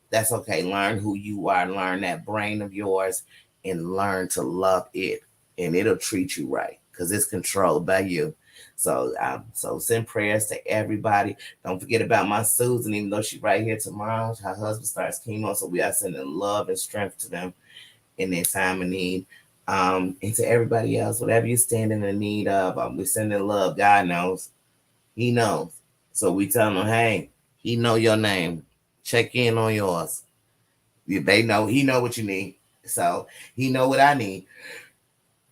That's okay. Learn who you are. Learn that brain of yours, and learn to love it, and it'll treat you right. because it's controlled by you. So send prayers to everybody. Don't forget about my Susan, even though she's right here tomorrow. Her husband starts chemo, so we are sending love and strength to them in their time of need. And to everybody else, whatever you stand in the need of, we're sending love. God knows. He knows. So we tell them, hey, he know your name. Check in on yours. They know he know what you need. So he know what I need.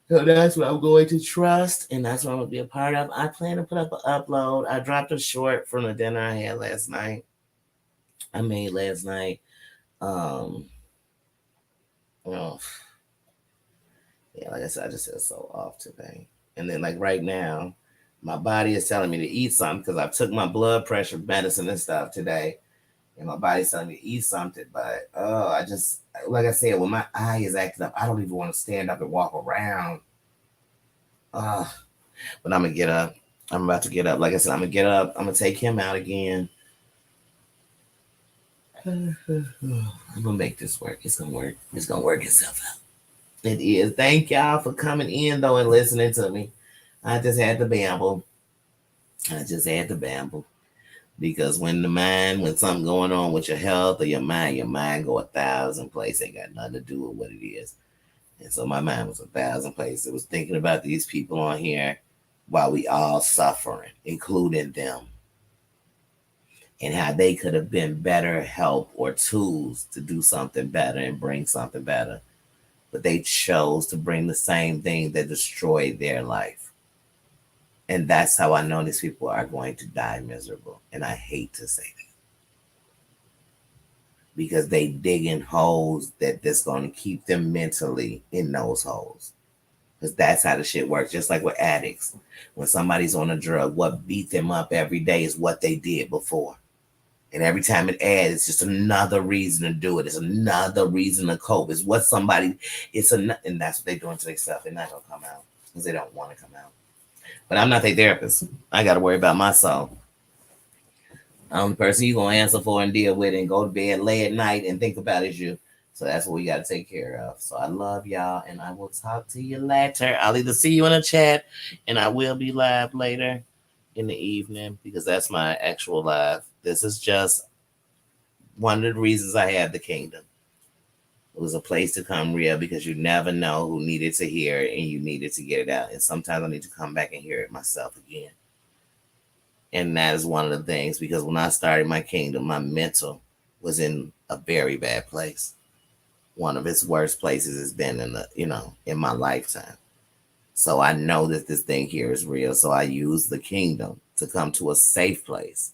So that's what I'm going to trust, and that's what I'm gonna be a part of. I plan to put up an upload. I dropped a short from the dinner I had last night. I made last night. Um, oh, yeah, like I said, I just feel so off today. And then like right now, my body is telling me to eat something because I took my blood pressure medicine and stuff today, and my body's telling me to eat something. But I just like I said, when my eye is acting up, I don't even want to stand up and walk around. Uh, but I'm gonna get up. I'm about to get up. Like I said, I'm gonna get up. I'm gonna take him out again. I'm gonna make this work. It's gonna work. It's gonna work itself out. It is. Thank y'all for coming in though and listening to me. I just had to babble. I just had to babble. Because when something going on with your mind go 1,000 places. Ain't got nothing to do with what it is. And so my mind was 1,000 places. It was thinking about these people on here while we all suffering, including them, and how they could have been better help or tools to do something better and bring something better. But they chose to bring the same thing that destroyed their life. And that's how I know these people are going to die miserable. And I hate to say that. Because they dig in holes that's going to keep them mentally in those holes. Because that's how the shit works. Just like with addicts. When somebody's on a drug, what beat them up every day is what they did before. And every time it adds, it's just another reason to do it. It's another reason to cope. It's what somebody, and that's what they're doing to themselves. They're not going to come out because they don't want to come out. But I'm not their therapist. I got to worry about myself. I'm the person you're going to answer for and deal with and go to bed late at night and think about is you. So that's what we got to take care of. So I love y'all, and I will talk to you later. I'll either see you in the chat, and I will be live later in the evening because that's my actual live. This is just one of the reasons I have the kingdom. It was a place to come real because you never know who needed to hear it and you needed to get it out. And sometimes I need to come back and hear it myself again. And that is one of the things because when I started my kingdom, my mental was in a very bad place. One of its worst places has been in my lifetime. So I know that this thing here is real. So I use the kingdom to come to a safe place,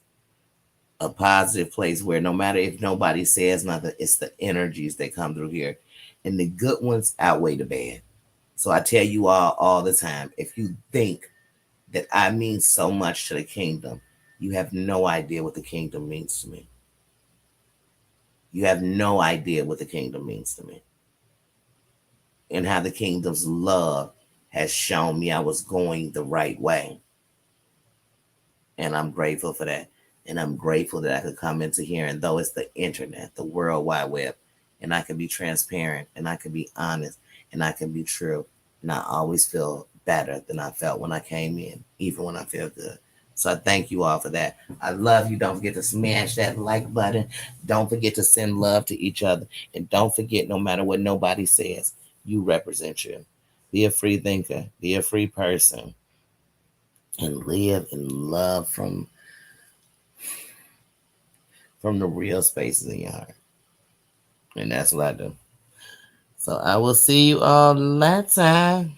a positive place where no matter if nobody says nothing, it's the energies that come through here. And the good ones outweigh the bad. So I tell you all the time, if you think that I mean so much to the kingdom, you have no idea what the kingdom means to me. You have no idea what the kingdom means to me. And how the kingdom's love has shown me I was going the right way. And I'm grateful for that. And I'm grateful that I could come into here, and though it's the internet, the World Wide Web, and I can be transparent, and I can be honest, and I can be true. And I always feel better than I felt when I came in, even when I feel good. So I thank you all for that. I love you. Don't forget to smash that like button. Don't forget to send love to each other. And don't forget, no matter what nobody says, you represent you. Be a free thinker. Be a free person. And live in love from the real spaces in your heart. And that's what I do. So I will see you all later.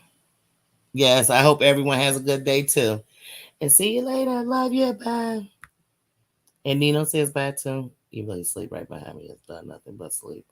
Yes, I hope everyone has a good day too. And see you later. Love you. Bye. And Nino says bye too. Even though he sleep right behind me. It's done nothing but sleep.